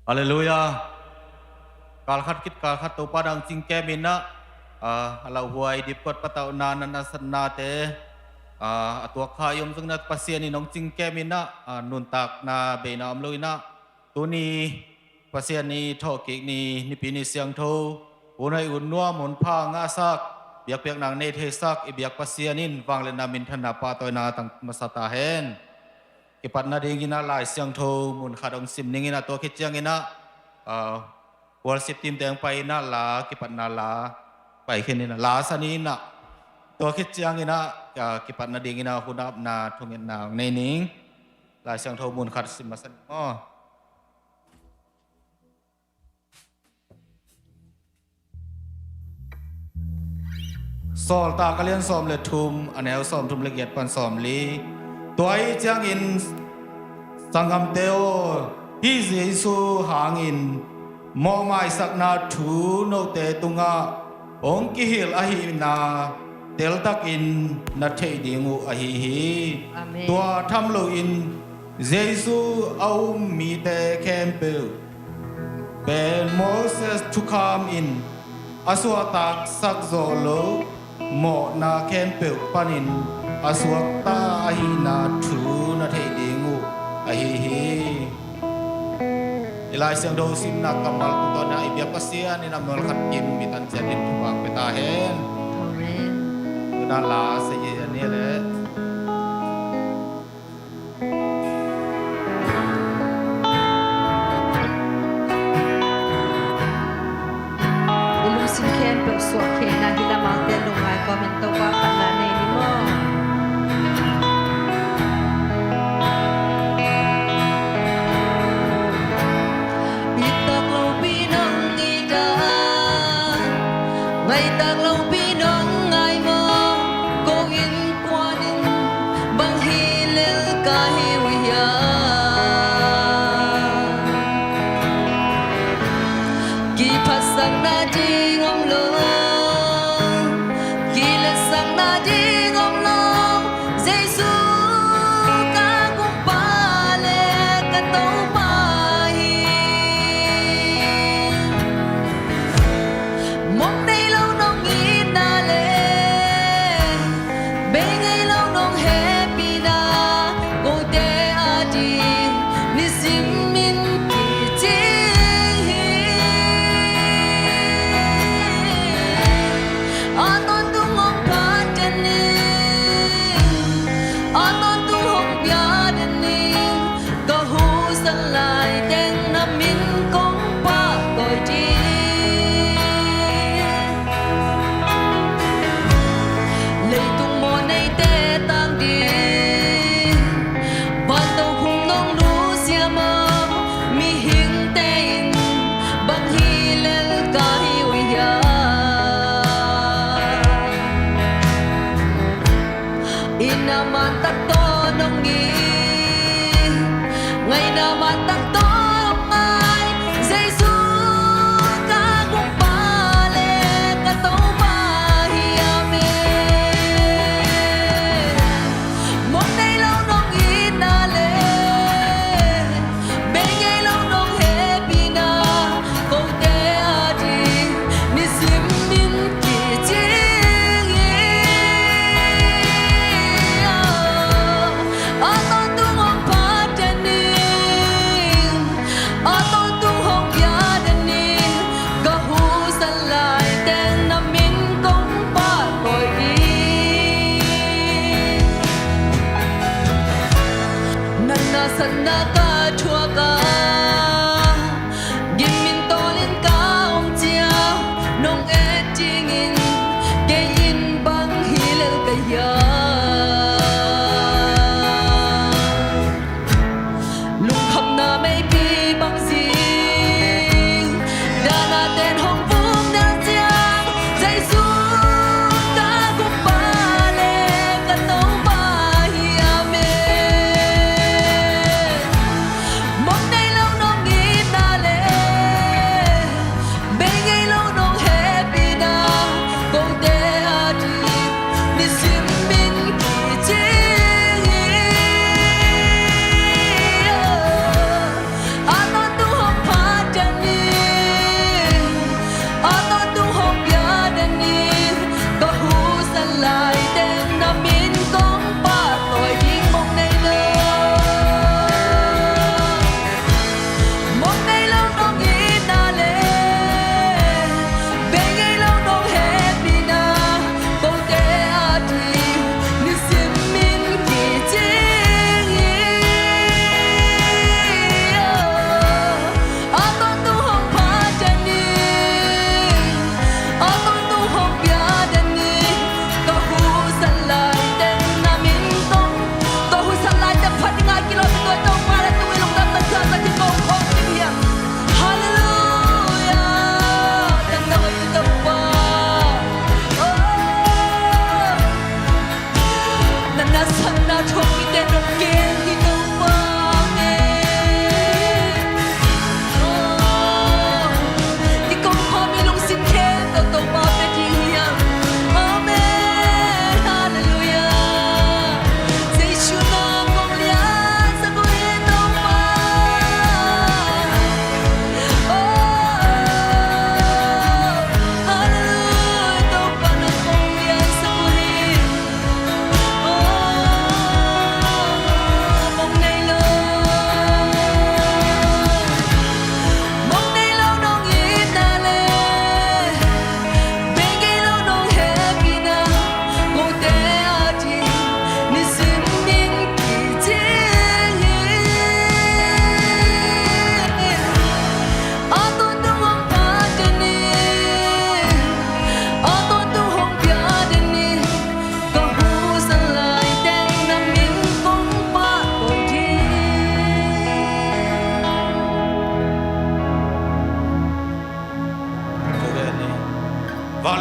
ฮาเลลูยาการขัดคิดการขัดตัวpadangจริงแก่มินะเราหวยดิบกดปะตาวนานันสนาเตตัวขายมซึ่งนัดปัสเซียนี่น้องจริงแก่มินะนุนตักนาเบนาอมลุยนะตัวนี้ปัสเซียนี่ทอกิกนี่นิปีนี่เสียงโทอุ่นให้อุ่นนัวหมุนผ้างาซักเบียกเปียกนางเนเทซักเบียกปัสเซียนินฟังเลนามินธนาปาตอยนาตังมาสตาเฮนกิปัตนาดิ่งกินาลายเสียงโทมุนขาดองซิมนิ่งกินาตัวคิดเจียงกินะวอลสิบทีมแดงไปน่าลากิปันนาลาไปแค่นี้นะลาสันนี้นะตัวคิดจังนี้นะกิปันนาดีงี้นะหุ่นอับนาทุ่งเงินนาในนี้ลายเสียงโทมุนขัดสิมาสันอ๋อสอลตากระเลียนสอมเลทุมอันแนวสอมทุมละเอียดปันสอมลีตัวไอ้จังอินสังคมเตโอฮิเจซูหางอินมอไม่สักนาทูโนเตตุงะองกิฮิลอหินาเตลตักอินนัทเทดิงูอหิฮิตัวทำโลอินเจซูเอามีเตเคมเปลเป็นโมเสสทุกคำอินอาสวตักสักโซโลโมนาเคมเปลปานินอาสวตาอหินาทูนัทเทดิงูอหิฮิilai siang do sim nak kamal tu na ibia pasian ni namol khat kim mitan jadin tuang peta hen amen na la se ye ne le ilu sim ken pe so ke na hila mal te lo ngai comment to pa pa na ne ni mo ngày tạc lâu bi nong ngày mơ cô in qua đến bằng hi lên cả hi uya kỳ phát sang na đi ngom lo kỳ lên sang na đi ngom lo Giêsu ca cũng ba lệ ca tàu ba hi mong ngày nào mà tắt tối ai Giêsu ca cũng ba lệ ca tàu ba hi amen một day lâu nong in na lệ bên ngay lâu nong happy na câu te adi ni sim min ki ching sana ka chua ka gim min to len ka om chia nong e ting in ke in bang hilel ka ya lung kham na mai pi bang si da na ten hong vum na chiang Giêsu ca cũng ba lệ ca tàu ba hi amen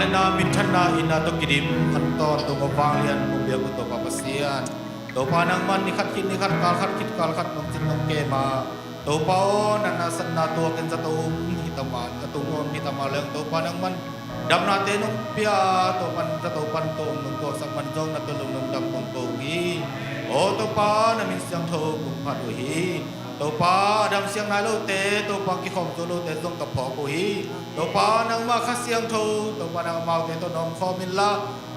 lena mitana ina to kidim kantor to mawang lian mumbiak to papasian to panang man ni khat kal khat nong tin nong ke ma to pao na san na to ken za to hitaman ka to ngon hitama leng to panang man dam na te nong pia to pan za to pan to nong ko sak man jong na to lung nong dam kong ko gi o to pa na min siang tho kum phat hi to pa dam siang na lo te to pa ki khom to lo te jong ka pho ko hi to pa nang ma kha siang tho to pa nang mau te to nom kho min la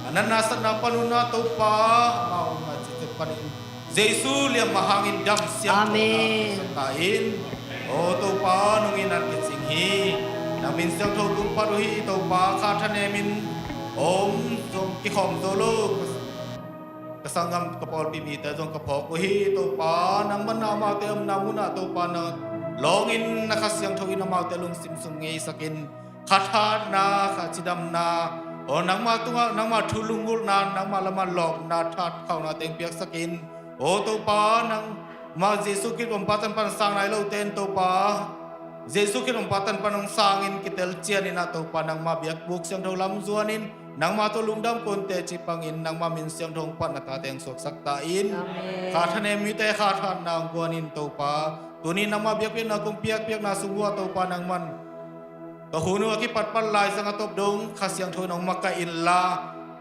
anan na san na panuna to pa mau ma chi panin Jesu liam mahangin dam siang Amen. tain o to pa nong inan ki sing hi na min siang tho kum phat hi to pa kha thane min om jong ki khom to lo kasangam kapol pimita jong kapok ko hi to pa nang manama te namuna to pa na longin nakasyang thawin na maute lung simsung ngi sakin khatha na khachidam na o nang ma tunga nang ma thulungul na nang ma lama lok na that khau na teng piak sakin o to pa nang ma jesu kit om patan pan sang nai lo ten to pa jesu kit om patan panong sangin kitel chian ina to pa nang ma biak buk siang tho lam zuanin nang ma to lungdam kon te chi pangin nang ma min siang thong pan ta teng sok sak ta in kha thane mi te kha than nang guanin to pa tuni nang ma biak na kong piak na sungwa to pa nang man ka hunu ki pat pan lai sang atop dong kha siang tho nang maka in la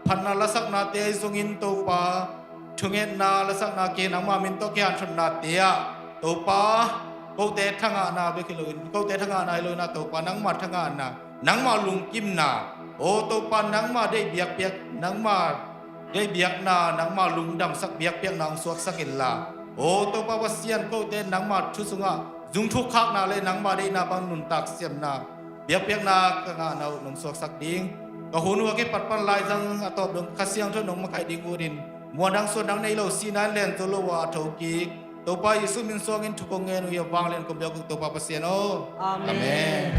phan na la sak na te zungin to pa thungen na la sak na ke nang ma min to kyan thun na te ya to pa ko te thanga na be kiloin ko te thanga na lo na to pa nang ma thanga na nang ma lung kim na o to pa nang ma dei biak nang ma dei biak na nang ma lung dam sak biak nang suak sakin la o to pa wasian ko te nang ma thu sunga jung thu khak na le nang ma dei na bang nun tak siam na biak na ka nga na nong suak sak ding ka hunu ke pat pan lai jang atop dong khasiang tho nong ma khai ding urin mo dang so dang nei lo sinan len to lo wa tho ki to pa yesu min song in thu ko nge nu ya wang len ko biak to pa pasien o amen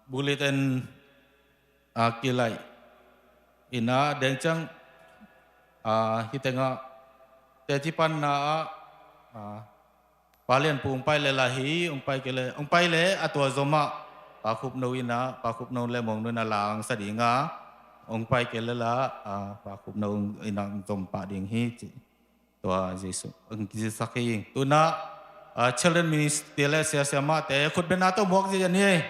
bulletin kilai ina dengchang hitenga tetipan na palian pung pai le lahi ong pai le atwa zoma pakup no ina pakup no le mong no na lang sadinga ong pai ke le la pakup no ina zom pa ding hi to jesu ong ji saking tuna children ministry le sia ma te khut bena to mok ji ni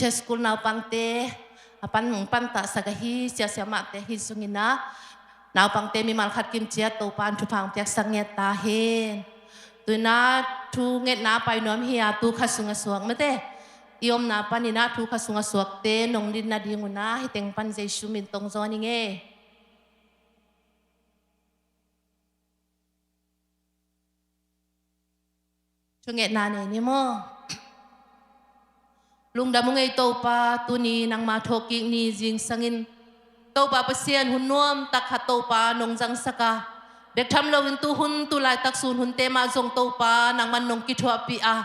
Che school now pangte apan mung panta sagahi sia sia ma te hi sungina now pangte mi mal khat kim chia to pan thu phang pek sanget ta hen tuina thu nget na pai nom hi tu khasunga suak mate iom na panina thu khasunga suak te nong din na dinguna hi teng pan jesu min tong zoni nge chu nget na ne ni mo lung damung ay topa tuni nang mathoking ni jing sangin topa pasian hunom takha topa nong jang saka bektham lowin tu hun tu lai tak sun hun tema jong topa nang man nong kithwa pi a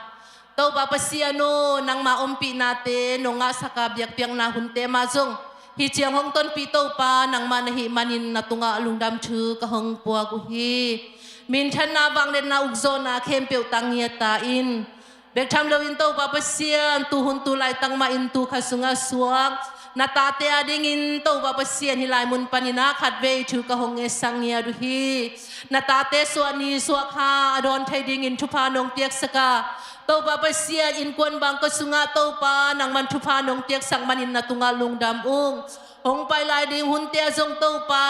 topa pasiano nang ma ompi nate nong nga saka biak piang na hun tema jong hi chiang hong ton pi topa nang man hi manin natunga lungdam thu ka hong puwa gu hi min than na bang len na ukzona khem peu tangia ta in Bektham lo into papasian tuhun tulay tang ma into kasunga suak นาตาเตอดิงินโตบาปเสียนฮิลายมุนปานินาขัดเวชูกะหงเอสังเงียดุฮีนาตาเตสวนีสวกฮาอดอนไทยดิงินทุพานงเปียกสกาโตบาปเสียนอินกวนบางก็สุงาโตปานังมันทุพานงเปียกสังมันินนาตุงาลุงดำอุงหงไปลายดิงหุนเตียจงโตปา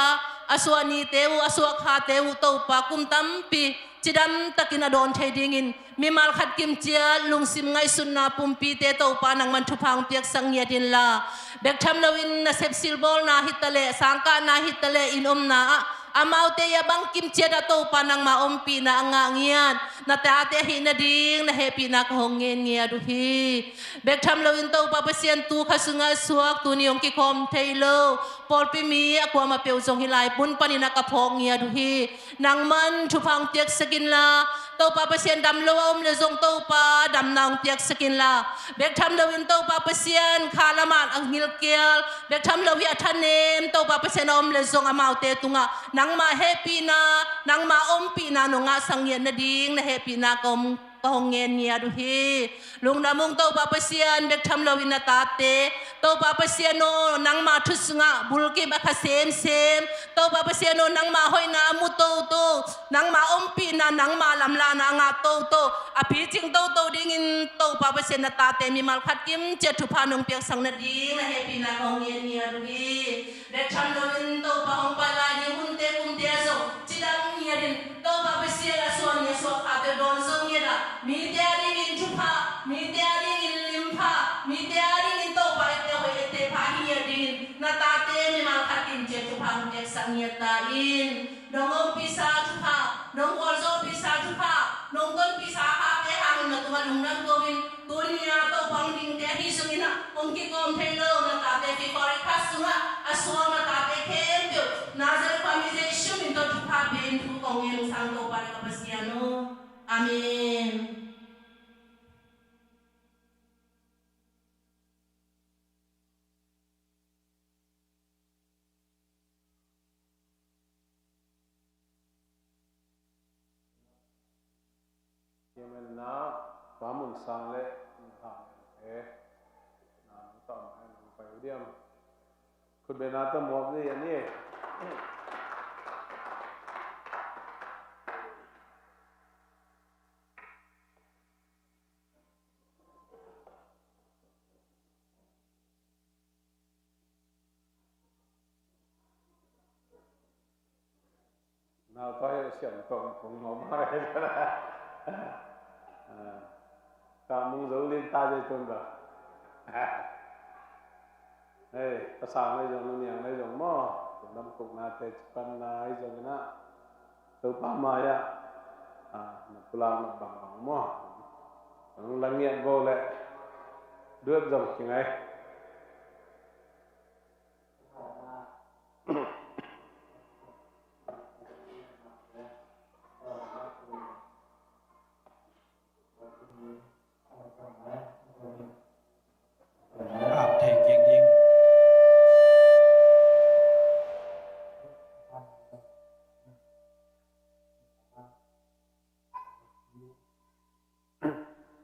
อสวนีเตวอสวกฮาเตวโตปากุมตัมปีจิดัมตะกินาดอนไทยดิงินมีมาลขัดกิมเจียลุงซิมไงสุนนาปุมปีเตโตปานังมันทุพังเปียกสังเงียดินลาเบกทำลวินนาเซบซิลบอลนาฮิตเลสังกานาฮิตเลอินนาอามาเตยบังกิมเจียดโตปานังมาอมปีนาอ่างเงียนนาตาเตหินาดิงนาเฮปีนาคงเงียนเงียดุฮีเบกทำลวินโตปาเปเซียนตูขัสุงาสวกตูนิยงกิคอมเทโลปอลปิมีอความาเปียวจงฮิลายปุนปานินากะพงเงียดุฮีนางมันทุพังเปียกสกินลาโตปาเปเซียนดำลวมเลจงโตปาดำนางเปียกสกินลาเบกทำลวินโตปาเปเซียนคาลามันอังฮิลเกียลเบกทำลวิอัฐเนมโตปาเปเซียนอมเลจงอามาเตตุงานางมาเฮปีนานางมาอมปีนานงาสังเงียนนาดิงนาเฮปีนากมก็หงเงียนเงียดุฮีลุงนามุงโตปาเปเซียนเบกทำลวินาตาเตโตปาเปเซียนโนนางมาทุสงะบุลกิบะคาเซมโตปาเปเซียนโนนางมาหอยนามุโตนางมาอมปีนานางมาลำลานางาโตอภิจิงโตดิงินโตปาเปเซียนนาตาเตมีมาลขัดกิมเจตุพานงเปียกสังนาดิงนาเฮปีนาก็หงเงียนเงียดุฮีเบกทำลวินโตปาหงปาลาดิหุนเตกุมเตียโซจิดังเงียดินโตปาเปเซียนอาสวนีสวขาเตโดนซงเงียดามีเตียดิงินชุพามีเตียดิงินลิมพามีเตียดิงินโตปาเตหอยเตพาเฮียดิงินนาตาเตมีมาลขัดกิมเจตุพานงเปียกสังเงียตาอินน้องอมพิสาชุพาน้องออโซพิสาชุพาน้องต้นพิสาฮาเตหังนาตัวลุงนังตัววินตัวนี้โตปังดิงเตหิสุงินะองคิกอมเทโลนาตาเตฟิคอริคัสสุงะอสวงนาตาเตเคมเปียวนาซาเรปามิเซชุมินโตชุพาเบนทุกองเงินสังโตปาริกาปสยานุอาเมนยังมันนะฟ้ามุนสางเละทางน้ำต่อมาลงไปเดียมคุณเบนาตมวบนี่อันนี้น่าต้องให้เสียงตรงผมหอมอะไรกันนะkamu zolin taje tunda pasang lấy dòng niang lấy dòng mo đâm cục na te pan na lấy dòng na tu pa ma ya na pulang na bang mo ang langyan vô lệ đưa dòng như này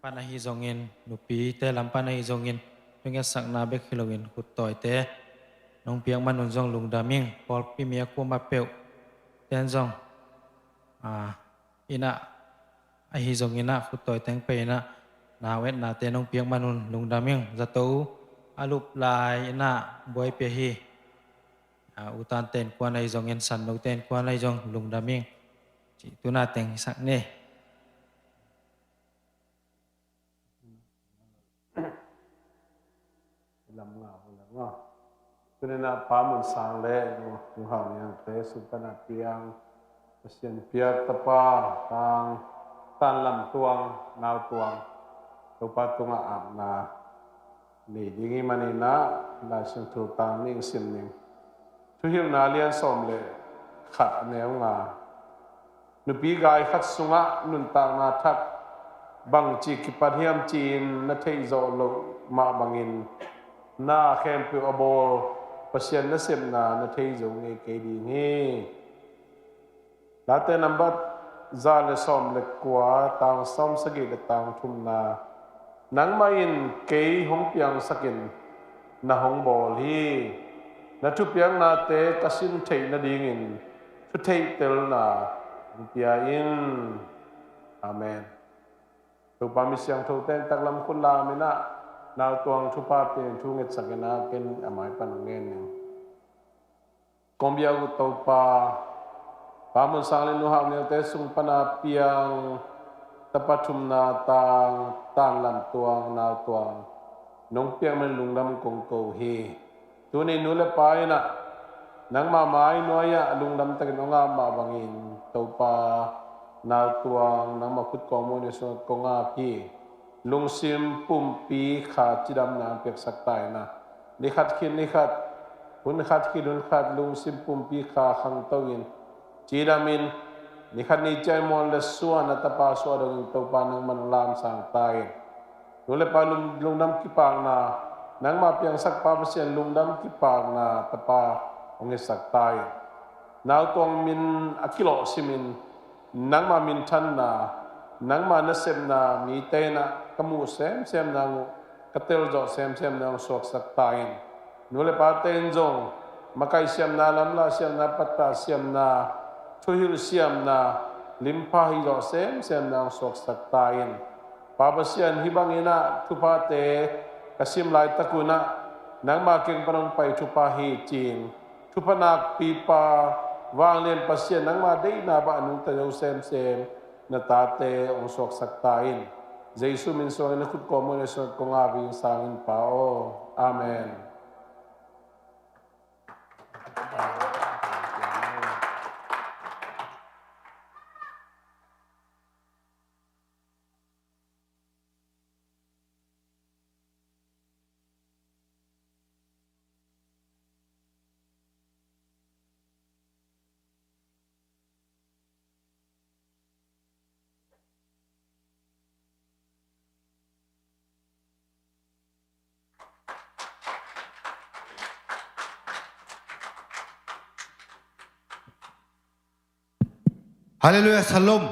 panahi zongin nupi te lam panahi zongin pengen sakna be khilongin kutoi te nong piang manun zong lung daming pol pi mia ko ma peu ten zong ina ahi zongina kutoi teng pe na na wet na te nong piang manun lung daming zato alup lai ina boy pe hi utan ten kwan ai zongin san no ten kwan ai zong lung daming chi tuna teng sak ne làm ngào cho nên là phá một sáng lệ chúng họ yang thế sụp na piang xiên piat tapa tang tan làm tuang nao tuang tupa tunga am na ni dingi manina la sim thu tang ning sim ning thu hiu na lian som le khat neu nga nu pi gai khat sunga nun tang na that bang chi ki pathiam chin na thei zo lo ma bangin na khem pu abo pasien na sem na thei zo nge ke di nge la te number za le som le kwa tang som sagi le tang thum na nang main ke hong piang sakin na hong bol hi na tu piang na te kasin thei na dingin tu thei tel na pia in amen tu pami siang thu ten taklam khun la mina naw tuang thu pa pe thu nget sakena ken amai panungen ni kombia gu to pa pamun sanglin nu ha ne te sung pana piang tapathum na tang tan lam tuang na tuang nong piang men lungdam kong ko hi tu ni nu le pai na nang ma mai noya lungdam takin onga ma bangin to pa na tuang nang ma khut ko mo ne so ko nga pi lung sim pum pi kha chidam na pek sak tai na ni khat khin ni khat hun khat ki dun khat lung sim pum pi kha khang tawin chidamin ni khat ni chai mon le suan na tapa so dong to pa nang man lam sang tai nu le pa lung nam ki pang na nang ma piang sak pa sian lung nam ki pang na tapa ong sak tai naw tong min akilo simin nang ma min than na nang ma na sem na mi te na kamu sem na katel jo sem na sok sak tai nu le pa ten jong makai siam na lam la siam na patta siam na thuhil siam na limpa hi jo sem na sok sak tai Papasian hibang ina tupa te kasim lai takuna nang making panong pai tupa hi chin tupa nak pipa wang len pasien nang ma dei na ba anong tayo sem na tate ong sok saktain Jesu min so na kut ko mo na so ko nga bi sangin pao amen Hallelujah Shalom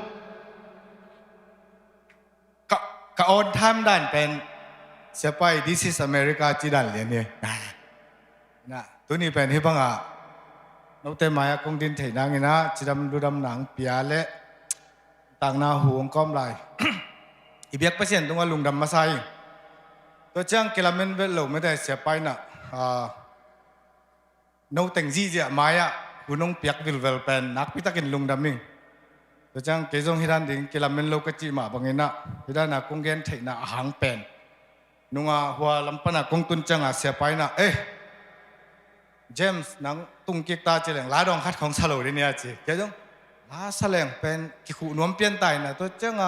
กะออนทำด้านเป็นเสียไป This is America จีดันเรียนเนี่ยนะตัวนี้เป็นที่บังอ่ะนกเตมายคงดินเถนางเงินะจีดำดูดำหนังเปียเละต่างนาหูงก้อมไหลอีเบียกเปอร์เซ็นต์ตรงว่าลุงดำมาใส่ตัวเจ้ากิลาเมนเวลโลไม่ได้เสียไปน่ะนกแต่งจีเจ้ามายหุ่นงเปียกวิลเวลเป็นนักพิทักษ์ลุงดำมิงตัวจังเกจงฮิรันดิงกิลาเมนโลกจิมาบางเงินะฮิรันนักคงเกนเทน่ะหางเป็นนุ่งหัวลำปนักคงตุนจังเสียไปน่ะเจมส์นังตุงกิกตาเจริญลาดองคัดของสโลดิเนี่ยจีเกจงลาสแลงเป็นกิขุนวมเปลี่ยนไตน่ะตัวจัง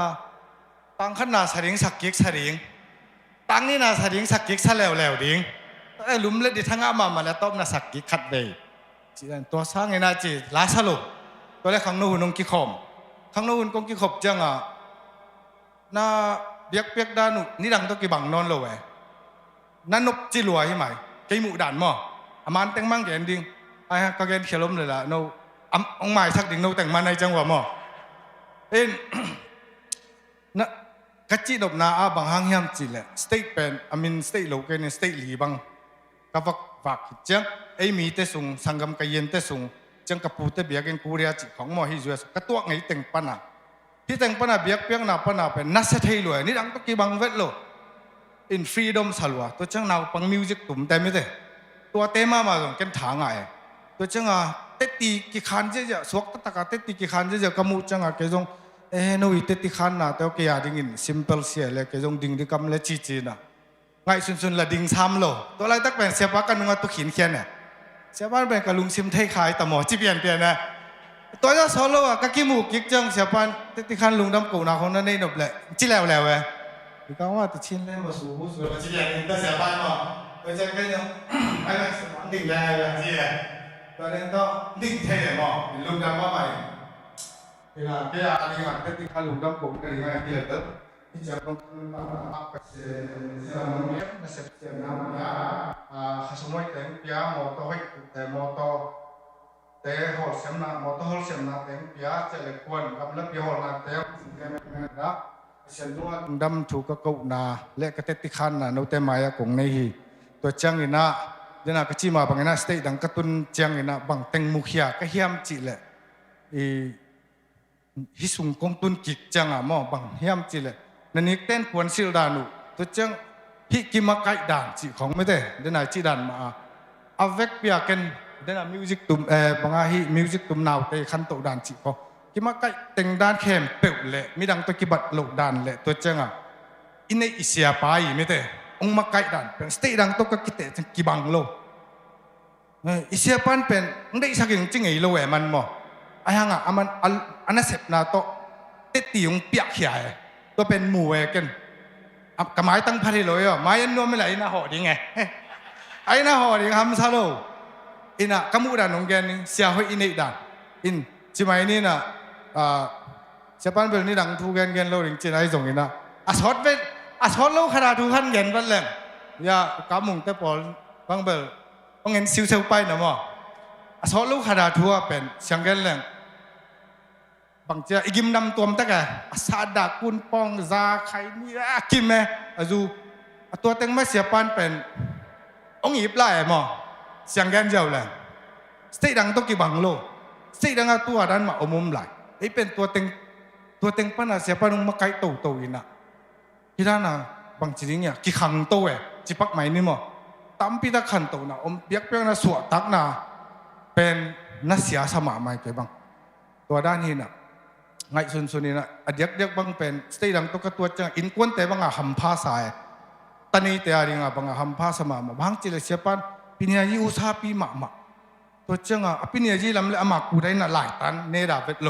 ตังขันนาสริงสักกิกสริงตังนี่นาสริงสักกิกสแล้วดิงลุมเล็ดดิทั้งอามาแล้วต้มนาสักกิกขัดเบยจีตัวสร้างเงินจีลาสโลตัวแรกขังนู่นงกิขมข้างโน้นกงกิขบจังน่าเบียกด้านุนี่ดังตัวกี่บังนอนเลยนั่นนบจีรัวใช่ไหมไก่หมูด่านมั้งอามันแต่งมั่งแกนดิ้งไอ้ฮะก็แกนเขียนล้มเลยล่ะโนองใหม่สักดิ้งโนแต่งมาในจังหวะมั้งน่ะกัจจิดบนาอาบังหางยามจีเลยสเตทเป็นสเตทโลกเนี่ยสเตทลีบังกับวักจังไอ้มีเตสุงสังกัมกายเย็นเตสุงจังกับปูเตเบียกันกูเรียจิของมอฮิจวสกระตัวไงแต่งปนาที่แต่งปนาเบียกเปียงนาปนาเป็นนัสเทลวยนี่ดังตะกี้บังเวทโลอินฟรีดอมสลัวตัวจังนาวปังมิวสิกตุ่มแต่ไม่ได้ตัวเตมามาส่งกันถางไงตัวจังเตติกิคันเจสวกตะกาเตติกิคันเจกมูจังเกจงโนอิเตติคันนะแต่โอเคอะดิ่งซิมเปิลเสียเลยเกจงดิ่งดิกำเลจีนะไงสุนละดิ่งซ้ำโลตัวอะไรตักเป็นเสียบกันนุ่งตัวขินเขียนเนี่ยเสียบ้านเป็นกะลุงซิมไทยขายแต่หมอจีเปลี่ยนนะตัวเจ้าโซโล่ก็กิมูกิจังเสียบ้านที่คันลุงดำกูนาคนนั้นนี่หนบเลยจีแล้วที่เขาว่าติดชิ้นเล่นมาสู่ผู้สูงจีเปลี่ยนแต่เสียบ้านมั้งตัวเจ้าก็ยังไอ้สมองดิ่งแล้วจีตัวนี้ต้องดิ่งเท่มั้งลุงดำว่าใหม่เวลาเกี่ยอะไรกันที่คันลุงดำกูกันยังไงเกี่ยตึ๊บที่จะต้องเสียมันเนี้ยเสียน้ำยาข้าสมัยแต่งพิามอตัวให้แต่มอตัวแต่หอดเสียมนามอตัวหอดเสียมนาแต่งพิาจะเล็กกวนกับเล็กพิหอดนาแต่สิ่งที่ไม่ได้เสียนตัวดำถูกกระกุนาเล็กกระเตติขันน่ะโนเตมายกงในหี ตัวจังอินะเดน่าก็จีมาบังอินะสเตย์ดังกตุนจังอินะบังเต็งมุขยาก็เฮียมจีเลยฮิสุงกงตุนกิจจังอ่ะมอบังเฮียมจีเลยนันนี่เต้นพวนสิลดานุตัวจังฮิกิมาไกด่านจีของไม่ได้เดน่าจีด่านมาเอาเวกเปียกันเดน่ามิวสิกตุมบังอาฮิมิวสิกตุมนาวเตขันโตด่านจีของกิมาไกเต็งด่านเข้มเปิลเลยมีดังตัวกิบัดโลด่านเลยตัวจังอ่ะอินในอิเสียไปไม่ได้องมาไกด่านเป็นสเตย์ดังตัวก็กิเตจังกิบังโลอิเสียปันเป็นได้สักอย่างจริงไอ้โลเอมันมอไอ้ห่างอ่ะมันอันนั้นเสพนาโตเตตียงเปียกเขียตัวเป็นหมู่เอกันกับไม้ตั้งพันเลยอ่ะไม้ยันนวมไม่ไหลน่าหอดีไงไอ้น่าหอดีครับซาโลอินะกมูด่านของแกนี่เสียหอยอินเอกด่านอินจิมาอินี่นะเสียปันเป็นนี่ดังทูแกนโลจริงๆไอ้ส่งอินะอาชดเป็นอาชดโลขนาดทูขันเงินวันแรงอย่ากำมุงแต่ปอลบังเบลบังเงินซิวเซลไปนะมั้งอาชดโลขนาดทัวเป็นเสียงเงินแรงบางเจ้าอีกิมนำตัวมันตะกะอาซาดากุนปองซาไข่นี่อะกิมไหมอาจูตัวเต็งไม่เสียปันเป็นองอีบไล่หมอเสียงแกนเจ้าเลยสเตดังต้องกี่บังโลสเตดังตัวด้านมาอมุมไหลไอ้เป็นตัวเต็งปันอะเสียปันองมาไกโตอินะที่ด้านน่ะบางจริงเนี่ยกี่ขังโตจิปักไหมนี่หมอตั้มปีตะขันโตนะอมเปียกนะสวดตักนะเป็นนักเสียสมาไม่เก็บังตัวด้านนี้น่ะไงส่วนนี้นะเด็กบางเป็นสเตย์ดังตัวตัวจังอินควนแต่บางอ่ะหัมพาสายตอนนี้แต่อะไรอ่ะบางอ่ะหัมพาสมาบางจิเลเสียปันปีนี้ยี่อุตสาปีมาตัวจังอ่ะปีนี้ยี่ลำเล่อามากูได้น่ะหลายตันเนดาเวทโล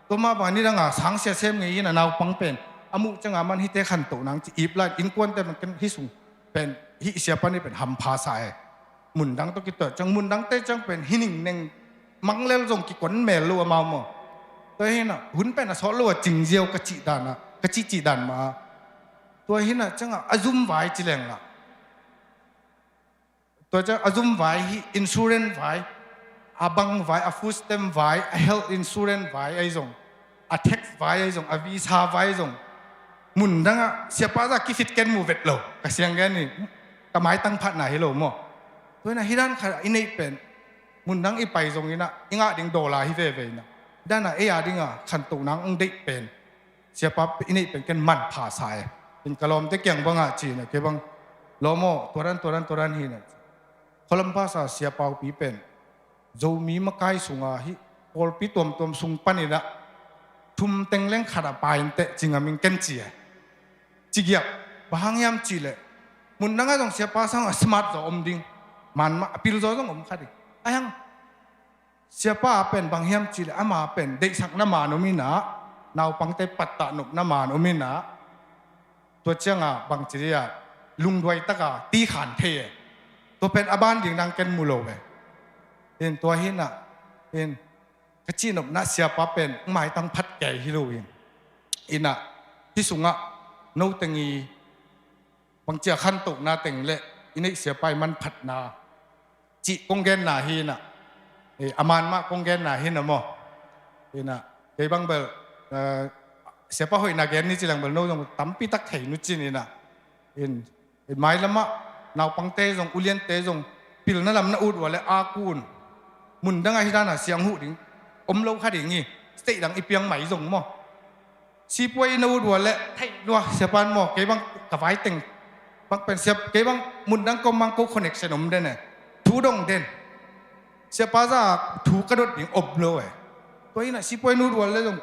ตัวมาบางนี่ดังอ่ะสังเสียเซมไงยี่น่ะนาวปังเป็นอามุจังอ่ะมันฮิตเตขันโตนังจีอีบไลอินควนแต่มันเป็นฮิสุงเป็นฮิเสียปันนี่เป็นหัมพาสายมุนดังตัวกิตจังมุนดังเตจังเป็นฮินิ่งเน่งมังเล่ลงกี่คนเมลลัวมาหมอตัวเห็นอ่ะหุ่นเป็นอ่ะสอนลัวจิงเจียวกะจิดานอ่ะกะจิจิดานมาตัวเห็นอ่ะจังอ่ะอาซุมไว้จิเลงล่ะตัวจังอาซุมไว้ฮิอินชูเรนไว้อาบังไว้อาฟูสเต็มไว้อาเฮลท์อินชูเรนไว้ไอ้จงอาเท็กไว้ไอ้จงอาวีซ่าไว้ไอ้จงมุนดังอ่ะเสียป้าจะกิฟิตกันมูเวทโลกะเสียงกันนี่กะไม้ตั้งพัดไหนโลมั่วตัวน่ะฮิดันค่ะอินนี่เป็นมุนดังอีไปจงนี่นะอิงอ่ะดิ่งโดลาฮิเวนะด้านน่ะดิ่งอ่ะขันตุนังได้เป็นเสียปั๊บอินี่เป็นกันมันผ่าสายเป็นกะลอมแต่เกี่ยงบังอ่ะจีน่ะเก็บังโลโมตัวนั้นฮิน่ะคอลัมภาษาเสียเปาปีเป็นโจมีมะไกสุงอ่ะฮิพอลปีตวมสุงปันนี่ละทุมเต็งเล่งขาดไปเตะจริงอ่ะมิงกันจีจิกยับบางยามจีเลยมุนดังอ่ะต้องเสียป้าสังสมาร์ทจอมดิ่งมันมาพิลจอต้องอมขัดไอ้ยังsiapa apen bang hiam cile ama apen dek sak nama nomina nau pangte patta nuk nama nomina to changa bang cilia lung doi taka ti khan the to pen aban ding dang ken mulo we en to hina en kachinop na siapa pen mai tang phat ke hiloin ina ti sunga no tengi bang chia khan tok na teng le ini siapa man phat na chi konggen na hina aman mak konggen na hin mo ina kay bang bel siapa hoi na gen ni chilang bel no jong tampi tak thei nu chin ina in mai lama naw pangte jong ulien te jong pil na lam na ut wale a kun mun dang ai dana siang hu ding om lo kha ding ni stei dang ipiang mai jong mo si poi na ut wale thei no siapa mo kay bang ka vai teng bang pen siap kay bang mun dang kom mang ko connection om den ne thu dong den siapa za thu kadot ding ob loตัวนี้น่ะสิป่วยนูดวันเลยจง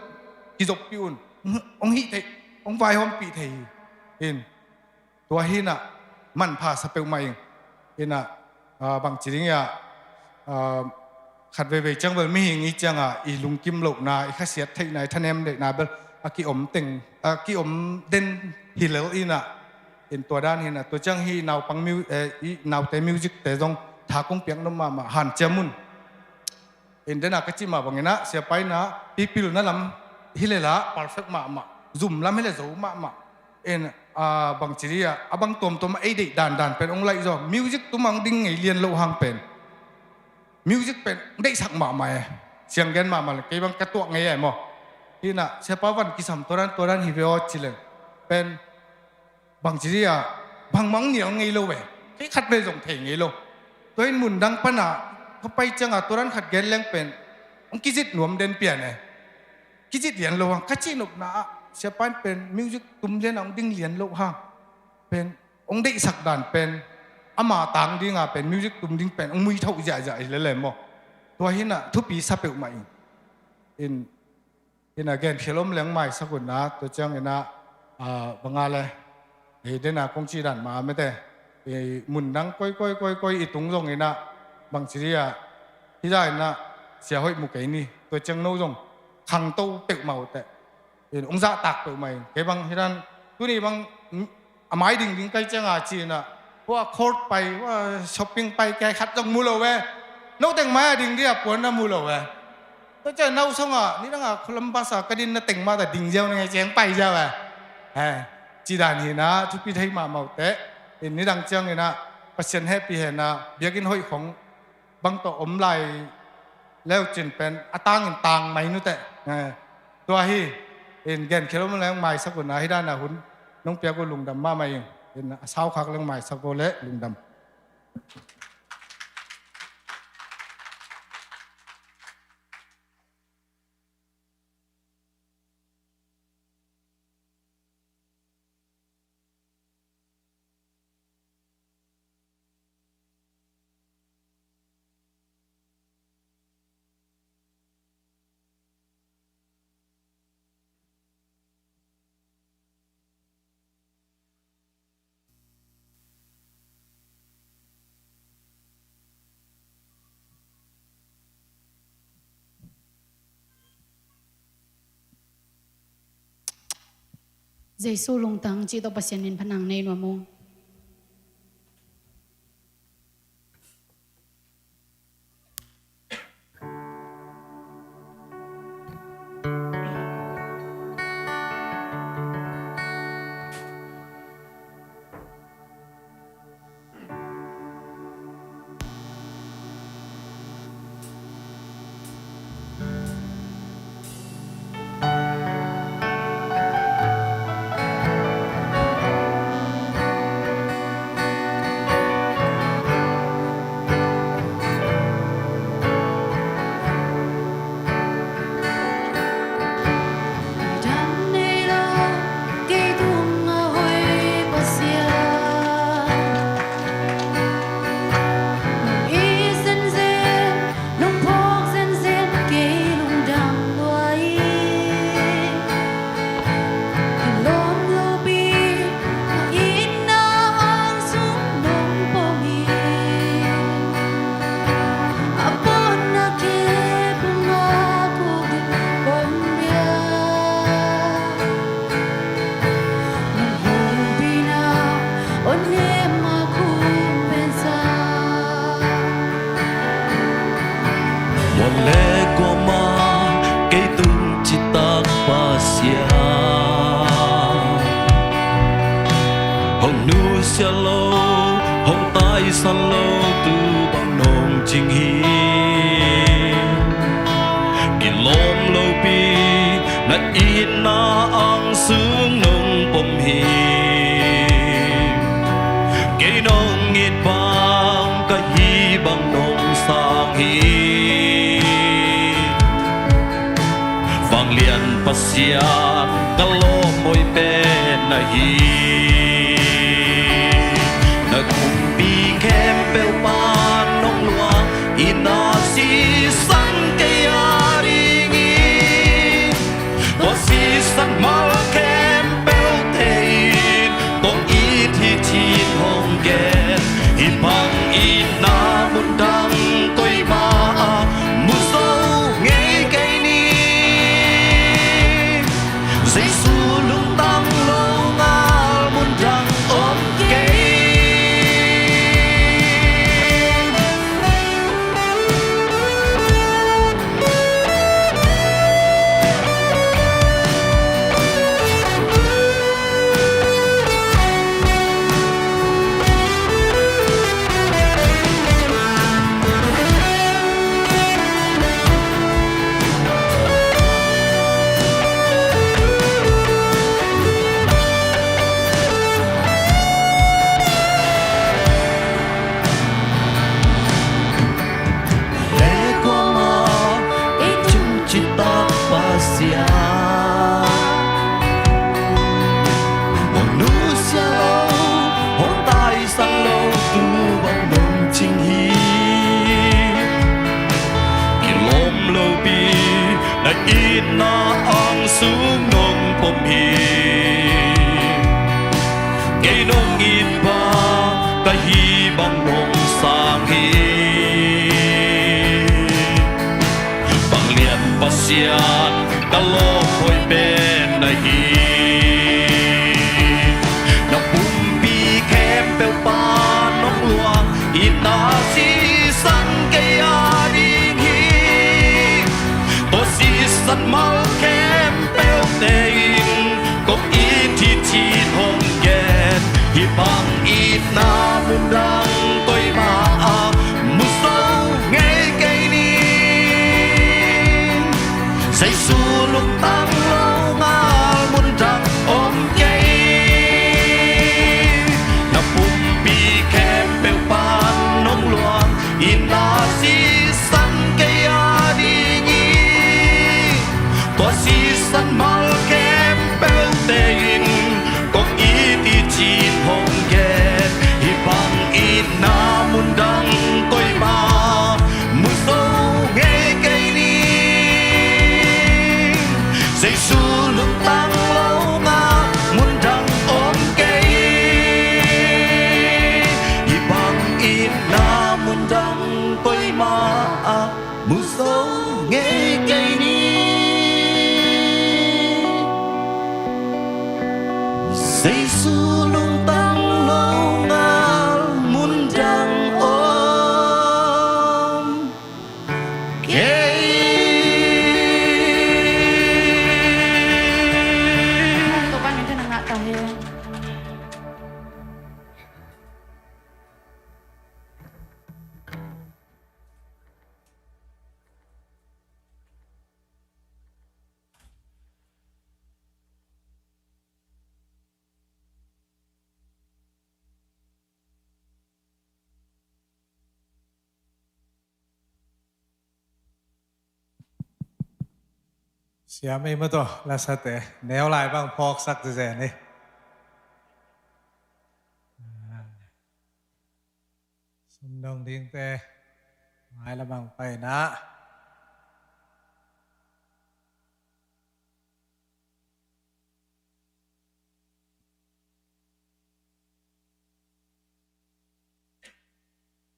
กิจบปิวนองหิเทองไฟหอมปีเทเห็นตัวหิน่ะมันพาสเปลมาเองเห็นน่ะบางจริงอ่ะขัดเวจังเบลไม่เห็นอีจังอ่ะอีลุงกิมหลกนาอีข้าเสียดไทยนายท่านเอ็มเด็กนาเบลอากิอมเต็งอากิอมเด่นฮิเลอีน่ะเห็นตัวด้านเห็นน่ะตัวจังฮีนาวปังมิวนาวแต่มิวสิกแต่จงทากงเปียงน้ำมาหันเจมุนเอ็นเดน่ะก็จิมาบางอย่างนะเสียไปนะปีลนั่นลำฮิเลละ perfect มาซุ่มลำฮิเลโซมาเอ็นบางทีอ่ะบางตัวไอ้เด็กด่านเป็นองค์ไรจ้ะมิวสิกตัวมังดิ้งไงเรียนโลหังเป็นมิวสิกเป็นได้สักมาใหม่เสียงแกนมาเลยไอ้บางกระตัวไงไอ้หมอที่น่ะเสียไปวันกิสัมตัวนั้นฮิเวอจิเลเป็นบางทีอ่ะบางมังเหนียวไงโลเว้ไอ้ ที่ขัดไปส่งเถงไงโลตัวมุนดังปนะเขาไปจังอ่ะตัวนั้นขัดเกลแรงเป็นองกิจิตหนวมเด่นเปลี่ยนไงกิจิตเหรียญโลกัจจินกนาเสียปันเป็นมิวสิกตุ้มเลียนองดิ้งเหรียญโลฮะเป็นองได้สักด่านเป็นอามาต่างดิ้งอ่ะเป็นมิวสิกตุ้มดิ้งเป็นองมือเท่าใหญ่ๆเลยๆมั้งตัวเห็นอ่ะทุกปีสับเปลใหม่อินอ่ะแกนเขลมเลี้ยงใหม่สักคนนะตัวจังอินอ่ะบางอะไรเดน่ะคงจีดันมาไม่แต่มุนดังก้อยอีตรงตรงอินอ่ะบางทีอ่ะที่ได้อินอ่ะเสียห้อยมุกไอ้นี่ตัวจังโน้ตรงขังโตเปกเมาแต่องศาตักเปกใหม่แกบางที่นั่นตัวนี้บางไม้ดิ่งใกล้จังอาจีน่ะว่าโคตรไปว่าช้อปปิ้งไปแกคัดจังมูลเอาไว้นกแต่งไม้ดิ่งเดียบปวนน้ำมูลเอาไว้ตัวเจ้าเน่าส่งอ่ะนี่ตั้งอ่ะคลัมบาสากระดินน่ะแต่งมาแต่ดิ่งเจ้าไงแจงไปเจ้าไอ้จีดานี่นะทุกปีไทยมาเมาแต่นี่ดังจังเลยนะประชันแฮปปี้เห็นนะเบียกินห้อยของบางตัวอมไหลแล้วจึงเป็นอัตางต่างไหมนู่นแต่ตัวฮีแกนเคลมแรงใหม่สักคนนะให้ได้นะหุ่นน้องเปียก็ลุงดำมาใหม่เองเช้าคักแรงใหม่สักคนเละลุงดำ Giêsu lung tăng chỉ tao pasien in panang nei no mo Giêsu lung tăng lâu ngal muôn hi cây nông ít ba cái hi bằng nông sang hi bằng liền pasian cái lo khôi bên này hi na bumbi kem pel pa nong luang ina si san cây a ding hi to si san mal kem pel tein có ít thì chi hong get hi bang ít na mun dang tôi ma a mu sâu nghe cây ni say su lúc tăng lâu ngal mun dang om cây na bum bi kem pel pan nong luang in na si san cây a đi nhi to si san mal kem pel tein có ít thì chi hong get hi bang ít na mun dang tôi ma mu sâu nghe cây ni say su lúc tăng lâu nga mun dang om cây hi bang ít na mun dang tôi ma mu sâu nghe cây ni say su lúc tăng lâu nga mun dang om cây Tàu pa mình thân ngạ tàu he. Siam ấy mà to là sao thế nếu lại bằng phok sắc thế này sum dong tiếng tê mai là bằng phải na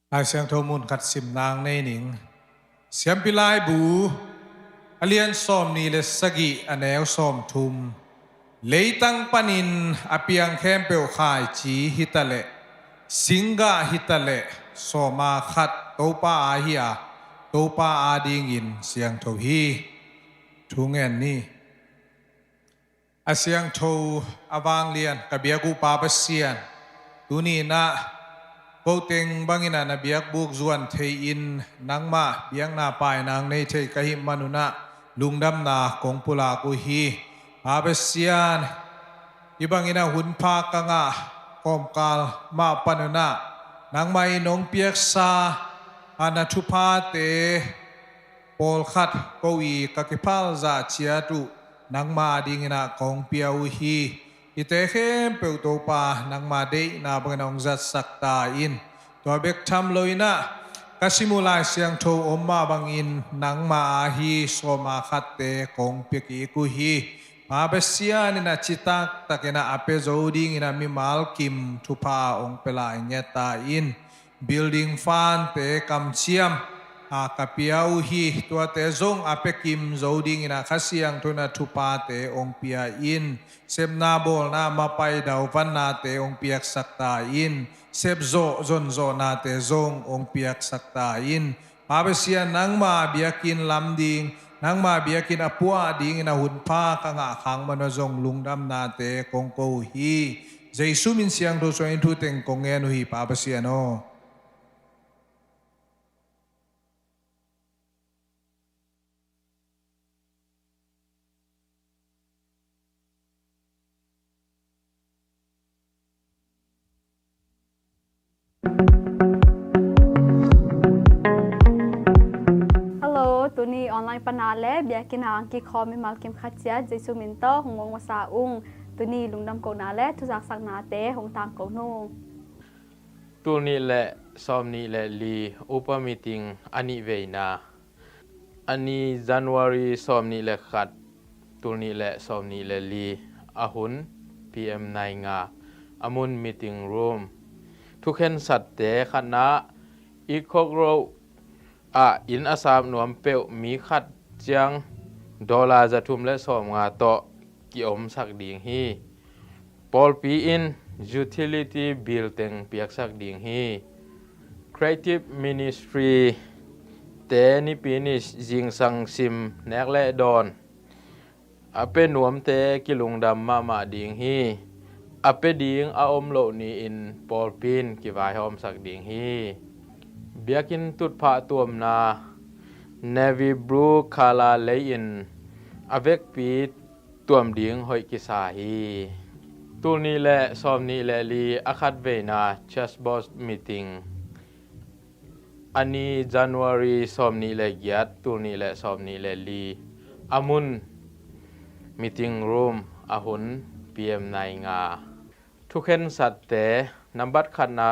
ai sang thô mun khát sim nang này nín siam pilai bu alian som ni le sagi anel som thum leitang panin apiang khempeu khai chi hitale singa hitale soma khat topa ahia topa adingin siang tho hi thungen ni asiang tho awang lian kabiagu pa pasian tuni na Boteng bangina na biak buk zuan thei in nangma biang na pai nang nei thei kahim manuna lungdam na kongpula ku hi abesian ibangina hunpa kanga komkal ma panuna nangma inong piak sa anathupa te pol khat kowi kakipal za chiatu nangma dingina kongpiau hi ite khem peu to pa nang ma de na banganong zat sakta in to bek tham loina kasimulai siang tho omma bangin nang ma hi soma khatte kong peki ku hi pa besia ni na chitak takena ape zoding ina mi mal kim thupa ong pela nyata in building fan te kam chiam a kapiau hi to te zong ape kim zoding ina khasiang thona thupa te ong pia in semna bol na mapai dau van na te ong piak sakta in sep zo zon zo na te zong ong piak sakta in pabesia nangma biakin lamding nangma biakin apua ding na hunpa kanga khang mano zong lungdam na te kongko hi jaisu min siang do so intu teng kongen hi pabesia no Tuni online panale biakin angki khomi malkim khatia jesu minto hungong wasaung tuni lungdam ko nale tuzak sak nate hong tang ko no tuni le somni le li upa meeting ani veina ani January somni le khat tuni le somni le li อาหุน PM ในงาอามุน meeting room ทุกเห็นสัตเตคณะอีกโรอินอาสามหนวมเปวมีขัดจังดอลลาร์จะทุ่มและสอมงาโตกิอมสักดิ่งฮีปอลปีอิน utility bill เต็งเปียกสักดิ่งฮี creative ministry เตนิปีนิชจิงสังซิมแนกและดอนอาเป็นหนวมเตกิลุงดำมาดิ่งฮีอาเป็ดดิ่งอาอมโลนีอินปอลปีนกิวายหอมสักดิ่งฮีเบียกินตุดผาตัวมนา navy blue คาลาเลยินอเวกปีตัวมดิ่งหอยกิสาฮีตูนี้และซอมนี้และลีอาคัดเวนา chess boss meeting อันนี้ January ซอมนี้และยัดตูนี้และซอมนี้และลีอามุน meeting room อาหุน PM ในงาทุกเห็นสัตเตนับบัตรขนา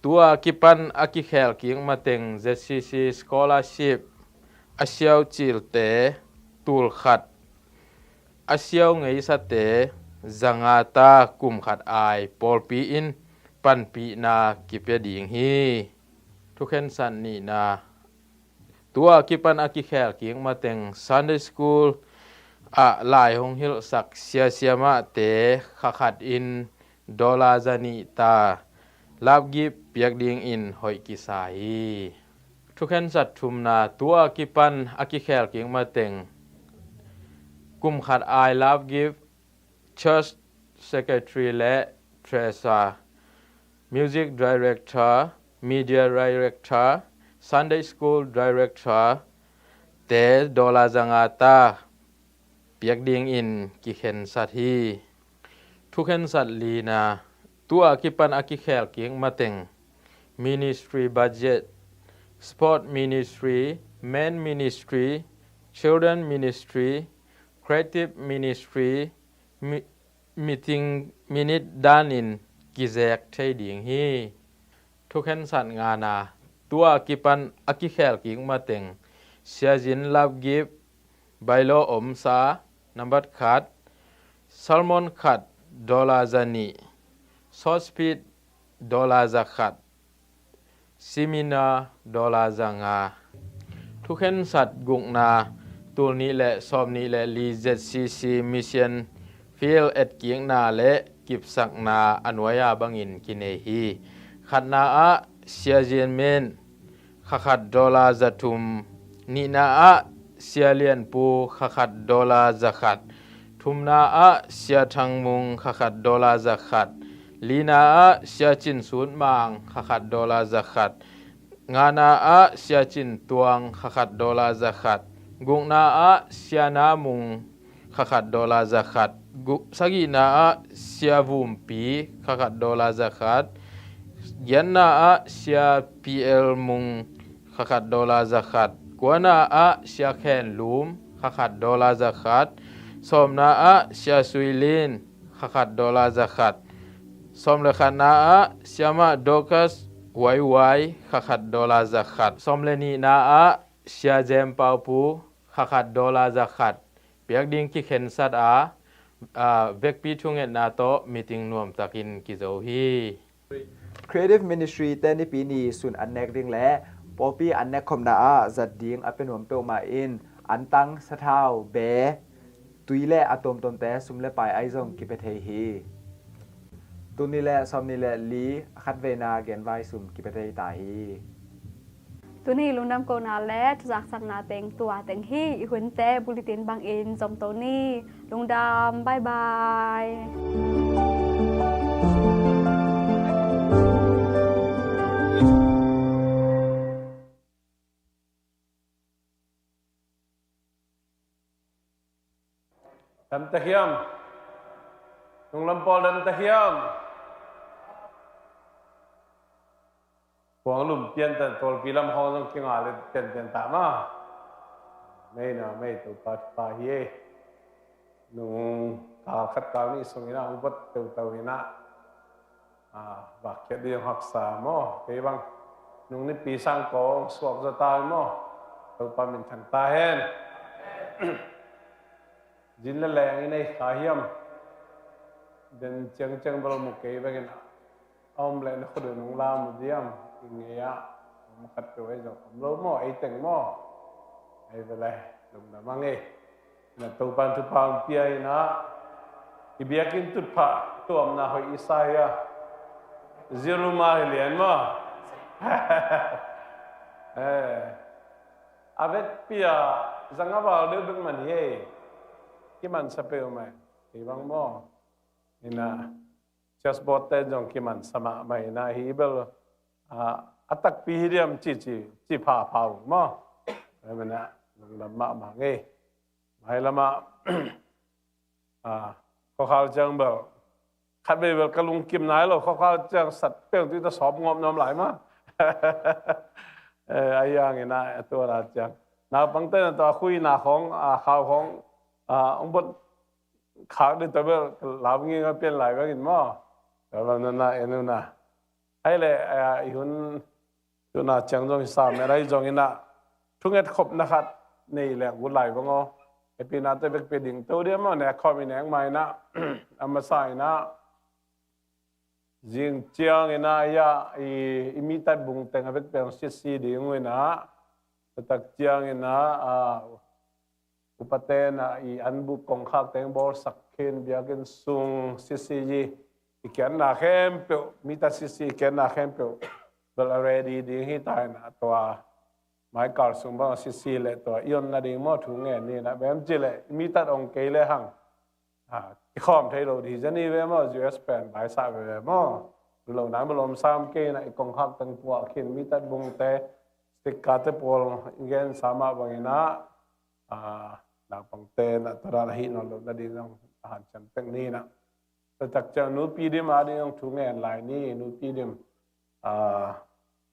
ตัวกิปันอากิเคลกิงมาเต็ง ZCC scholarship อาเซียวจิลเตตูลขัดอาเซียวไงสัตเตจังอาตากุมขัดไอปอลปีอินปันปีนากิเปดิงฮีทุกเห็นสันนี่นาตัวกิปันอากิเคลกิงมาเต็ง Sunday school ลายหงฮิลสักเสียมาเตขัดอินดอลลาร์จานิตาลาบกิบเปียกดิ่งอินหอยกิสาฮีทุกเห็นสัตทุมนาตัวกิปันอากิเคลกิงมาเต็งกุมขัดไอลาบกิบ Church Secretary และ Treasurer Music Director Media Director Sunday School Director เตดอลลาร์จังอาตาเปียกดิ่งอินกิเห็นสัตฮีทุกเห็นสัตลีนาตัวกิปันอากิเคลกิงมาเต็ง Ministry Budget Sport Ministry Men Ministry Children Ministry Creative Ministry Meeting Minute ด้านอินกิแจกใช้ดิ่งฮีทุกเห็นสัตงานาตัวกิปันอากิเคลกิงมาเต็งเสียจินลาบกิบไบโลอมซานับบัตขัดซัลมอนขัดดอลลาร์จานีซอสปีดดอลลาร์จะขัดซิมินาดอลลาร์จังาทุกเห็นสัตกุงนาตัวนี้และซอมนี้และลีเจซีซีมิชชั่นฟิลเอ็ดกิงนาและกิบสักนาอันวายาบังอินกินเอฮีขัดนาอาเซียเจนเมนขัดดอลลาร์จะทุมนีนาอาเซียเลียนปูขัดดอลลาร์จะขัดทุมนาอาเสียทังมุงขัดดอลลาร์จะขัดลีนาอาเสียจินศูนย์มังขัดดอลลาร์จะขัดงานาอาเสียจินตวงขัดดอลลาร์จะขัดกุงนาอาเสียนามุงขัดดอลลาร์จะขัดสกินาอาเสียวุมปีขัดดอลลาร์จะขัดยันนาอาเสียพีเอลมุงขัดดอลลาร์จะขัดกวนาอาเสียแคนลูมขัดดอลลาร์จะขัดสมนาอาเสียสุยลินขัดดอลลาร์จะขัดสมเลขานาอาเสียมาดอกัสไวขัดดอลลาร์จะขัดสมเลนีนาอาเสียเจมปาปูขัดดอลลาร์จะขัดเปียกดิ่งกิเข็นสัตเวกปีทุ่งเอ็นนาโตมีติงนวมตะกินกิโจฮี Creative Ministry แต่ในปีนี้ส่วนอันแนกดิ่งและปอปีอันแนกคอมนาจัดดิ่งเป็นหวมเปลมาอินอันตั้งสะเท้าเบตุยและอะตอมตนแต่ซุมและไปไอซงกิเปเทฮีตุนี่และซอมนี่และลีคัดเวนาเกนไวซุมกิเปเทตาฮีตัวนี้ลุงดำโกนาและทุจักสักนาเต็งตัวเต็งฮีอีกคนแต่บุริตินบางอินจอมตัวนี้ลุงดำบายบายดำตะเฮียมลุงลำปอดำตะเฮียมพวงลุ่มเตียนแต่ตัวปีลำห้องต้องเกี่ยงอะไรเตียนตามมาไม่นะไม่ตัวตาเฮียลุงตาขัดตานี่ส่งนะอุบัติตัวนี่นะบักเก็ตเดียงหักษาโม่ไปบังลุงนี่ปีสังกองสวบจะตายโม่ตัวปามินทันตาเห็นจินละแรงในขาเฮียม dan ceng belum mukai bagian om le nak kudu nung lam diam ingya makat tu aja belum mo ai teng mo ai belai lum na mangi na tu pang piai na ibiakin tu pa tu am na hoi isaya ziruma lian mo avet pia zangawal de ben man ye kiman sapeu mai ibang mo ina just bote jong kiman sama mai na hibel atak pihiriam chi pha phau mo mana lama ma nge mai lama ko khal jang bel khat be bel kalung kim nai lo ko khal jang sat peng tu ta sob ngom nom lai ma ayang ina to ra jang na bang te to khui na khong khao khong ông bot khá đi tới bờ làm nghe cái tiền lại cái gì mà rồi là na enu na hay là ihun tu na chẳng giống sao mà đây giống ina thung hết khop na khát này là gút lại vong ô cái pin na tới việc đỉnh tôi đi mà nè coi mình nén mày na ama sai na riêng chiang ina ya imitat bung teng việc bèn si đi ngồi na tak chiang ina upate na anbu kong khak teng bor sakhin biakin sung sisi ikan na khem pe mita sisi ikan na khem pe well already ding hi tai na toa mai kar sung ba sisi le toa yon na ding mo thu nge ni na bem chi le mita ong ke le hang khom thai lo di jani ve mo US pen bai sa ve mo lo na bolom sam ke na kong khak teng pu khin mita bung te stikka te pol igen sama bangina na pang te na tara na hi no lo na ding ang han chan peng ni na ta tak cha nu pi dim a ding thu nge lai ni nu pi dim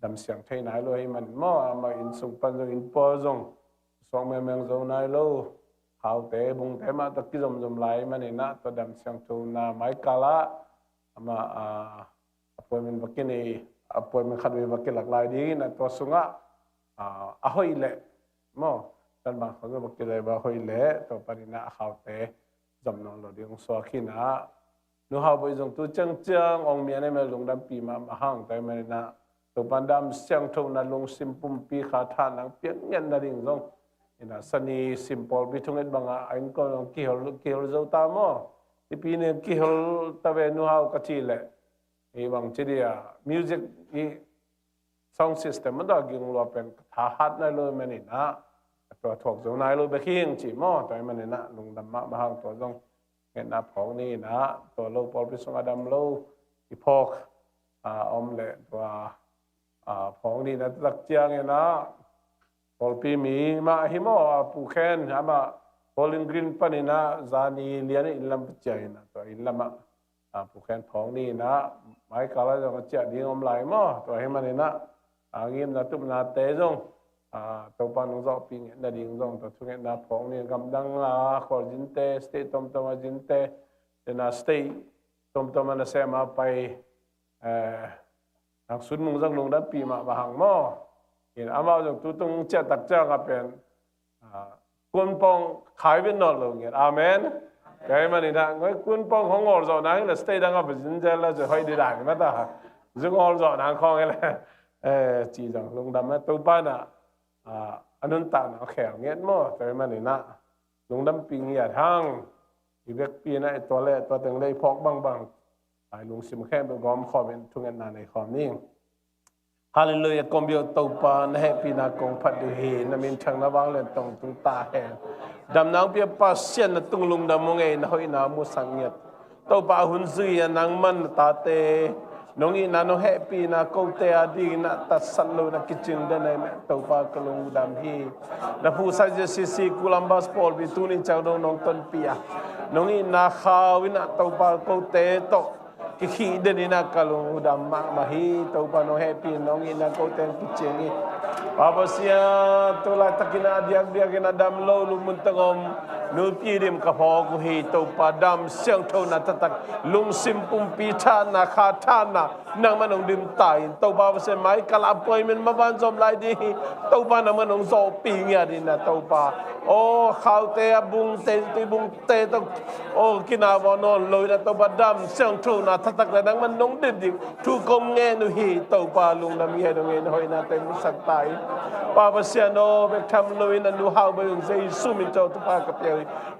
dam siang thai nai lo hi man mo ma in sung pan jong in po jong song me meng zo nai lo hau te bung te ma ta ki zom lai ma ni na to dam siang thu na mai kala ama appointment bakini appointment khat we bakil lak lai di na to sunga a hoi le mo tan bang khong bak le ba hoi le to parina khaute jam non lo ding so khina nu ha boi jong tu chang ong mia ne me lung dam pi ma hang tai me na to pandam siang thong na lung sim pum pi kha tha nang piang ngen na ding jong ina sani simple bi thung et banga ain ko ki hol zo ta mo ti pi ne ki hol ta ve nu ha ka chi le e bang chi dia music i sound system da ging lo pen tha hat na lo me ni naตัวถกตรงไหนรู้ไปขี้งจีมอตัวมันนี่นะลุงดำมะมาหางตัวตรงเห็นนับของนี่นะตัวโลปอลพิษงอดำโลอีพอกอมเละตัวของนี่นะตักเจียงนะพอลปีมีมาหิมอปูแคนหามาพอลิงกรีนปนี่นะจานีเลียนอินลำเจียนะตัวอินลำปูแคนของนี่นะไม้กาลจะเจียดีอมไหลมอตัวให้มันนี่นะงี้นะตุ่มนาเตจงตัวปานงจอกปิงนาดิงจงตัวทุกอย่างนาพองนี่กำดังลาขอจินเตสเตตอมตอมาจินเตนาสเตตอมตอมานาเซมาไปนักสุดมุงจังลงดับปีมาหังหม้อเห็นอามาจงตุตงเจ็ดตักเจ้าก็เป็นกุนปองขายเป็นนอลงเงี้ยอาเมนใช่ไหมนี่นะงั้นกุนปองของออลจอนังแล้วสเตตังก็เป็นจินเจแล้วจะให้ดีด่างมาตาจึงออลจอนังคองไงเลยจีจังลงดำนะตัวป้าน่ะอันนั้นต่างแข็งเงี้ยมั้งแต่มันนี่นะลงดำปิงอย่าทั้งอีเวกปีนะตัวแรกตัวตึงได้พอกบางไอ้ลุงซิมแค่เป็นกอมขอเป็นทุกงานนานในความนิ่งฮาเลลูยากอมเบียวตัวป้านะให้ปีนากงพัดดูเห็นนะมินช่างระวังเลยตรงตุงตาแหงดำน้ำเปียป้าเสียนนะตุงลุงดำมงเองนะเฮ้ยน้ำมุสังเงียตัวป้าหุ่นซุยนางมันตาเตน้องอีน่าน้องแฮปปี้นะกูเตะดีนะตัดสันโลนะคิดจึงได้ในแม่ตัวปากลงดำฮีนะผู้ชายจะซีกุลัมบาสปอลบิตูนิเจ้าน้องต้นปียน้องอีน่าข้าวินะตัวปากกูเตะโตขี้เดนินะกลงดำมาฮีตัวปากน้องแฮปปี้น้องอีน่ากูเตะคิดจึงฮีบาบเสียตัวละตะกินอาเดียกกินอาดำโลลุมุนตงอม นูปีริมกะพอกุฮีตัวปาดำเสียงเท่านั้นตักลุงซิมปุ่มปีชานาคาทานานังมันองดิมตายตัวบาเสมัยกะลาปอยมันมาบ้านจอมลายดีตัวปานังมันองโซปีเงียดีนะตัวปาโอ้ข้าวเตะบุงเตะตุยบุงเตะต้องโอ้กินาวานอนลอยนะตัวปาดำเสียงเท่านั้นตักนังมันองดิมดิทุกคนเงนูฮีตัวปาลุงน้ำเงียดงเงินหอยนาเต็มสักตายปาเสียโนเบกทำลอยนันดูฮาวไปถึงเซซุมินเจ้าตุปากับเย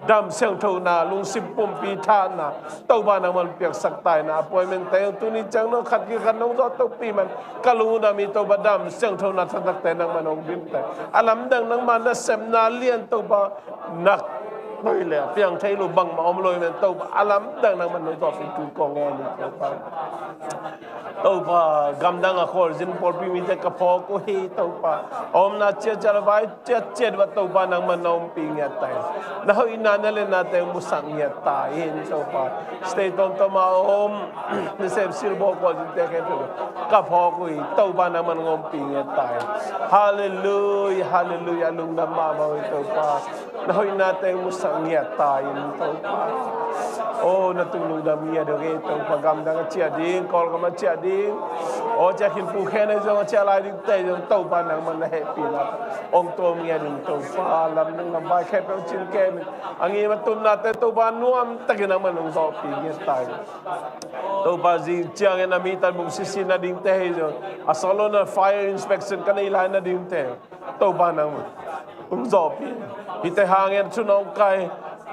ดำเสียงเท่านั้นลุงซิมปุ่มปีทานาตัวปานังมันเปียกสักตายนะปอยมันเตะตุนี้จังน้องขัดกันน้องจอดตัวปีมันกะลุงนามีตัวปาดำเสียงเท่านั้นตักแต่นังมันองดิมแต่อลัมดังนังมันน่ะเสมนาเลียนตัวปานักไม่เลยเพียงใช้ลูกบังมาอมลอยมันตัวอลัมดังนังมันน้องจอดเป็นตัวกองเงินตัวปาตัวปากำดังอะคอร์จินพอปีมีแต่กระพอกุฮีตัวปาอมนาเจียจารวายเจียว่าตัวปานังมันน้องปีเงียตายนะฮะอินานเลนาเตมุสังเงียตายเห็นตัวปาสเตตอนตัวมาอมนิเซฟซิลบอกว่าจินเตะแค่ตัวกระพอกุฮีตัวปานังมันน้องปีเงียตายฮาเลลูยาฮาเลลูยาลุงน้ำมาบอกตัวปานะฮะอินาเตมุสังเงียตายตัวปาโอ้นัตุลุงดามีเดกตัวปากำดังเจียดิ้งคอลก็มาเจียดิ้งโอ้จะกินปูแค่ในจงเจียลายดิ้งเตยจงตัวปานังมันแฮปปี้ละองตัวมีดิ้งตัวปาลำนึงลำบากแค่เป็นชิ้นแก่อันนี้มันตุนนาเตตัวปานุ่มตะกินมันลงสอบปีเงี้ยตายตัวปาจีเจียงนามีตันบุกซิซินาดิ้งเตยจงอาสโลนาไฟร์อินสเปกชั่นกันในลายนาดิ้งเตยตัวปานังมันลงสอบปีฮิตหางเงินชุนองไก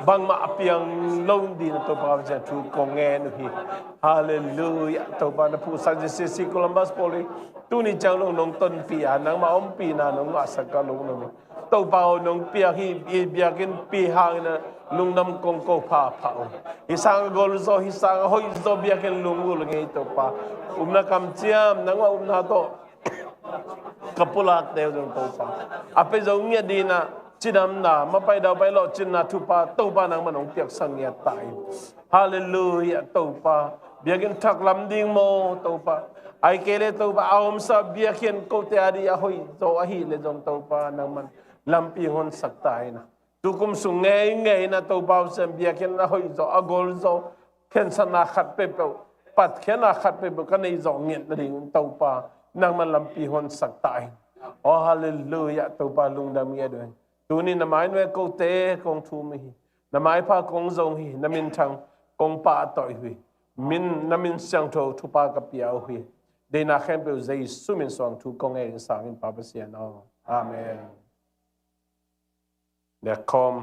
บางมาเปียงลงดินตัวปาจะถูกกองเงินฮีฮาเลลูยาตัวปานะผู้สัจจะสิโคลัมบัสโพลีตุนี่จังลงนงต้นปีอานังมาอมปีนานงมาสักกะลงนงตัวปานงเปียฮีเบียกินปีหางนะลุงนำกงโกพาพาฮิสังกอลโซฮิสังหอยโซเบียกินลุงกุลเงยตัวปานักำเจียมนังว่านาโตกับปุลักเดียวจงตัวปาอาเปจงเงียดีนะจินำนามาไปดาวไปหลอจินนาทุปาตัวปานังมันองเปียกสังเงียตายฮาเลลูยาตัวปาเบียกินทักลำดิ่งโมตัวปาไอเกเลตัวปาอมซาเบียกินโกเตอาดีอาหอยโซอาฮีเลจงตัวปานังมันลำปีหอนสักตายนะทุกคุมสุงเงยนะตัวปาเซมเบียกินอาหอยโซอากอลโซเข็นสนาขัดเปเปปัดเข็นอาขัดเปเปกันในจงเงียดิ่งตัวปานังมันลำปีหอนสักตายโอ้ฮาเลลูยาตัวปาลุงดามีด้วยตัวนี้นามายนเวกเตะกงทูมีนามายพากงจงฮีนามินทังกงปาต่อยฮีมินนามินเสียงโททุปากเปียวฮีเดน่าเข้มเปลใจสุมินสวงทุกงเองสามินปาปเสียนองอาเมนเด็กคอม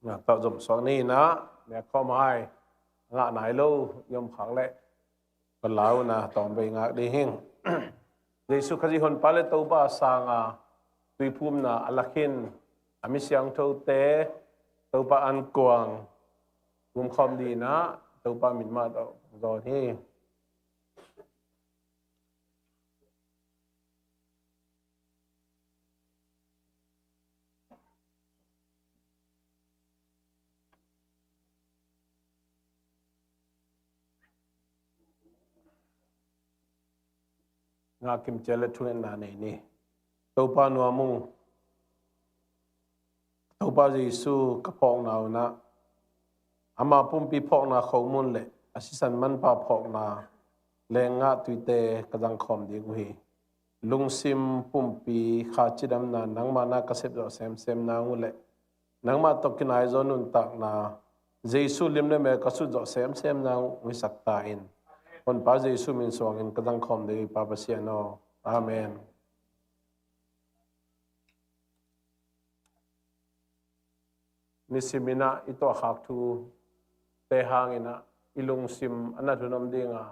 นะต่อจมสวงนี้นะเด็กคอมให้งะไหนลูยมขังเละกันแล้วนะตอนไปงะดีหิงเยซูคริสต์คนปาเลตัวบ้าสางาตุยภูมินาอลาคินอามิเสียงโทเตตัวปาอันกวางกุมคอมดีนะตัวปามินมาตัวนี้งาคิมเจเลทุนนานี่ตัวปานัวมุงตัวปาเยซูกระพองนาวนะอามาปุ่มปีพอกนาเขามุนเลยอาศิสันมันปาพอกนาแรงงาตุยเตกระดังคอมดีกุฮีลุงซิมปุ่มปีขาจิดำนานังมานาเกษตรเซมเซมนางุเลยนังมาตกินไอโซนุนตักนาเยซูลิมเนเมกสุดเซมเซมนางวิสักตาอินคนปาเยซูมินสวงอินกระดังคอมดีปาปเสียโนอาเมนนิสิมินะอิโตหักทูเตหางอินะอิลุงซิมอันนั้นทุนอมดีงา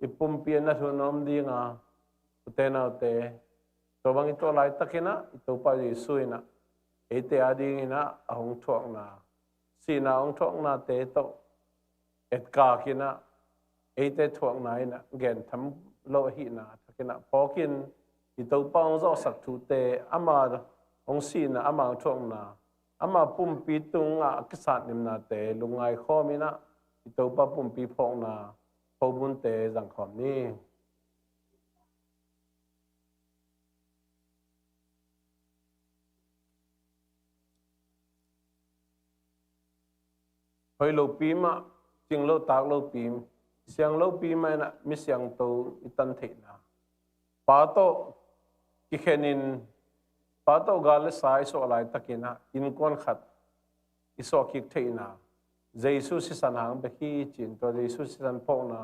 อิปุ่มเปียนนั้นทุนอมดีงาอุเตนะอุเตตัวบางอิโตไลตักินะอิโตปาจิสุยนะเอเตอาดีงินะอหงทวงนาสีนาอหงทวงนาเตโตเอ็ดกากินะเอเตทวงนาอินะเกนทำโลหินะทักินะพอกินอิโตปองโซสักทูเตอามาองสีนะอามาทวงนาอามาปุ่มปีตุงอ่ะกิสัตนิมนาเตลุงไงข้อมินะอิตัวปะปุ่มปีพองนาพอบุญเตจังขอมนี้ hoi lo pi ma ching lo tak lo pi siang lo pi mai na mi siang to itan the na pa to ki khenin pa to gal sai so lai takina in kon khat iso ki theina jesu si sanang be hi chin to jesu si san po na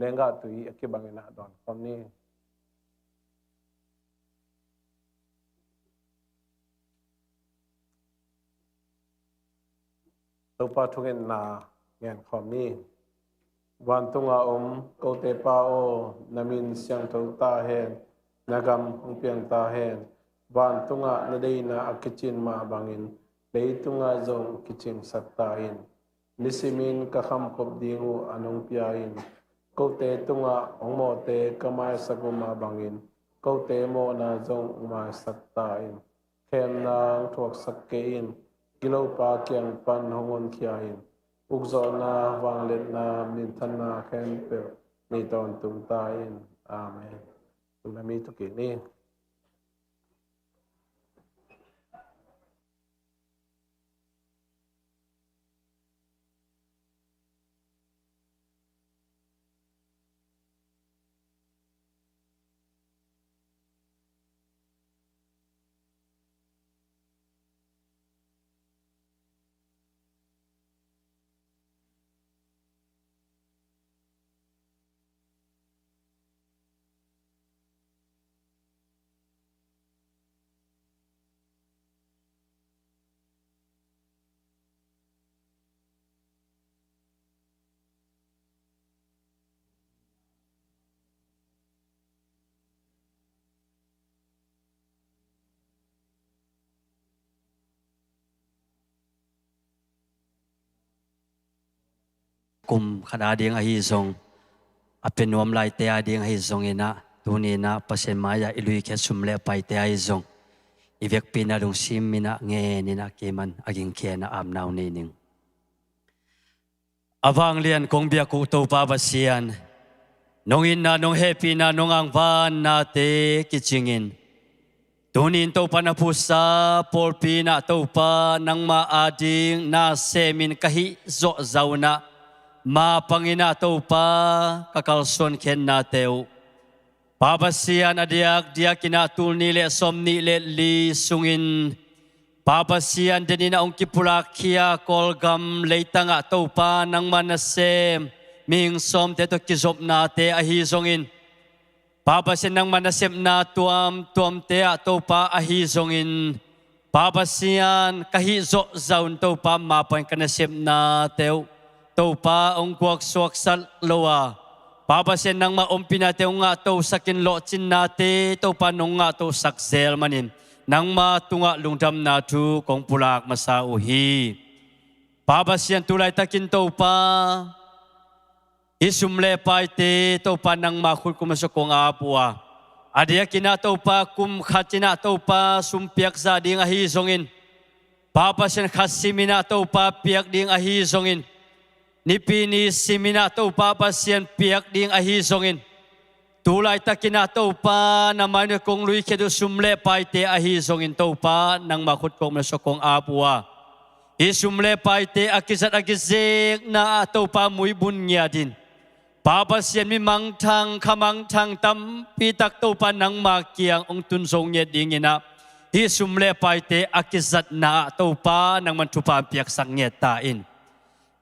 lenga tui akibangina don komni to pa thungen na ngen komni wan tunga ko te pa o namin siang tho ta hen nagam hung piang ta hen wan tunga na dei na akichin ma bangin lei tunga zong kiching sakta in nisimin ka kham khop dingu anong pia in ko te tunga ongmo te kamai saguma bangin ko te mo na zong ma sakta in khem na thuak sakke in kilo pa kyang pan hongon khia in ukzo na wanglet na min than na khem pe ni ton tung ta in amen tumami to ki ni kum khana ding a hi zong apenom lai te a ding hi zong ina tunina pasen maya ilui khe sumle pai te ai zong ivek pina dong sim mina nge nina keman aging khe na am naw ne ning awang lian kong bia ku to pa basian nong in na nong happy na nong ang van na te kichingin tunin to pa na pusa por pina to pa nang ma ading na semin kahi zo zauna ma pangina to pa kakalson ken na teu babasian adiak dia kina tul ni le som ni le li sungin babasian denina ong kipulakia kolgam leitanga to pa nang manasem ming som te to kizop na te ahi zongin babasian nang manasem na tuam te to pa ahi zongin babasian kahi zo zaun to pa ma pang kanasem na teu to pa ong kuak suak sal loa Papa sen nang maumpi natin nga to sakin lo chin nate to pa nung nga to saksel manin nang matunga lungdam na tu kong pulak masauhi Papa sen tulay takin to pa isumle pai te to pa nang makul kumasukong apua adia kina to pa kum khatina to pa sumpiak sa ding ahizongin Papa sen khasimina to pa piak ding ahizongin Nipini simina to pa pasien piak ding ahi zongin. Tulay takina to pa naman kong lui kedo sumle pai te ahi zongin to pa nang makut kong masokong apua. Isumle pai te akizat akizek na to pa muy bunya din. Papasien mi mangtang kamangtang tam pitak to pa nang makiang ong tunsong nye dingina. Isumle pai te akizat na to pa nang mantupa piak sang nye tain.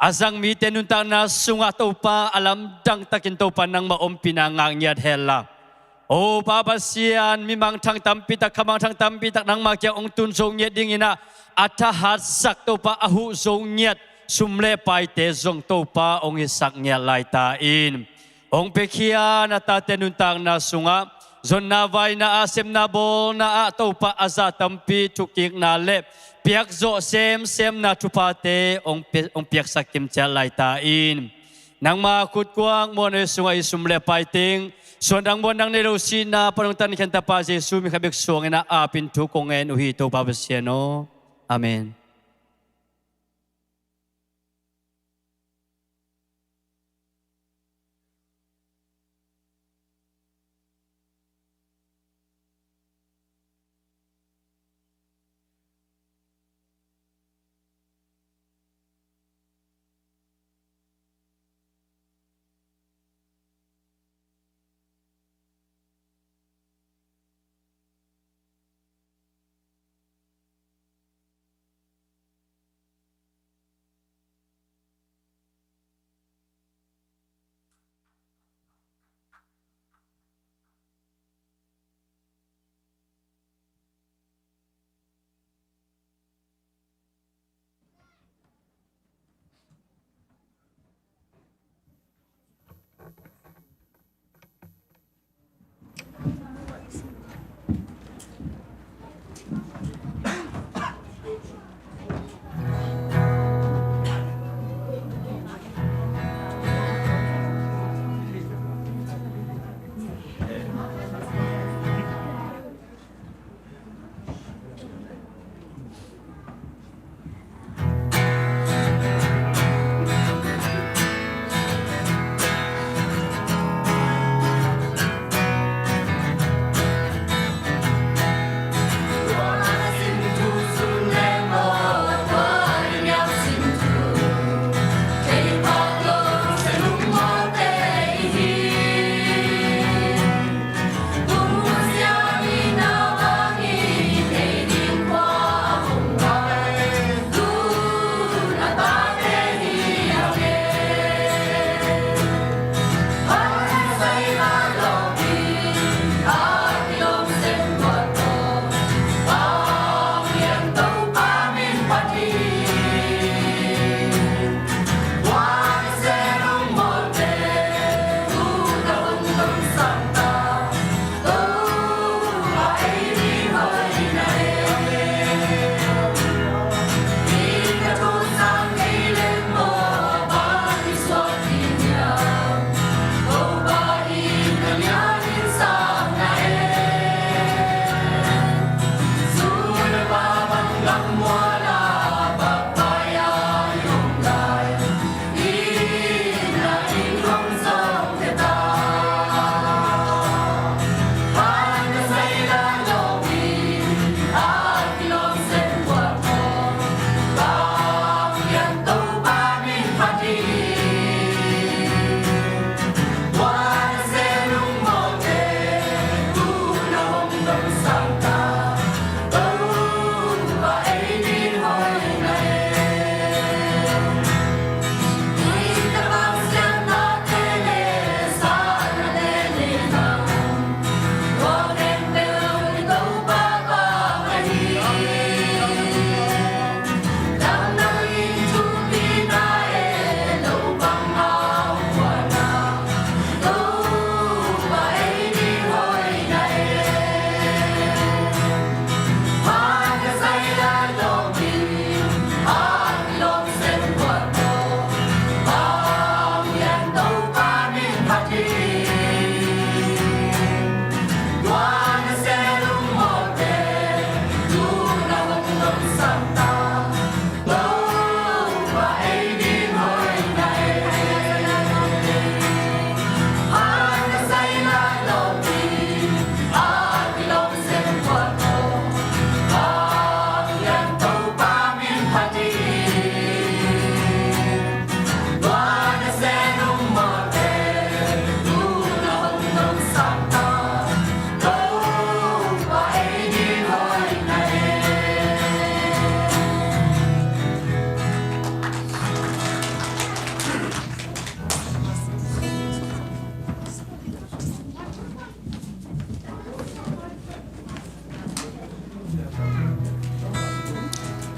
Azang mi tenuntang na sunga to pa alam dang takin to pa nang maumpi na ngangyad hela. O babasian mi mangtang tampitak kamangtang tampitak nang makia ong tunsong nyet dingina atahat sak to pa ahu zong nyet sumle pai te zong to pa ong isak nyet lai tain. Ong pekia na ta tenuntang na sunga zon na vai na asem na bol na to pa azatampi chukik na lep. Piak zo sem na chupate ong piak sakim chalai tain nang makut kuang mo na sungai sumle paiting sondang mo nang nilosina panungtan kanta pa Jesu mi kabik suang na apin tu kongen uhito babasiano amen.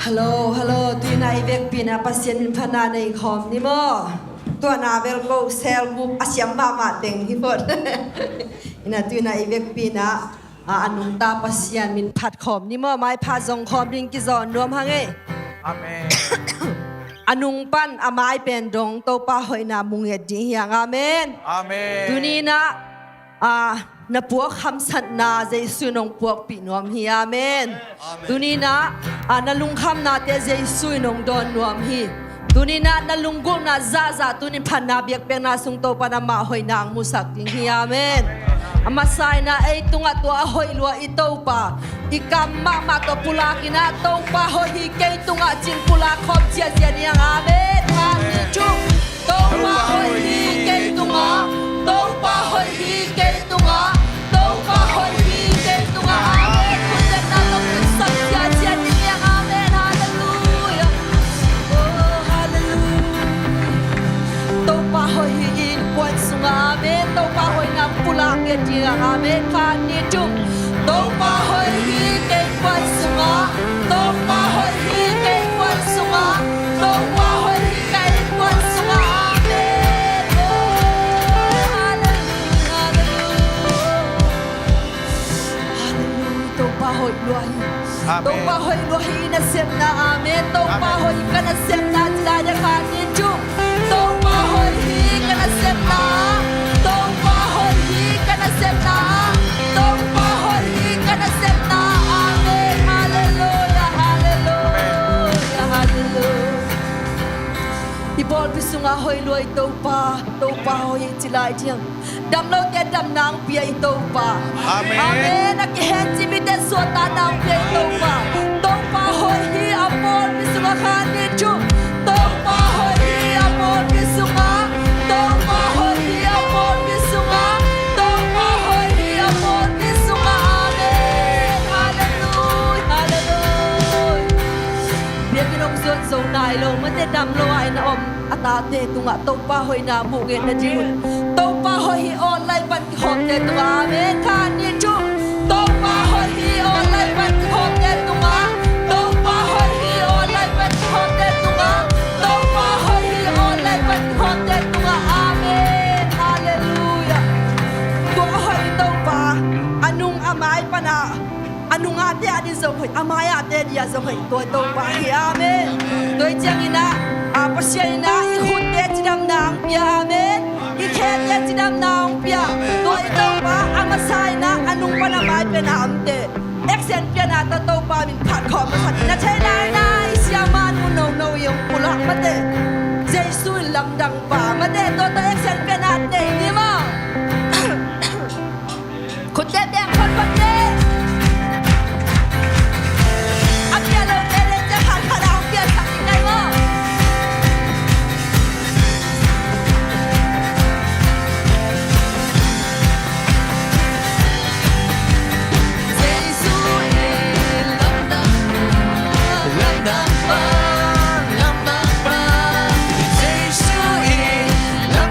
ฮัลโหลตุยนายเวกปีนาปัสยานินพนาในคอมนี่มั้ตัวนาเวลโกเซลบุกอาเซียมมาเต็งที่หมดอินาตุยนายเวกปีนาอันุตาปัสยานินพัดคอมนี่มั้ไม่พาจงคอมดิงกิจอนรวมหังเออาเมนอนุงปันอามายเป็นดงโตปาหอยนามุงเอ็ดดิยังอาเมนอาเมนตุนีนะna puak khamsat na Jesu nong puak pinuam hi amen tuni na na lungkham na te Jesu nong don nuam hi tuni na lunggo na za tuni phanna biak pek na sung to pa na ma hoi nang musak ding hi amen amasai na ei tunga to a hoi lua i to pa ikam ma to pula kina to pa hoi hi ke tunga chin pula khop chia chia ni amen amen chu to pa hoi hi ke tunga to pa hoi hi ke tunga to pa hoi hi ke tunga amen kun ta na lo sak chia chia ni amen hallelujah oh hallelujah to pa hoi hi in kwan sunga amen to pa hoi na pula ke chia amen khan ni chu to pa hoi hi ke kwan sunga to pa hoi hi ke kwan sunga to pa hoi hi ke kwan sunga amen oh hallelujah to pa hoi luai to pa hoi luai na sem na amen to pa hoi kana sem na jla de khan ni chu to pa hoi hi kana sem na to pa hoi hi kana sem na to pa hoi hi kana sem na amen hallelujah hallelujah hallelujah ibol bisunga hoi luai to pa hoi chilai thiang dam lo te dam nang pia i to pa amen ak hen chi mi te so ta nang pia i to pa hoi hi apol bisunga khan ni chu to pa hoi hi apol bisunga to pa hoi hi apol bisunga to pa hoi hi apol bisunga amen hallelujah hallelujah bia kinong zon zo nai lo ma te dam lo ai na om ata te tunga to pa hoi na mu ge na ji to pa hoi hi online ban ki hom te tunga amen khan ni chu to pa hoi hi online ban ki hom te tunga to pa hoi hi online ban ki hom te tunga to pa hoi hi online ban ki hom te tunga amen hallelujah to hoi to pa anung amai pana anung ate adi zong hoi amai ate dia zong hoi to pa hi amen doi chang ina pasya ina i khut te chidam nang pia amen i khet te chidam nang pia doi to pa amasai na anung pana mai pe na amte exen pia na to pa min phat khom ma phat na chai lai na i siama nu no yong pulak mate Jesu lam dang pa mate to exen pia na te ni ma khut te dang khot pat te apia lo te le ja khan khala pia sak nai mo Lam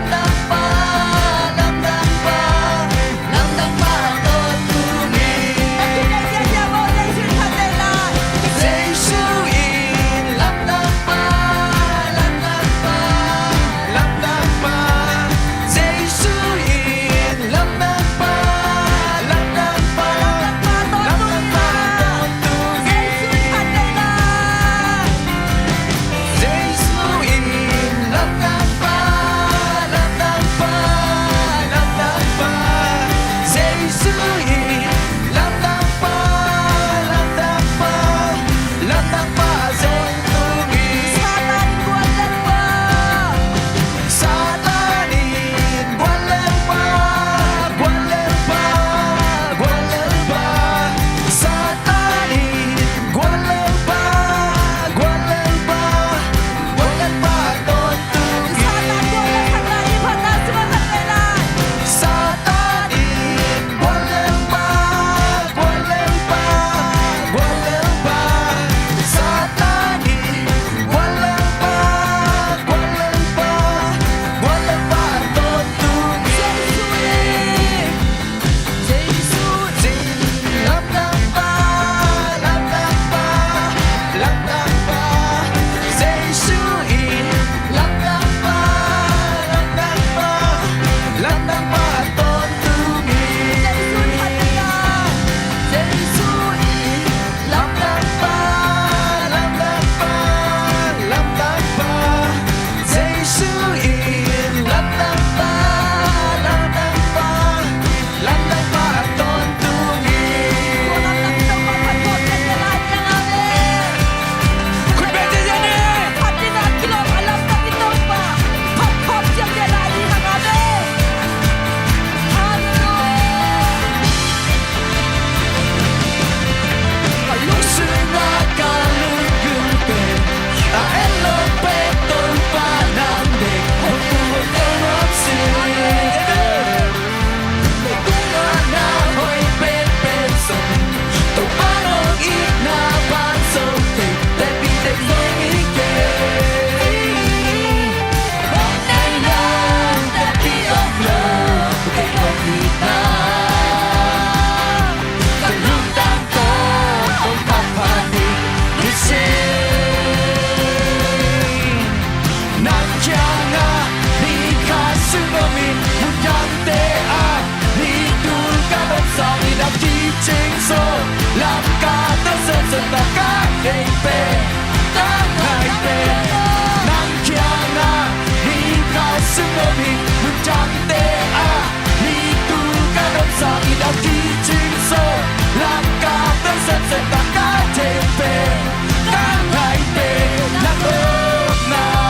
chính số làm cả tất dân dân ta các định về các ngày về nắng kia na đi khai sức ôm hình một trăng tê a đi tu các đông sa đi đã ký chính số làm cả tất dân dân ta các định về các ngày về nắng ôm na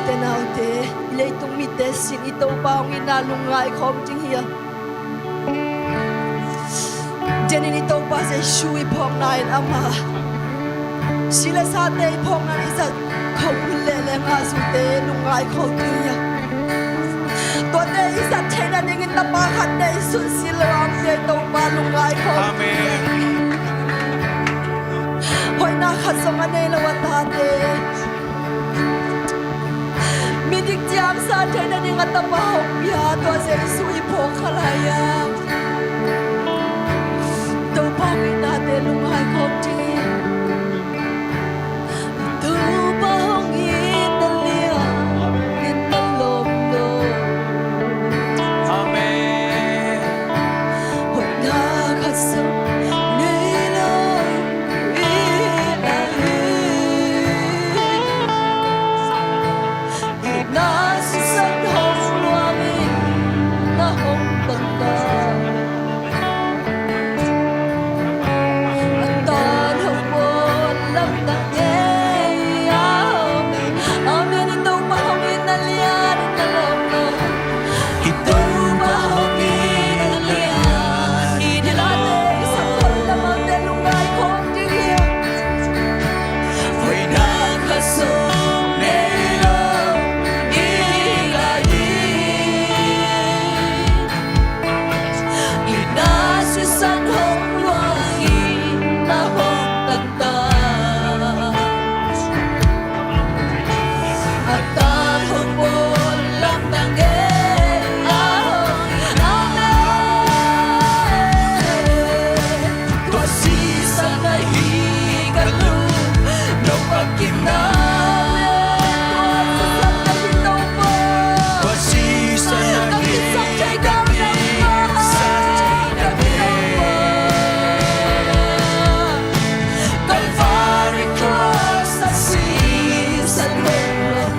te nau te le tung mi te sin ito pa ang inalungai kom ting hiya Jenin ito pa sa shui pong nain ama sila sa te pong na isa kong lele nga su te lungai kom ting hiya Tua te isa tena ningin tapakan te sun sila ang te ito pa lungai kom Amen Hoy nakasama nila watate Midik jam sa tena ningat tapahok ya tua sa isui po kalaya Tau pangin natin lumay kopti Tau pangin nalia Italom no Amen. Hoy nakasama nila Nasusan hong luangin na hong tanda At tanong mo lang nangyayami Amin ito mahangin na liyan na lamang Ito mahangin na liyan Inilate sa paglamang na lungay kong tingin Hoy nakasong nila Inasusan hong luangin na hong tanda At tanong mo lang tanggay Amen Tua sisa na higalo no pagkinami Tua sisa na higalo Calvary cross, I see, sa loob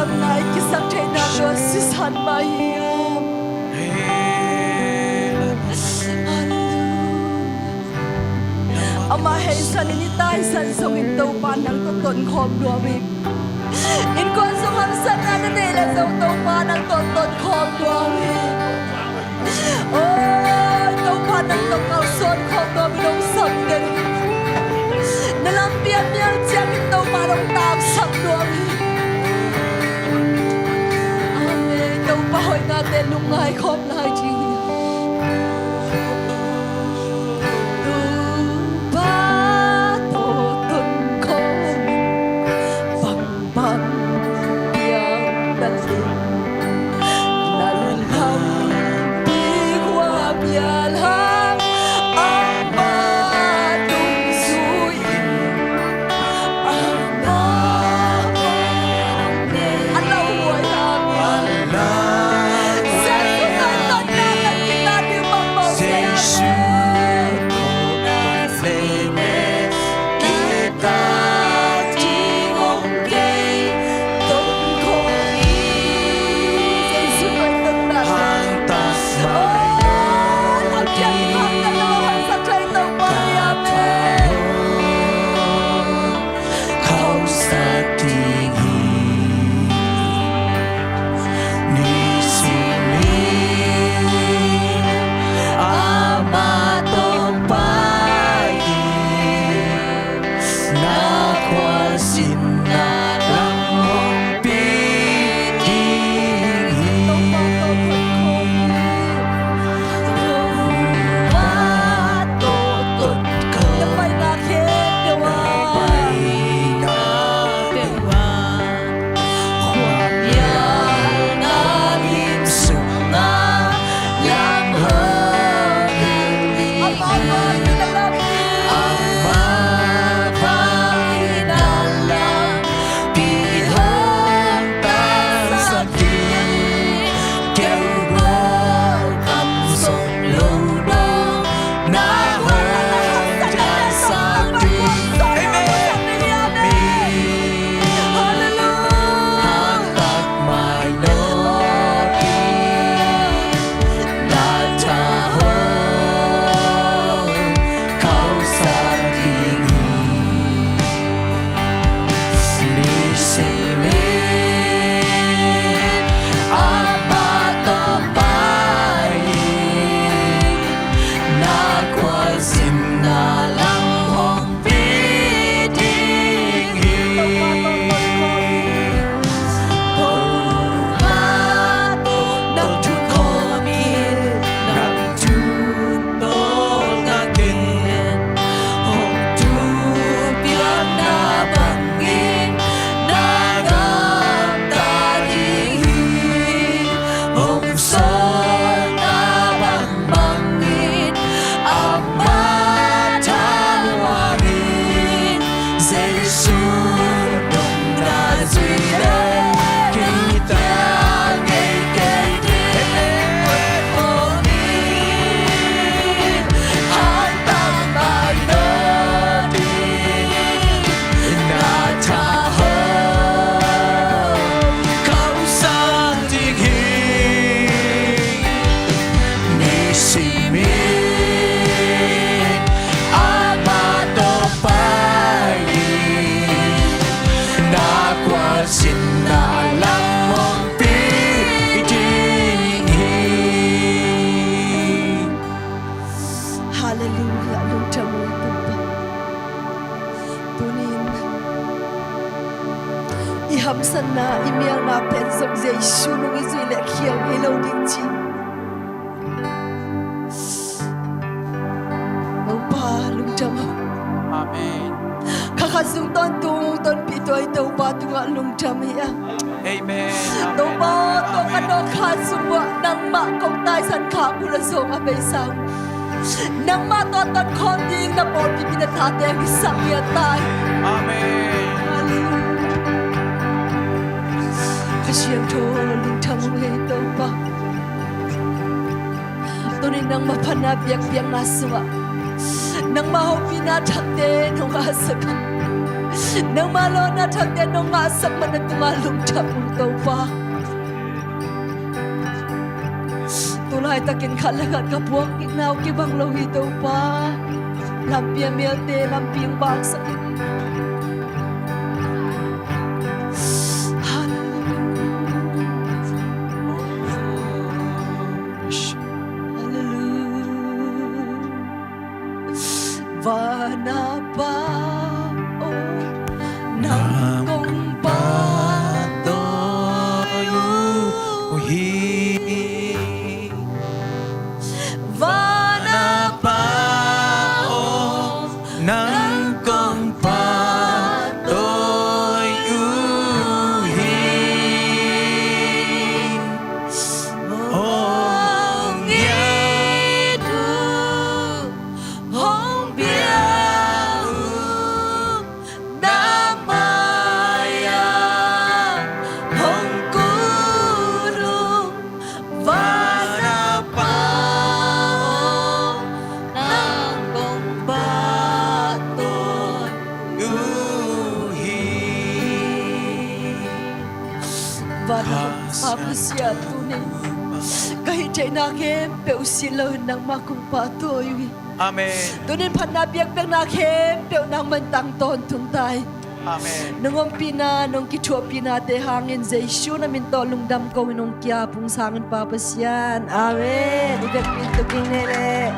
nang nai kisak thei na do sisan mai ama hei san ni tai san song in to pan nang to ton khom do mi in kon song am san na ne la song to pan nang to ton khom do mi ôi to pan nang to kau son khom do mi dong sam den na lam pian pian chiang in to pan dong tam sam do mi amen to pa hoi na te lung ngai khom lai chi na email na pen som Giêsu nung izui le khial hi lo ding chi lo pa lung cham Amen. kha kha sung ton tu ton pi toi to pa tu nga lung cham ya Amen. to pa to ka no kha sung wa nang ma kong tai san kha bu la song a be sang nang ma to ton khon ding na por pi pi na tha te ki sang ya tai Amen. Siang thô lung thang le to pa to ni nang ma phana biak biak na suwa nang ma ho pi na thak te no ma saka nang malo na thakte nong nga sak man at tumalong chap ng tau pa tulay takin kalagat kapuak kinaw kibang lawi tau pa lampia melte lampiang baksak Vana pa o nang kong patuhi Vana pa o nang kong patuhi Ong yedu Hong Papasya tunay kahit ay nakim peusilaw ng makong patoy Amen. tunin panabiyag ng nakim peu ng mantang ton tuntay Amen. nung pina nung kitua pinate hangin Jesu namin tolong dam ko nung kya pung sangan papasyan Amen ibig pinto kinere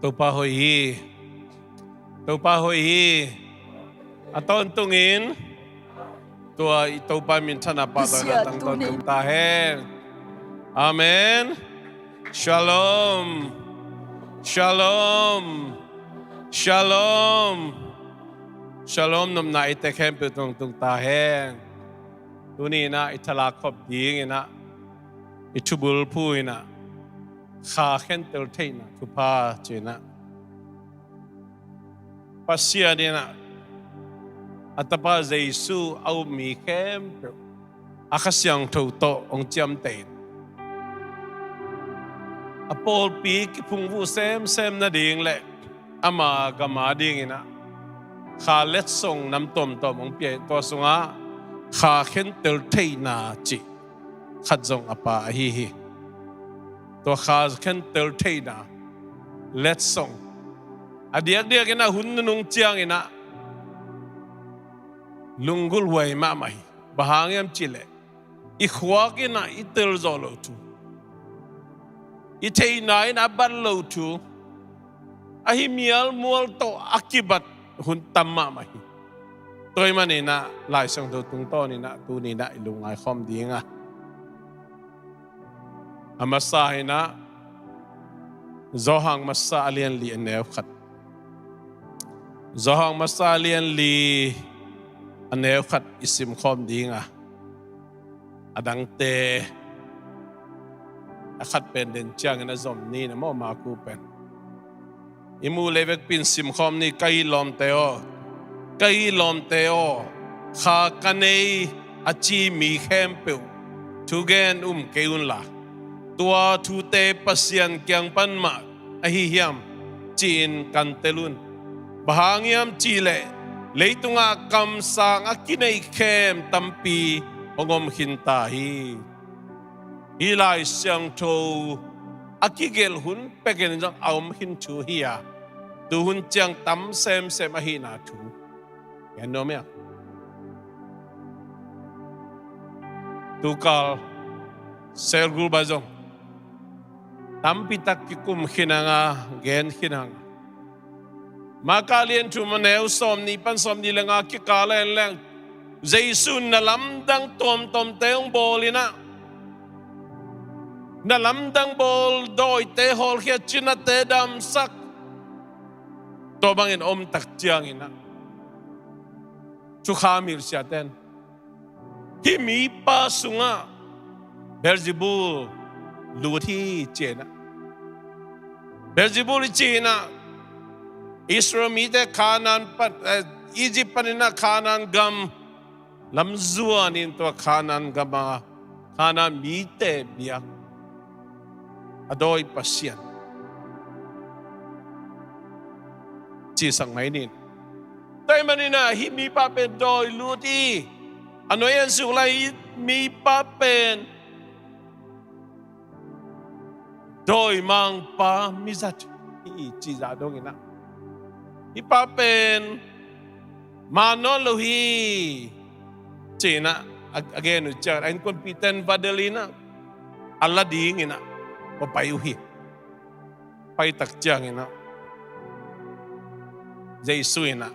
Tupahoy aton tungin tua ito pa minsan na patatang tung tahen Amen Shalom Shalom Shalom Shalom nom na itekem tung tahen tuni na italakop ding na itubul pu na Kha khen tel thei na thupa chena pasia dina atapa Jesu au mi khem akasyang tho to ong chiam te apol pi ki phung vu sem na ding le ama gama ding ina kha let song nam tom ong pie to sunga kha khen tel thei na chi khat jong apa hi to khaz khen tel theina let's song adiak dia kena hun nung chiang ina lungul wai ma mai bahangem chile I khwa kina I tel zolo tu I theina ina ban lo tu ahi mial mual to akibat hun tamma mai toy manina lai sang do tung to ni na tu ni na ilungai khom dinga amasahina zohang masa alien li anew khat zohang masa alien li anew khat isim khom dinga adang te akhat pen den chiang na zom ni na mo ma ku pen imu levek pin sim khom ni kai lom teo kha kanei achi mi khem pe tugen keun la tua thu te pasyan kyang panma ahi hiam chin kan telun bahangiam chile leitunga kam sang akinai khem tampi ongom hinta hi hilai syang tho akigel hun pegen jang aum hin thu hiya tu hun chang tam sem ahi na thu yan no me tu kal sergul bazong tampitak kikum hinanga gen hinanga makalien tu manew som ni pan som ni langa ki kalen lang Jesu na lamdang tom teong bolina na lamdang bol doi te hol khia china te dam sak to bangin tak chiang ina chu khamil sia ten hi mi pa sunga Beelzebul lu thi chena Beelzebul chena Israel mi te Canaan pat Egypt panina Canaan gam lam zuan in to Canaan gama Canaan mi te biak adoi pasien chi sang mai nin tai manina hi mi pa pen doi lu ti ano yan su lai mi pa pen doi mang pa mi zat hi chi za dong ina mi pa pen manon lo hi china again uchar ein kompeten vadelina alla ding ina pa payu hi pai tak chiang ina Jesu ina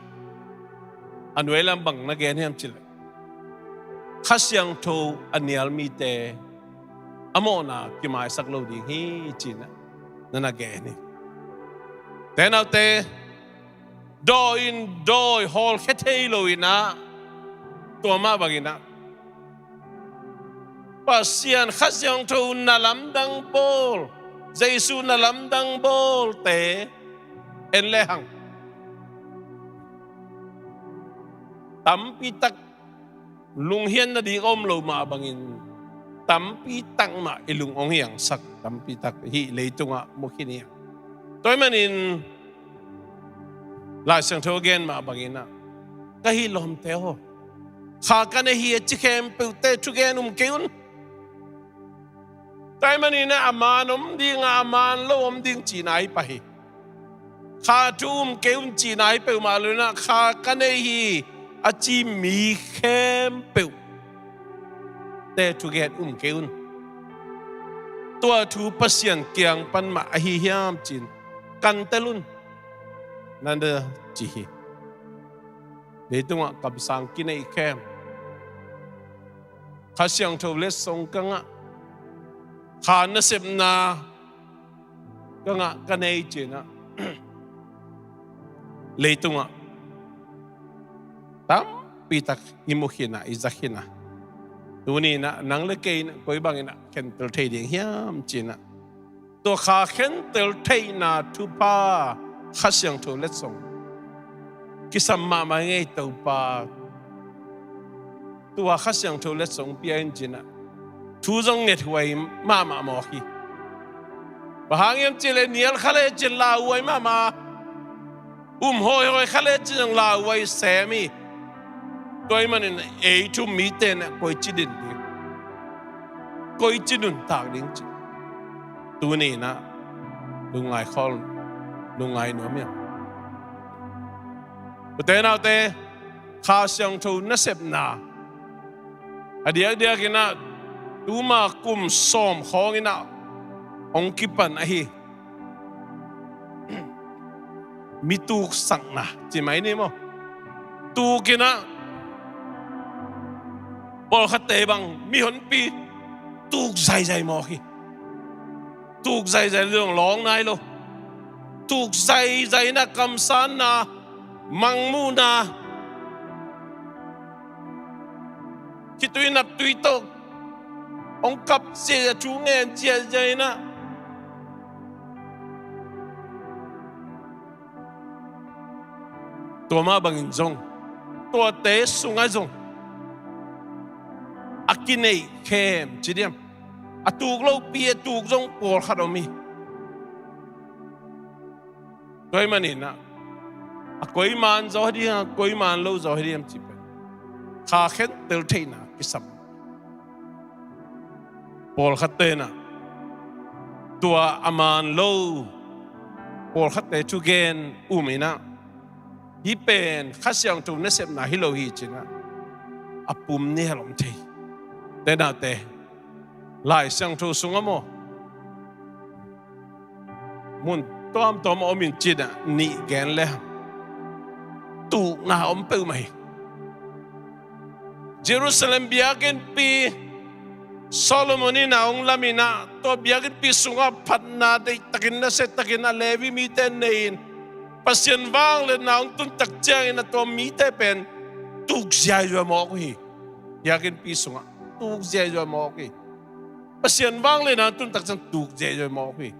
anuelam bang na gen hem chile khasyang tho anial mi te amona kimai sak lo ding hi china na ge ni then out te doi hol khetei lo ina to ma bagina pasian khasyang tho na lam dang bol Jesu na lam dang bol te en le hang tampi tak lung hian na di om lo ma bangin tampi tak ma ilung ong yang sak tampi tak hi leitunga mokhini toy manin la sang tho again ma bangina ka hi lom te ho kha ka ne hi chi khem pe te chu gen keun toy manina aman ding aman lo ding chi nai pa hi kha tum keun chi nai pe ma lu na kha ka ne hi achi mi khem pe te tu get keun tua thu pasien kyang pan ma hi hiam chin kan telun nanda chi hi de tunga kap sang kinai khem khasyang tho les song kanga kha na sep na kanga kanai chena leitunga tam pitak imukhina izakhina tuni na nang le kein koi bangina ken tel thei ding hiam china to kha khen tel thei na thu pa khasyang tho let song kisam ma ma ngei to pa tua khasyang tho let song pian china thu jong net huai ma mo hi bahang yam chile nial khale chin la huai ma hoi khale chin la huai semi toy manin e chu mi ten koi chidin di koi chidun tak ding chi tu ni na lungai khol lungai no mi te na te kha syang thu na sep na adia kina tu ma kum som khong ina ong kipan a hi mi tu sang na chi mai ni mo tu kina bol khate bang mi hon pi tuk zai mo khi tuk zai long long nai lo tuk zai na kam san na mang mu na ki tui nap tui to ong kap se chu ngen chia zai na to ma bangin zong to te sungai zong akinei khem chidiam atuk lo pi atuk jong por khadomi toy manina a koi man zo dia koi man lo zo diam chi pe kha khen tel theina kisam por khatena tua aman lo por khatte chu gen umina hi pen khasyang tu na sep na hi lo hi china apum ni halom thei te na te lai sang thu sunga mo mun tom omin china ni gen le tu na om pe mai Jerusalem biaken pi Solomon na ong lamina to biyakin pisunga pat na day takin na set takin na levi miten nein pasyan wang le na ong tun takjang na to mite pen tug siya yo mo ko hi yakin pisunga tug siya yo mo ko pasyan wang le na tun takjang tug siya yo mo ko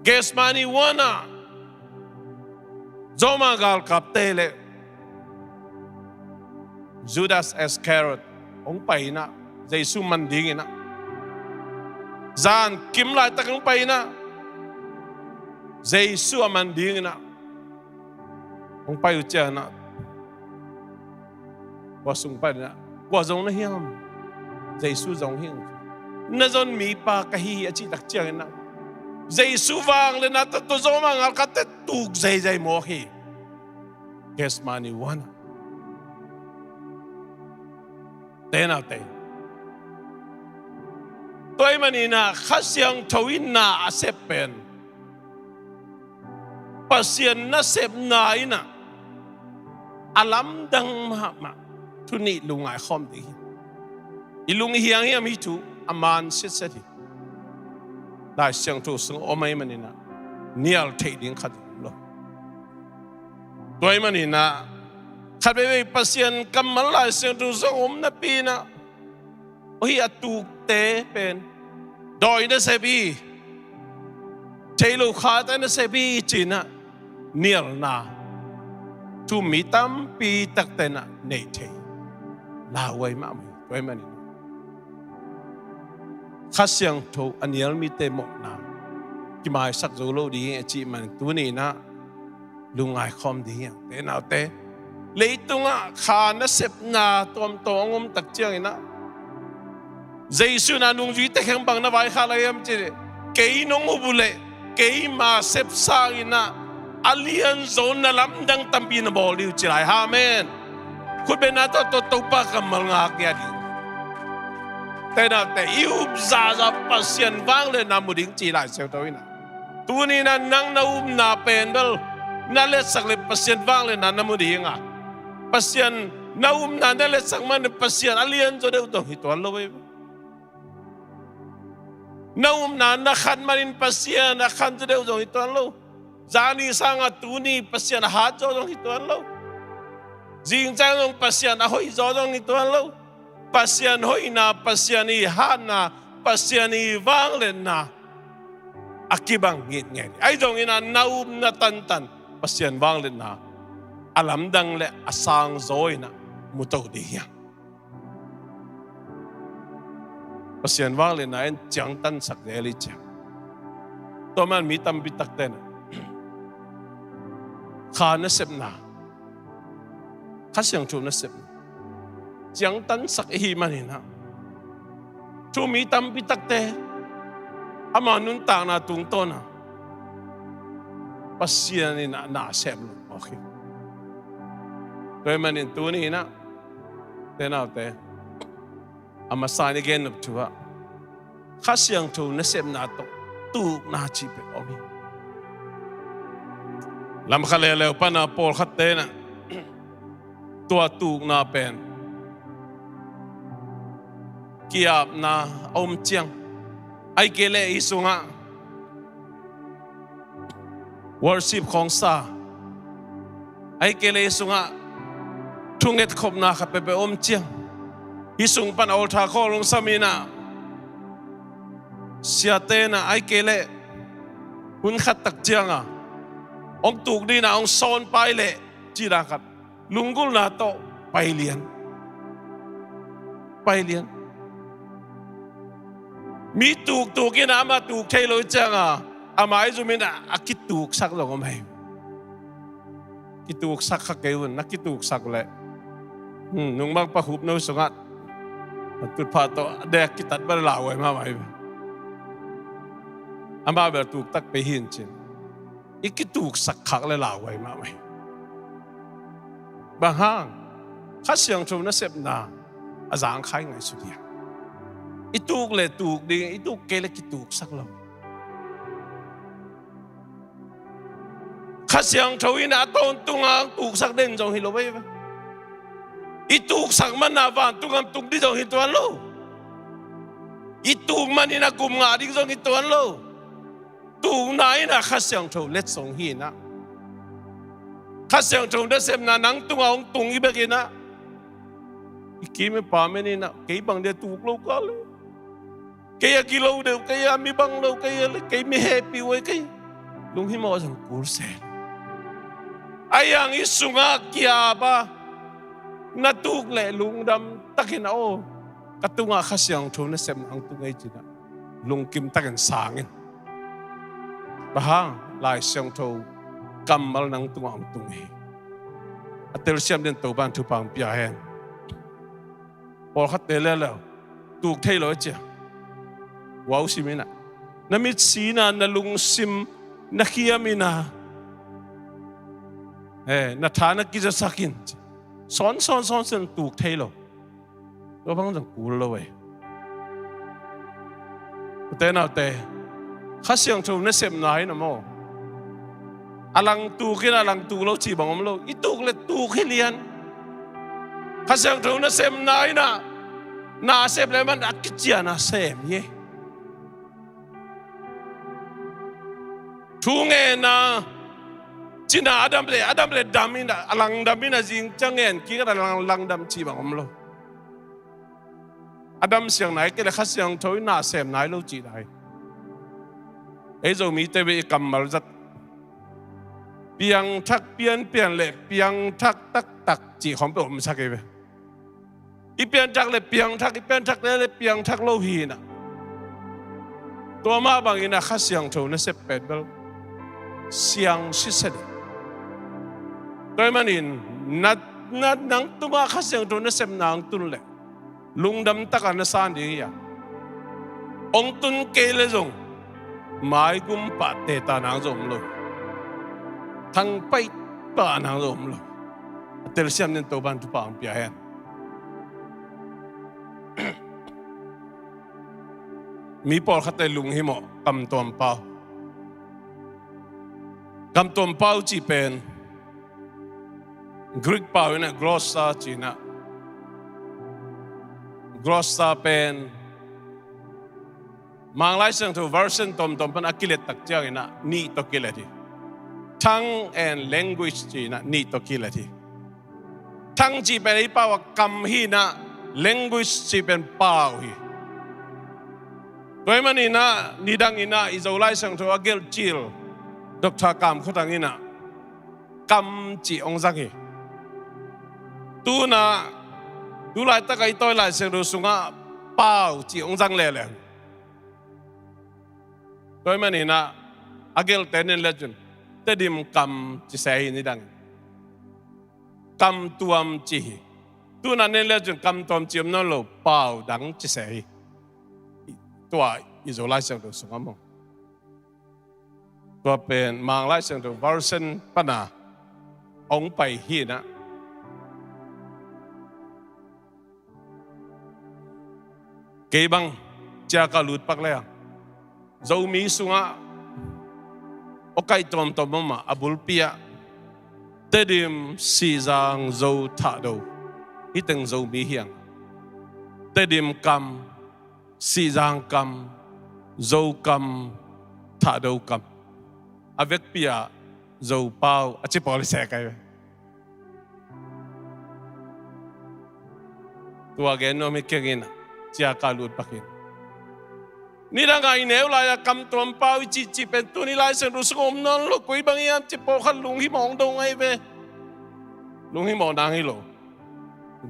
Gesmani wana zoma gal kaptele Judas Iscariot ong paina Jesus mandingin na. Zan kim lai takang pay na. Jesus mandingin na. Kung payo siya na. Wasong pa na. Wasong na hiyam. Jesus zong hiyam. Nazon mi pa kahiya chitak siya na. Jesus vang le nata to zomang alkate tug zay mohi. Gesmani wana. Tenate. Toy manina kasyang tawin na asepen. Pasyan na sep na ina. Alam dang mahama. Tuni lungay khom di. Ilungi hiyang hiyam itu aman sitsati. Dahil siyang tusang omay manina. Niyal tayding kadimlo. Toy manina kadbebe pasyan kamalay siyang tusang na pina. Ohi atuk te pen doi na sebi telo khata na sebi china niel na tu mitam pi takte na nei the la wai ma wai mani khasyang tho aniel mi te mo na ki mai sak zo lo di chi man tu ni na lungai khom di ya te na te leitunga kha na sep na tom tongom tak chiang ina Jesus na nung juite kang bang na vai khalayam chile kei nong ubule kei ma sep sang ina alien zone na lamdang tampi na boliu chilai amen khut be na to pa kamal nga kya di te na te iub za pasien wang le na muding chilai sel to ina tu ni na nang na na pendel na le sak le pasien wang le na muding a pasien na na le sak man pasien alien zo de to hitwan lo we Naum na nakhan manin pasien nakhan jodeu jong ituan lo zani sanga tuni pasien hat jong ituan lo jing jang pasien ahoi jong ituan lo pasien hoi na pasien i hana pasien i wanglen na akibang ngit ngit ai jong ina naum na tantan pasien wanglen na alam dang le asang zoi na muto di yang pasien wang le na en chang tan sak de li chang to man mi tam bitak ten kha na sep na kha siang chu na sep chang tan sak hi man na chu mi tam bitak te ama nun ta na tung to na pasien ni na sep lo okay to man in tu ni na te na te ama sani gen up tuwa khasyang tu na sem na to tu na chi pe omi lam khale le pa na pol khatte na tua tu na pen kiap na om chiang ai kele isunga worship khong sa ai kele isunga thunget khop na kha pe om chiang Isung pan altar kolong samina siatena ai kele hun khat tak chianga ong tuk di na ong son pai le chira khat lungul na to pai lian mi tuk ina ma tuk khelo changa amai zumina akituk sak lo mai kituk sak kha keun nakituk sak le nung mag pa hup no sungat Tut pato dek kitat berlawe mamai. Amba bertuk tak pehin chin. Ikituk sakhak le lawe mamai. Bahang khasyang chu na sep na azang khai ngai sudia. Ituk le tuk ding ituk kele kituk saklo. Khasyang chu ina ton tungang tuk sak den jong hilowe. Ituk sak man na van tungam tuk di jong hituan lo itung manina kum nga ding zong ituan lo tung nai na khasyang tho let song hi na khasyang tho da sem na nang tung aung tung ibekina ikime pa menina kei bang de tu lo ka le kaya kilo de kaya mi bang lo kaya kay mi happy we kay lung hi mo sang kursel ayang isunga kya ba natuk le lung dam takin o katunga khasyang tho na sem ang tungai china lung kim takin sangin bahang lai syang tho kamal nang tunga ang tungai atel siam den to ban tu pang pia hen por khat de le lo tuk thei lo cha wow simina namit sina na lung sim na khiyamina na thana ki ja sakin son sen tuk thei lo lo bang jang kul lo we te na te khasyang tho na sem nai na mo alang tu kina alang tu lo chi bang om lo ituk le tu khilian khasyang tho na sem nai na sem le man akchia na sem ye tunge na china adam le damina alang damina jing changen ki ka lang dam chi bang om lo adam siang nai ke le khasyang thoi na sem nai lo chi dai ei zo mi te be kamal zat piang thak pian le piang thak tak chi khom pe om sa ke be i pian thak le piang thak i pian thak le piang thak lo hi na to ma bang ina khasyang tho na se pet bel siang si se de toy manin nat nang tunga khasyang tho na sem nang tun le lungdam taka na san di ya ong tun ke le zong mai gum pa te ta nang zom lo thang pai pa nang zom lo tel siam nen to ban tu pang pia hen mi por khate lung hi mo kam tom pau chi pen Greek pau na glossa chi na glossa pen mang lai sang to version tom pan akilet tak chiang ina ni to kilati tongue and language chi na ni to kilati tongue chi pen ai pau kam hi na language chi pen pau hi toy manina nidang ina izolai sang to agel chill Dr. Kam khotang ina kam chi ong zang hi tu na du lai ta kai toy lai sang ru sunga pau chi ong zang le toy manina agel tenen legend tedim kam chi sai ni dang kam tuam chi tu na nen legend kam tuam chi no lo pau dang chi sai tua izolai sang ru sunga moตัวเป็นมังไลเซนตัววาร์เซนปนาองไปฮีนะเก็บังจากาลุดปักเลยเจ้ามีสุงะโอเคตอมตอมมาอับุลปียเตดิมซีจังเจ้าทัดดูฮิตังเจ้ามีเฮียงเตดิมกัมซีจังกัมเจ้ากัมทัดดูกัมavec pia zo pau achi pol se kai tua gen no mi kegina chia ka lut pakin ni da ngai neu la ya kam tom pau chi pen tu ni lai sen ru som non lo koi bang yam chi po khan lung hi mong dong ai ve lung hi mong dang hi lo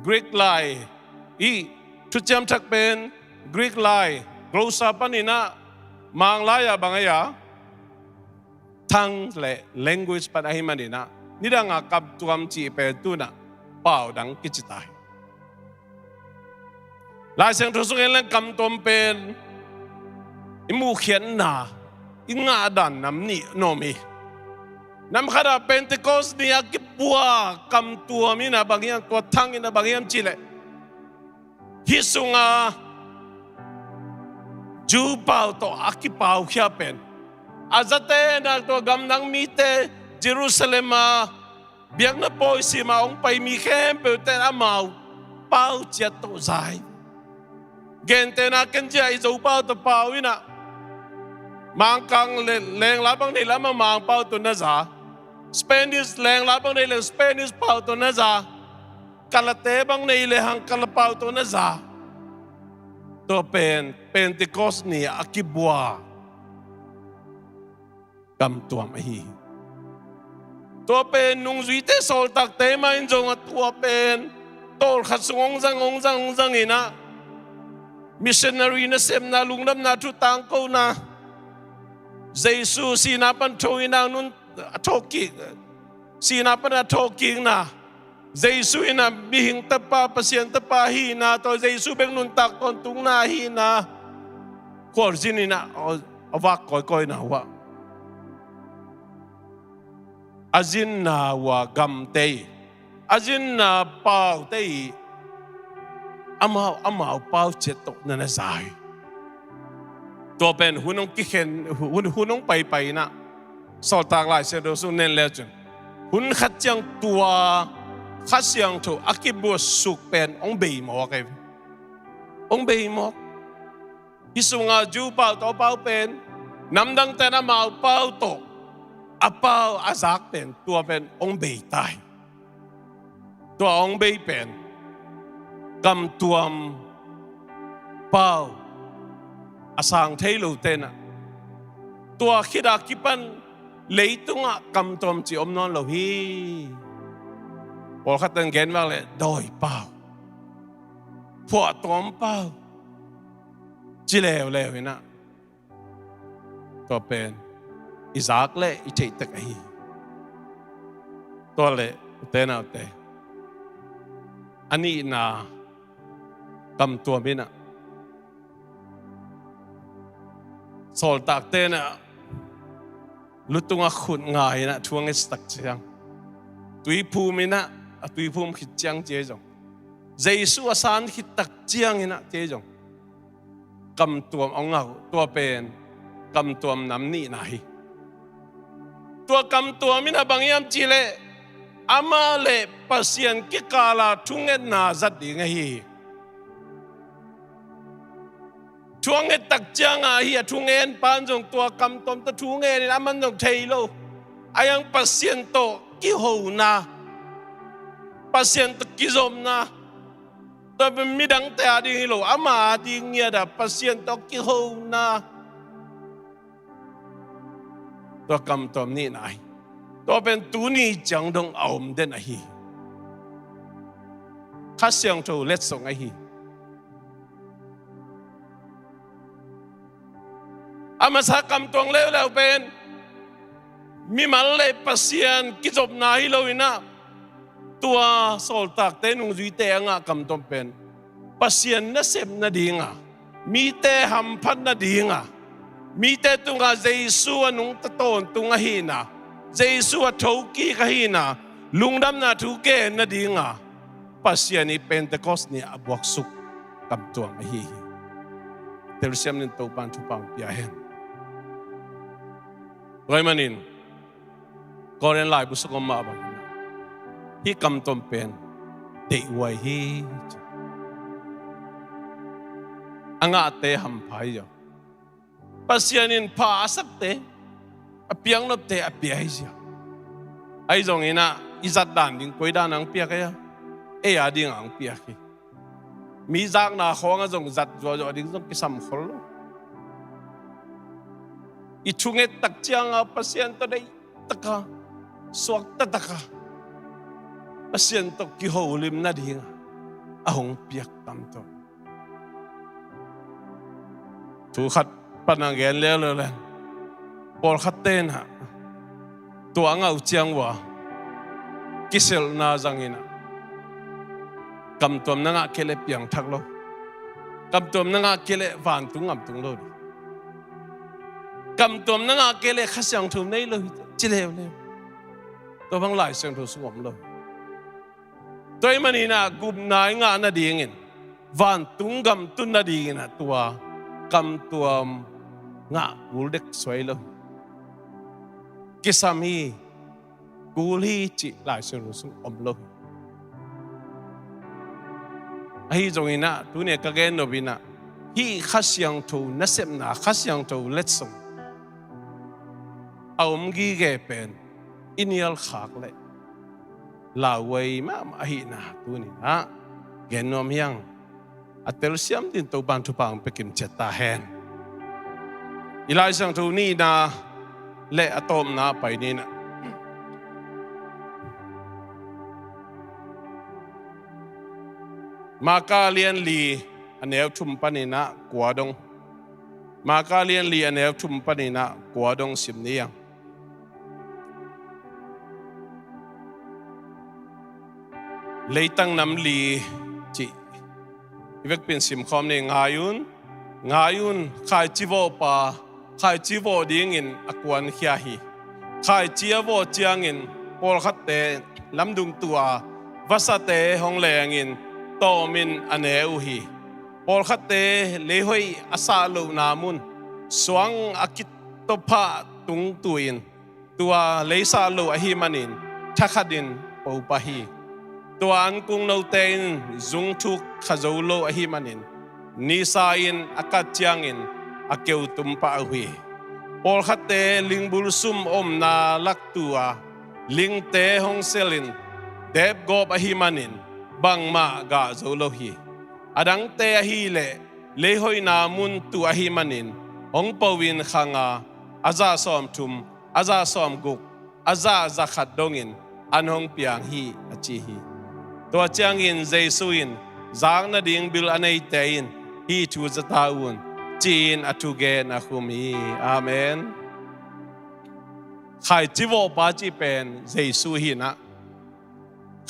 Greek lai i tu cham thak pen Greek lai glosa panina mang lai ya bang ya tongue le language panahimanina nidang akap tuam chi pe tu na pau dang kichitai lai sang thu sung en kam tom pen imu khian na inga dan nam ni no mi nam khara pentecost ni akipua kam tuami na bagian ko thang ina bagian chile hisunga ju pau to akipau khia pen azate na to gam nang mite Jerusalem biak na poi si maong pai mi khem pe te amau pau chia to zai gen te na ken chia i zo pau to pau ina mang kang leng la bang nei la mang pau to na za Spanish leng la bang nei le Spanish pau to na za kalate bang nei le hang kalapau to na za to pen Pentecost ni akibwa kam tuam hi to pen nung zui te sol tak te ma in jong at to pen tol khat sung ong zang ina missionary na sem na lungnam na tu tang ko na Jesus sinapan thoina nun thoki sinapan na thoking na Jesus ina bihing tapa pasien tapa hi na to Jesus beng nun tak ton tung na hi na kor zinina awak koy na wa azin na wa gam te azin na pau te ama pau chetok na nazai to pen hunong kihen hunong pai na sol tak lai se do su nen legend hun khat chang tua khat siang tho akibu suk pen ong bei mo kai ong bei mo isunga ju pau to pau pen namdang te na mau pau to apau azak pen tua pen ong bei tai tua ong bei pen kam tuam pau asang theilu tena tua khida kipan leitunga kam tuam chi om non lo hi pol khatan gen wang le doi pau phua tom pau chi lew ina to pen Isaac le i chei tak hi to le tena te ani na kam tua mina sol tak te na lutunga khut ngai na thuang estak chiang tui phu mina tui phum khit chiang che jong Jesu asan khit tak chiang ina che jong kam tuam ong ngau tua pen kam tuam nam ni na hi tua kam tuam mina bangyam chile ama le pasien ki kala thunget na zat ding hi thunget tak chiang a hi thungen pan jong tua kam tom ta thunge ni aman jong thailo ayang pasien to ki ho na pasien to ki zom na ta ben midang ta ding lo ama ding ya da pasien to ki ho na tua kam tom ni nai to ben tu ni chang dong aum den a hi kha siang to let song a hi ama sa kam tong le pen mi mal le pasien ki job na hi lo ina tua sol tak te nung zui te anga kam tom pen pasien na sem na dinga mi te ham phan na dinga mi te tunga Jesu anung taton tunga hina Jesu a thoki ka hina lungdam na thuke na dinga pasiani Pentecost ni abuak suk kam tuam hi tersiam nin to pan thu pang pia hen roi manin koren lai bu sukom ma ba hi kam tom pen te wai hi anga te ham phai jo pasianin pa asak te apiang nop te apia hi sia ai jong ina izat dan ding koi dan ang pia kaya e ya ding ang pia ki mi zak na khong a jong zat jo ding jong kisam khol lo i chunget tak chiang a pasien to dei taka suak ta taka pasien to ki ho lim na ding a hong piak tam to tu khat panang gen le pol khaten ha tua ngau chiang wa kisel na zangina kam tom na nga kele piang thak lo kam tom na nga kele van tung ngam tung lo kam tom na nga kele khasyang thum nei lo chilew le to bang lai sang thu sungom lo toy manina gum nai nga na dingin van tung gam tun na dingina tua kam tuam nga guldek soilo kisami guli chi lai sang thu sung om lo ai jong ina tu ne ka gen no bina hi khasyang thu nasem na khasyang thu let's song aum gi ge pen inial khak le lawai ma hi na tu ni na genom yang atel siam din to ban thu pang pekim cheta hen ilai sang thu ni na le atom na pai ni na maka lian li anel thum panina kwadong maka lian li anel thum panina kwadong simniang leitang nam li chi ivek pin sim khom ne ngayun khai chivo pa khai chivo ding in akwan khia hi khai chiavo chiang in pol khatte lamdung tua vasate hong leng in to min aneu hi pol khatte lehoi asa lo namun swang akit to pha tung tuin tua leisa lo a hi manin thakadin po pa hiตัวอันกุงโนเตนจุงทุกขจโลอหิมันินนิสาอินอากาศจังอินอาเกวตุมปะหุยปอลขัดเตลิงบุลซุมอมนาลักตัวลิงเตฮงเซลินเดบกอบอหิมันินบังมากาโจโลฮีอดังเตอหิเลเลหอยนามุนตัวอหิมันินองปวินขังอาซาซอมทุมอาซาซอมกุกอาซาจักขัดดงอินอันหงเปียงฮีอจีฮีตัวเจียงอินเจสุอินจางนาดิงบิลอันไอเตอินฮีทูจะตาอุนจีนอทุเกนะคุมีอาเมนขายจิโวปาจีเป็นเจสุฮีนะ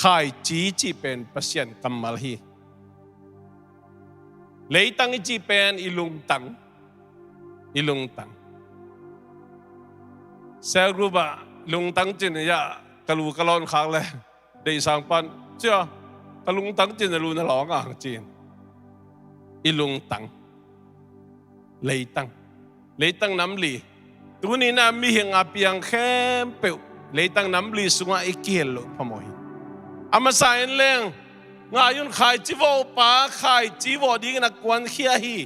ขายจีเป็นปัสยันกัมมัลฮีเลยตั้งจีเป็นอิลุงตังเซลกรูบะลุงตังจินยะกะลูกะลอนคักเลยได้สังปันเจ้ากะลุงตังจินรูนะหลองอ่างจีนอีลุงตังเลยตั้งน้ำลีตัวนี้นะมีเหียงอาเปียงแค่เปียวเลยตั้งน้ำลีสุงไอเกียลพมอยอามาใส่เลี้ยงงายุนขายจีวป้าขายจีวดีกันนักวันเขียฮี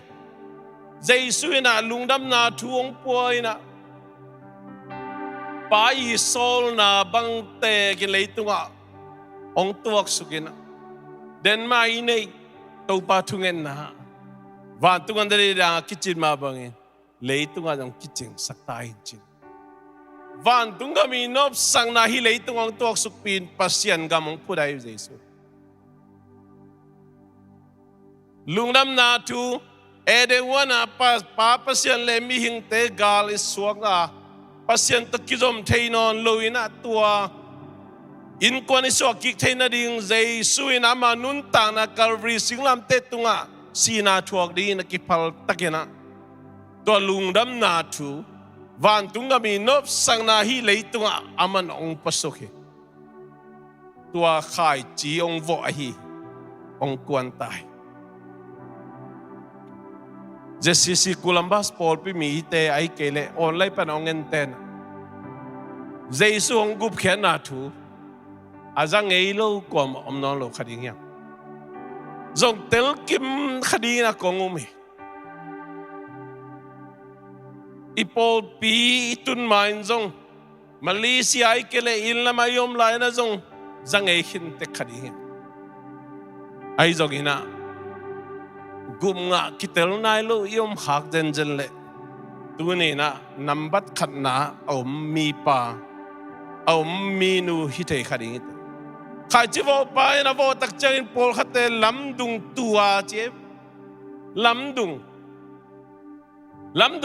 ใจสุยนะลุงดำนาทวงป่วยนะป้าอีโซลนะบังเตกินเลยตัวองตัวสุกินะเดินมาอีนี่ตัวป้าทุ่งเงินนะวันตุกันเดียร์คิดจินมาบังเองเลยตัวกันคิดจินสักตายจินวันตุกันมีนบสังนาฮิเลยตัวตัวสุกปีนปัสยันกำมงพูดได้อยู่เจสุลุงดำนาทูเอเดวันนะป้าปัสยันเลยมีหิงเตกาลิสวงอ่ะปัสยันตะกิจอมเทนอนลุยนะตัวอินกวนอิสวกิกเทนดิ่งเจสุยนามานุนตานะกาลวรีสิงลำเตตุงะสีนาทวกดีนักกิพัลตะเกนะตัวลุงดำนาทูวันตุงก็มีนบสังนาฮิเลยตุงะอามันองปัสสุขตัวขายจีองวะฮีองกวนตายเจสซี่กุลัมบัสปอลพิมีเตไอเกเลออนไลน์เป็นองเงินเตนเจสุองกุบเขียนนาทูอาจังเอโลกวมอมนองโลคดีเงี้ยจงเตลกิมคดีนักกงอุมีอีปอลปีตุนมาอินจงมาเลเซียไอเกเลอินละมายอมไลนะจงจังเอหินเตคดีเงี้ยไอจงอินะกุมงะคิเตลนายโลยอมหักเจนเจนเลตัวนี้นะนับบัดขัดนาเอามีป่าเอามีนูฮิเตคดีเงี้ยขายจีวไปนะวอตักเจนปอลขัดเตลำดุงตัวเจ็บลำดุ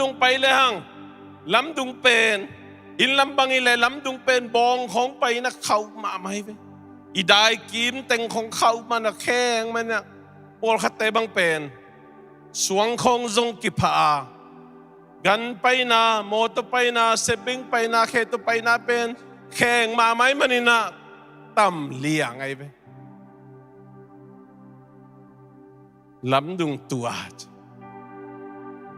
งไปเลยฮังลำดุงเป็นอินลำบังอิเลยลำดุงเป็นบองของไปนะเขามาไหมเว้ยอีได้กิมเต็งของเขามันนะแข้งมันเนี่ยปอลขัดเตบังเป็นสวงคงจงกิพากันไปนะโมตไปนะเซบิงไปนะเคตไปนะเป็นแข้งมาไหมมันนี่นะต่ำเลี้ยงไงเว้ยลำดุงตัว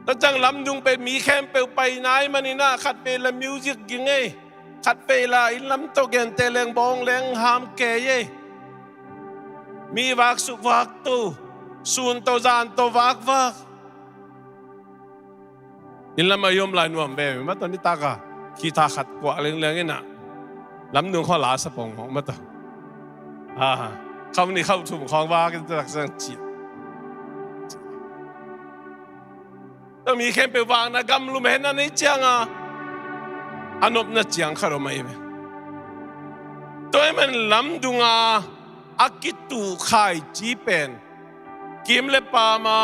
แล้วจังลำดุงไปมีแคมเปลไปไหนมันนี่นะขัดเปลมิวสิกยังไงขัดเปลาอินลำโตเกนเตเลงบองเลงหามเกยมีวักสุวักตูส่วนตัวจานตัววัก in lam ayom lai nuam be ma to ni ta ka ki ta khat kwa leng leng ina lam nu kho la sa pong hong ma toเข้านี่เข้าถุงของว่ากันจากสังจีต้องมีแค่ไปวางนะกำลุมเห็นอันนี้จังอันนบน่ะจังขารไม่เว้ตัวมันลำดุงอากิตุขายจีเป็นกิมเลปามา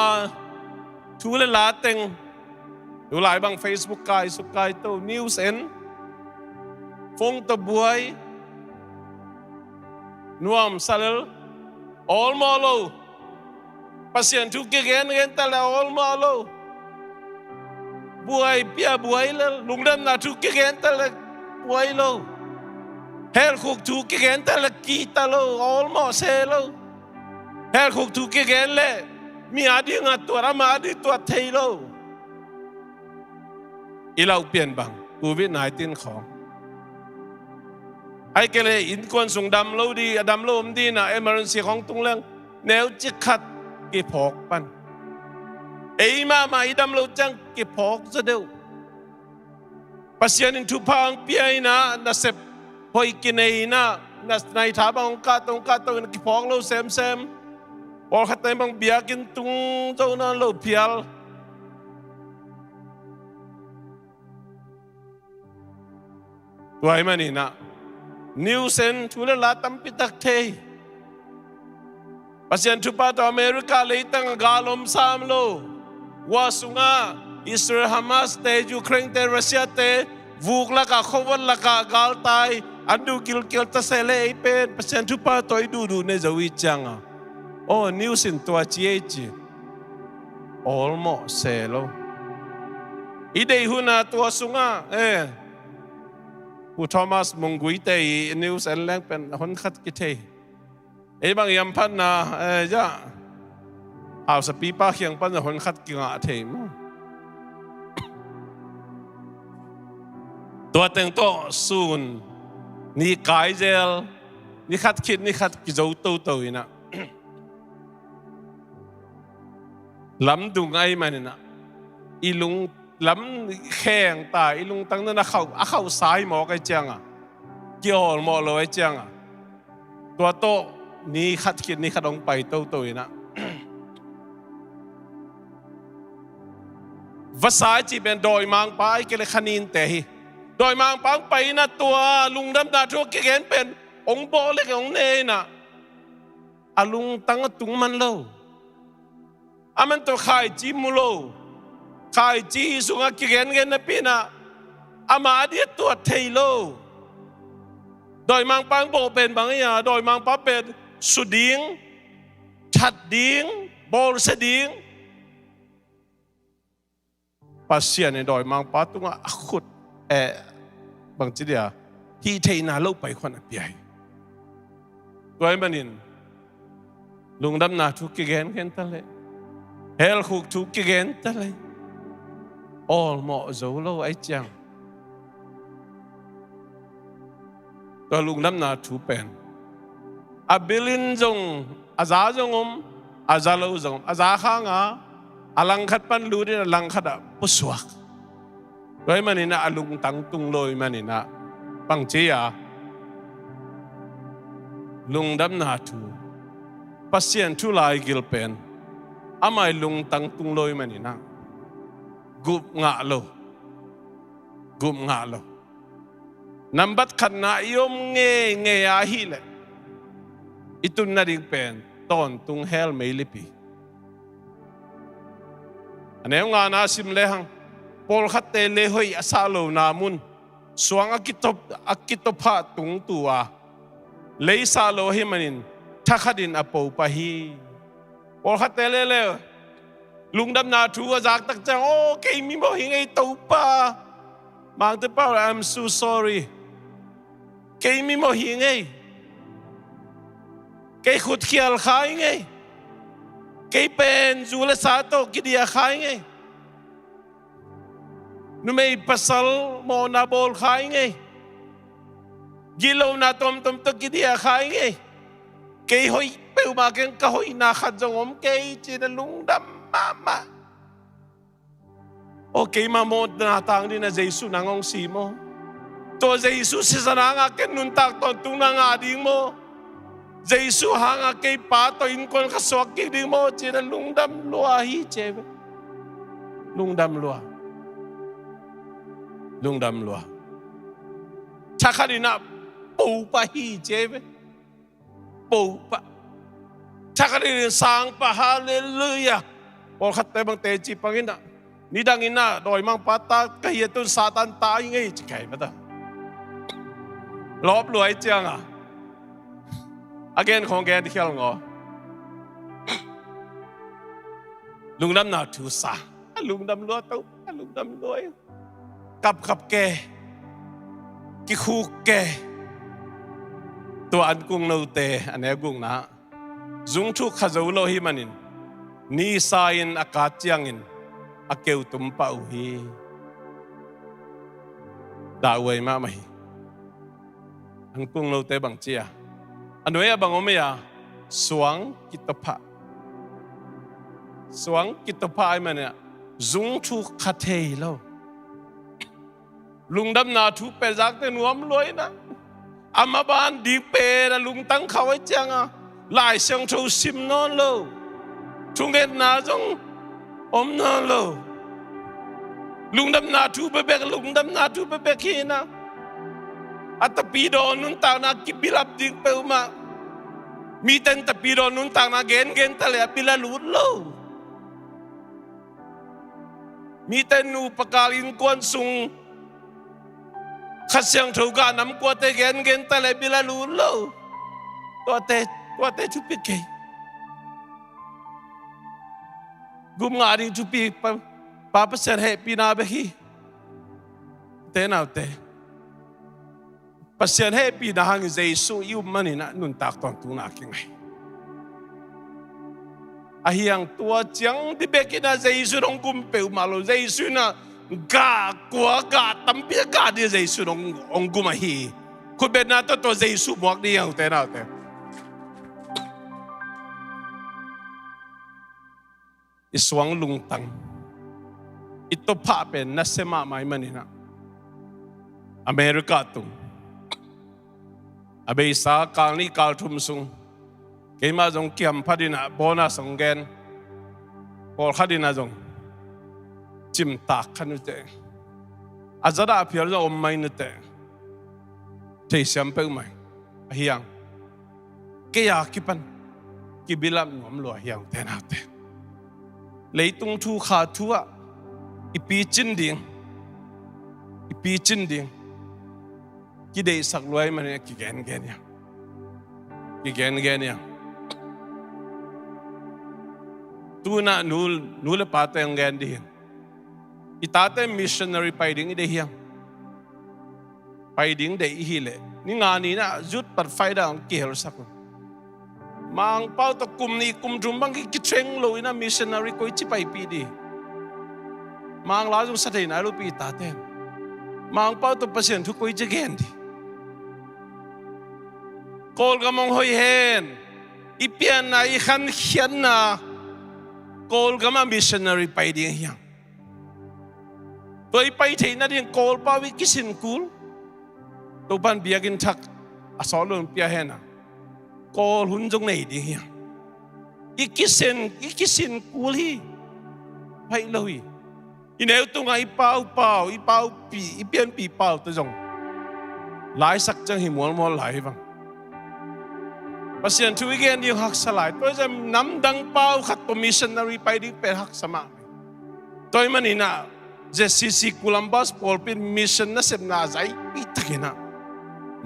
ทูเลลาเต็งดูหลายบาง Facebook กายสุกายโตนิวส์เอ็นฟงตะบวยนวมซาเลลall malo pasien tu kegen tala all malo buai pia buai le lungdam na tu kegen tala buai lo her khuk tu kegen tala kita lo all mo se lo her khuk tu kegen le mi adi nga tora ma adi to thei lo ilau pian bang covid-19 ของไอ้เกลอินควนส่งดำโลดีดำโลมดีนะเอเมอร์เซียของตรงเรื่องแนวจิขัดกี่พอกปันไอ้มาอีดำโลจังกี่พอกจะเดียวปัสยานินทุพังเปียนะนัสเซปพอยกินไอ้นะนัสในถาบังกาตรงกี่พอกโลเซมพอขัดในบางเบียกินตรงเจ้านั้นโลเพียลตัวไอ้มันนี่นะนิวเซนทุเรลาตัมปิตักเทปัจจัยทุปาตอเมริกาเลยตั้งกาลมสามโลวาสุงาอิสราเอลฮามาสเตยูเครนเตรัสเซียเตวูกละกาขวันละกากาลตายอันดูกิลตะเซเลไอเป็นปัจจัยทุปาตอดูในจวิจังโอ้นิวเซนตัวจีalmost เซโลอีเดย์หุนาตัวสุงาผู้ทอมัสมงกุยเตยนิวส์แอนแลงเป็นคนขัดกิเทไอ้บางยามพันนะจ้าเอาสปีป้าเขียงพันคนขัดกิงะเทมตัวเต็งโตซูนนี่กายเจลนี่ขัดคิดนี่ขัดกิจโตโตอีนะลำดุงไอ้มันนี่นะอีลุงลำแข่งตายลุงตั้งนั้นเข้าสายหมอไอ้เจียงเกี่ยวหมอเลยไอ้เจียงตัวโตนี่ขัดคิดนี่ขัดองไปโตนะภาษาจีเป็นดอยมังป้าไอ้เกลขณินเตะดอยมังป้าไปนะตัวลุงดำนาทั่วเกณฑ์เป็นองค์โบเล็กองเนน่ะลุงตั้งตุงมันโลมันตัวขายจีมุโลขายจีสุงกิเกนเงินนะพี่นะอามาเดียตัวเทโลโดยมังปังโบเป็นบางอย่างโดยมังปังเป็นสุดิงชัดดิงโบลสดิงปัสเซียนในโดยมังปังตัวขุดบางทีเดียที่เทน่าโลไปคนอับใหญ่โดยมันนินลุงดำนาทุกกิเกนเห็นตะเลยเฮลคุกทุกกิเกนตะเลยall เหมาะโจโลไอ้จังตัวลุงน้ำนาถูเป็นบิลินจงอาซาจงอาซาโลจงอาซาข้างลังขัดปันดูดิลังขัดปุสวกโดยมันนี่นะลุงตั้งตุงลอยมันนี่นะปังเจียลุงน้ำนาถูปัสเซียนทุลายกิลเป็นไม่ลุงตั้งตุงลอยมันนี่นะกุบงะโลนับบัดขันนายมเงยอาฮิเลอิตุนนาดิงเป็นตอนตุงเฮลไม่ลิปีอันนี้งานอาสิมเลหังพอลขัดเตเลหอยอาซาโลนามุนสวงอากิตพะตุงตัวเลยซาโลให้มันินทักขัดินอโปปะฮีพอลขัดเตเลลุงดำนาทัวจากตักจังโอ้เกมีบ่หิงไอตัวป้าบางตัวป้า I'm so sorry เกมีบ่หิงไงเกขุดเขียลขายไงเกเป็นจูเลสาโตกิเดียขายไงนุ่มไอปัสสาวะโมนาโบลขายไงกิโลนาตอมตกิเดียขายไงเกหอยเปลมาเกงกะหอยนาขัดจงอมเกจีนลุงดำมาโอ้ okay mamod na tang din na Jesus nangong si mo to Jesus sa nanga ken nuntak to tunang ading mo Jesus hanga kay pato in kon kaswak ding mo china lungdam lua hi chebe lungdam lua chakadina po pa hi chebe po pa chakadina sang pa hallelujah por khatte bang te chi pangina ni dangina doi mang pata kai tun satan ta ngai chikai bata lop luai chiang à again khong gen khial ngo lungdam na thu sa lungdam lo tau lungdam loi kap ke ki khu ke to an kung no te ane gung na zung thu khazau lo hi manin ni sain akat chiangin akeu tum pa u hi da wei ma mai an kung no te bang chia anoi abang omya suang kitapa ai mane zung thu khathei lo lungdam na thu pe jak te nuam loi na amaban di pe na lung tang khawai changa lai sang thu sim non lo chunget na jong om non lo lungdam na thu be bek hi na atapido nun tang na kibilap dik pe uma mi ten tapido nun tang na gen tale apila lut lo mi ten nu pakalin kon sung khasyang thoga nam ko te gen tale bila lut lo to te chu pi ke gum nga ding chu pi pa ser he pi na be hi te na te pasien he pi na hang Jesus yu mani na nun tak ton tu na kingai ahiang tua chiang di bekina Jesus dong kum pe malo Jesus na ga kwa ga tampia ga di Jesus dong ong kum hi ku be na to Jesus bok di yang te na te iswang lungtang ito pa pen na sema mai mani na Amerika tu abe sa kal ni kal thum sung ke ma jong kiam phadina bona songgen por khadina jong chim tak khanu te azada phiar jo om mai nu te thei siam pe mai hiang ke ya kipan ki bilam nom lo hiang te na te leitung thu kha thua ipi chin ding ki dei sak loi mane ki gen ya tu na nu le pa te gen di itate missionary pai ding de hiang pai ding de hi le ni nga ni na jut par faida ang ki hel sak mang pau to kum ni kum drum bang ki treng lo ina missionary ko chi pai pi di mang la ju sa thei na lu pi ta te mang pau to pasien thu ko je gen di kol gamong hoi hen ipian na i khan khian na kol gama missionary pai ding hiang toi pai thei na ding kol pa wi kisin kul to ban biagin thak asolon pia hena kol hun jong nei ding hiang ikisen kul hi pai loi ineu tu ngai pau pi ipian pi pau to jong lai sak chang hi mol lai bang pasien tu igen di hak salai to jam nam dang pau khat to missionary pai di pe hak sama toy manina JCC Columbus Polpin mission na sem na zai itakina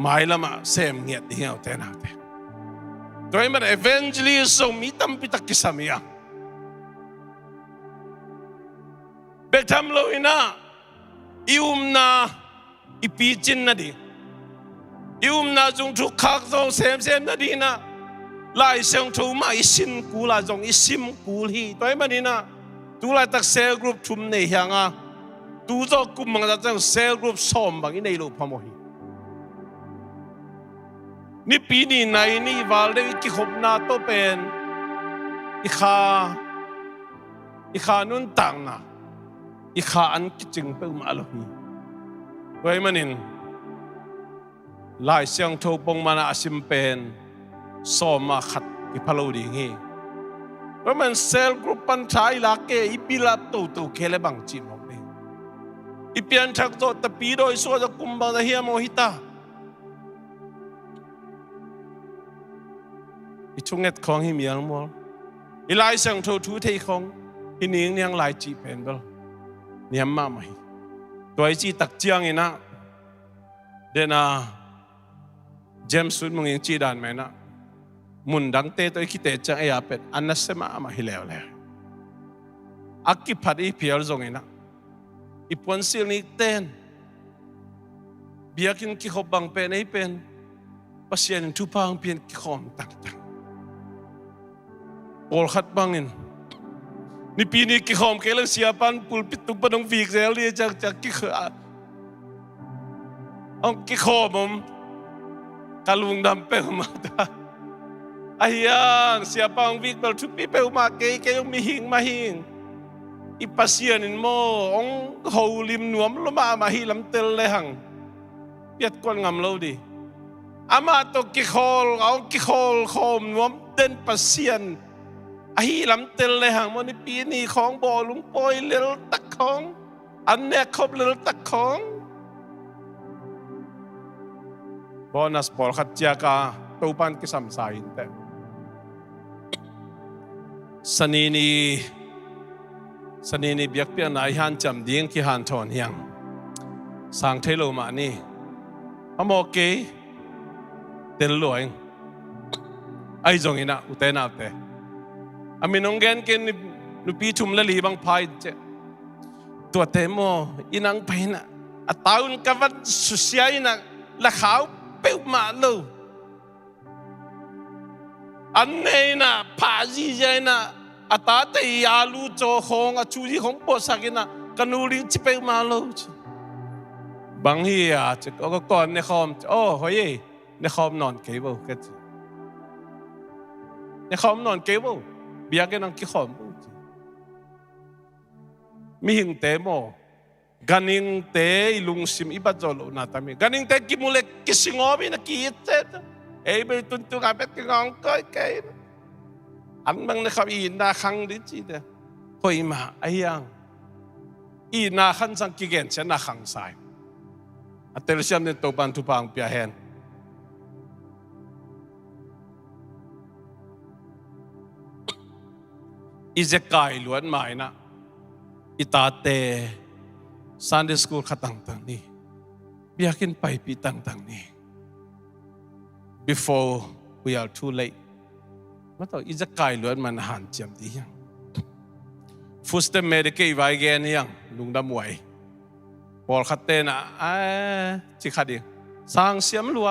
mai lama sem ngiat di hau te na te toy man evangelism mitam pitak kisamia betam lo ina ium na ipichin na di ium na jung thu khak zong sem na di na lai sang thu ma isin ku la jong isim ku hi toy manina tu lai tak cell group thum nei hyanga tu zo kum mang da jang cell group som bang i nei lo phamo hi ni pi ni nai ni wal de ki khop na to pen i kha nun tang na อีขาอันกิจึงเปิลมาลฮีไว้มันนินลายเสียงโทปงมานาสิมเป็นสอมาขัดกิพะโลดีงี้ว่ามันเซลกรุ๊ปปันชายลักเกอีปิลาตูเคเลบังจิมออกไปอีเปียนทักโตตะปีโดยส่วนกุมบังเฮียโมหิตาอีช่วงเอ็ดของฮิมีอัลมัวอีลายเสียงโททูเทของฮินิ่งยังลายจีเป็นก็เนี่ยมาไหมตัวไอจีตักเจียงอีนะเดน่าเจมส์สุดมึงยังจีดานไหมนะมุนดังเตะตัวคิดเตะจังไอ้อาเป็ดอันนั้นเสมาฮิเลวเลยอักกิพัดอีพิอาร์จงอีนะอีปวนซิลนี่เต้นเบียกินกิขบบังเป็นไอ้เป็นปัสยานทุพังเพียนกิขอมต่างๆโอลขัดบังอินนี่ปีนี้กิขอมเกลือเสียปันปุลปิตุปนงฟีกเซลเรียจากกิของกิขอมกาลุงดำเปลมาตาไอ้ยังเสียปังฟีกเปลทุบปีเปลมาเกยมีหิงมาหิงอีปัสยานินโมองหูลิมหนวมลมาหิลำเตลเลยหังเปียดกวนงำเราดิอามาตกกิขอลเอากิขอลขอมหนวมเดินปัสยานไอ้ลำเตลเลยหังมันปีนี้ของบ่อลุงปอยเลือตักของอันเนี้ยครบเลือตักของบอนัสบอลขัดเจียกาตัวปันกิสัมสายแต่สนีนีเบียกเปียนายฮันจำดิ้งที่ฮันทอนเฮียงสังเทโลมานี่พะโมเกเตลลอยไอ้จงอินะอุเตนาเตอามินองเกนเกนนุปีชุมละลีบังพายเจตัวเตโมอินังไปนะอัตาอุนกวัดสุเสียอินะละขาวเปิวมาลูอันนี้นะพาจีเจนะอัตาเตยาลูโจของอจูจีของปวดสักินะกันูลิงจิเปิวมาลูบางทีอ่ะจะก็ก่อนในคอมโอ้เฮ้ยในคอมนอนเก็บบุกันในคอมนอนเก็บบุเบียกันนั่งกี่คอมมีหิงเตโมกันหิงเตลุงซิมอิบัดจอลนาตามีกันหิงเตกิมุเล็กกิสิงอบินะกิเอเจเอ้ยไปตุนตุกับเป็ดกิงองก้อยเกยอันบังในขับอีนาขังดิจิเดหอยมาไอ้ยังอีนาขันสังกิเกนเชนาขังสายอัตเตลเซียมเนี่ยตัวปันทุพังเปียเฮนอิเจกายล้วนหมายนะอิตาเตซันเดย์สคูลขัดต่างๆนี่เบียกินไปปีต่างๆนี่ before we are too late มาต่ออิเจกายล้วนมันหันเจียมดียังฟุตสเตมเมดิเกย์ไวเกนยังลุงดำไหวบอลขัดเตนะจิขัดดิสังเสียมลัว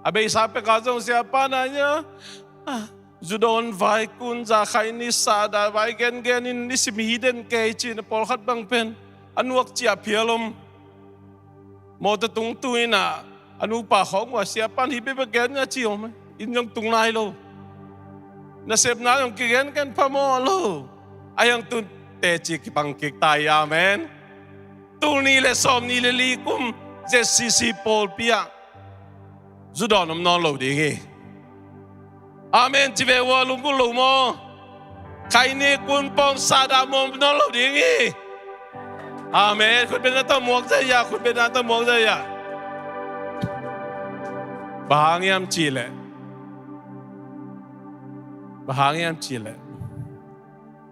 อาเบย์ซาเปกาจงเสียปานะเนี่ยจุดอนไวกุนจะใครนิสาดาไวเกนนินนิสิมีฮิดเดนเกย์จีนบอลขัดบังเป็นอันวักเจียเพียลมโมตตุงตุยนะอันอุปะของว่าเสียปันฮิเบเบเกนเนี่ยจีอมอินยังตุงนายโลน่าเสพนายังกิเกนกันพะโมโลอายังตุนเตจิกบังกิกตายอาเมนตูนี่เลสอมนี่เลลีกุมเจสซีปอลเปียจุดอนมนอนโลดีเงอาเมนจิเววาลุงกุลุโมใครนี่กุนปองซาดามมนอนโลดีเงอาเมนคุณเป็นนักตะมวกใจยาคุณเป็นนักตะมวกใจยาบางยามจีเลบางยามจีเล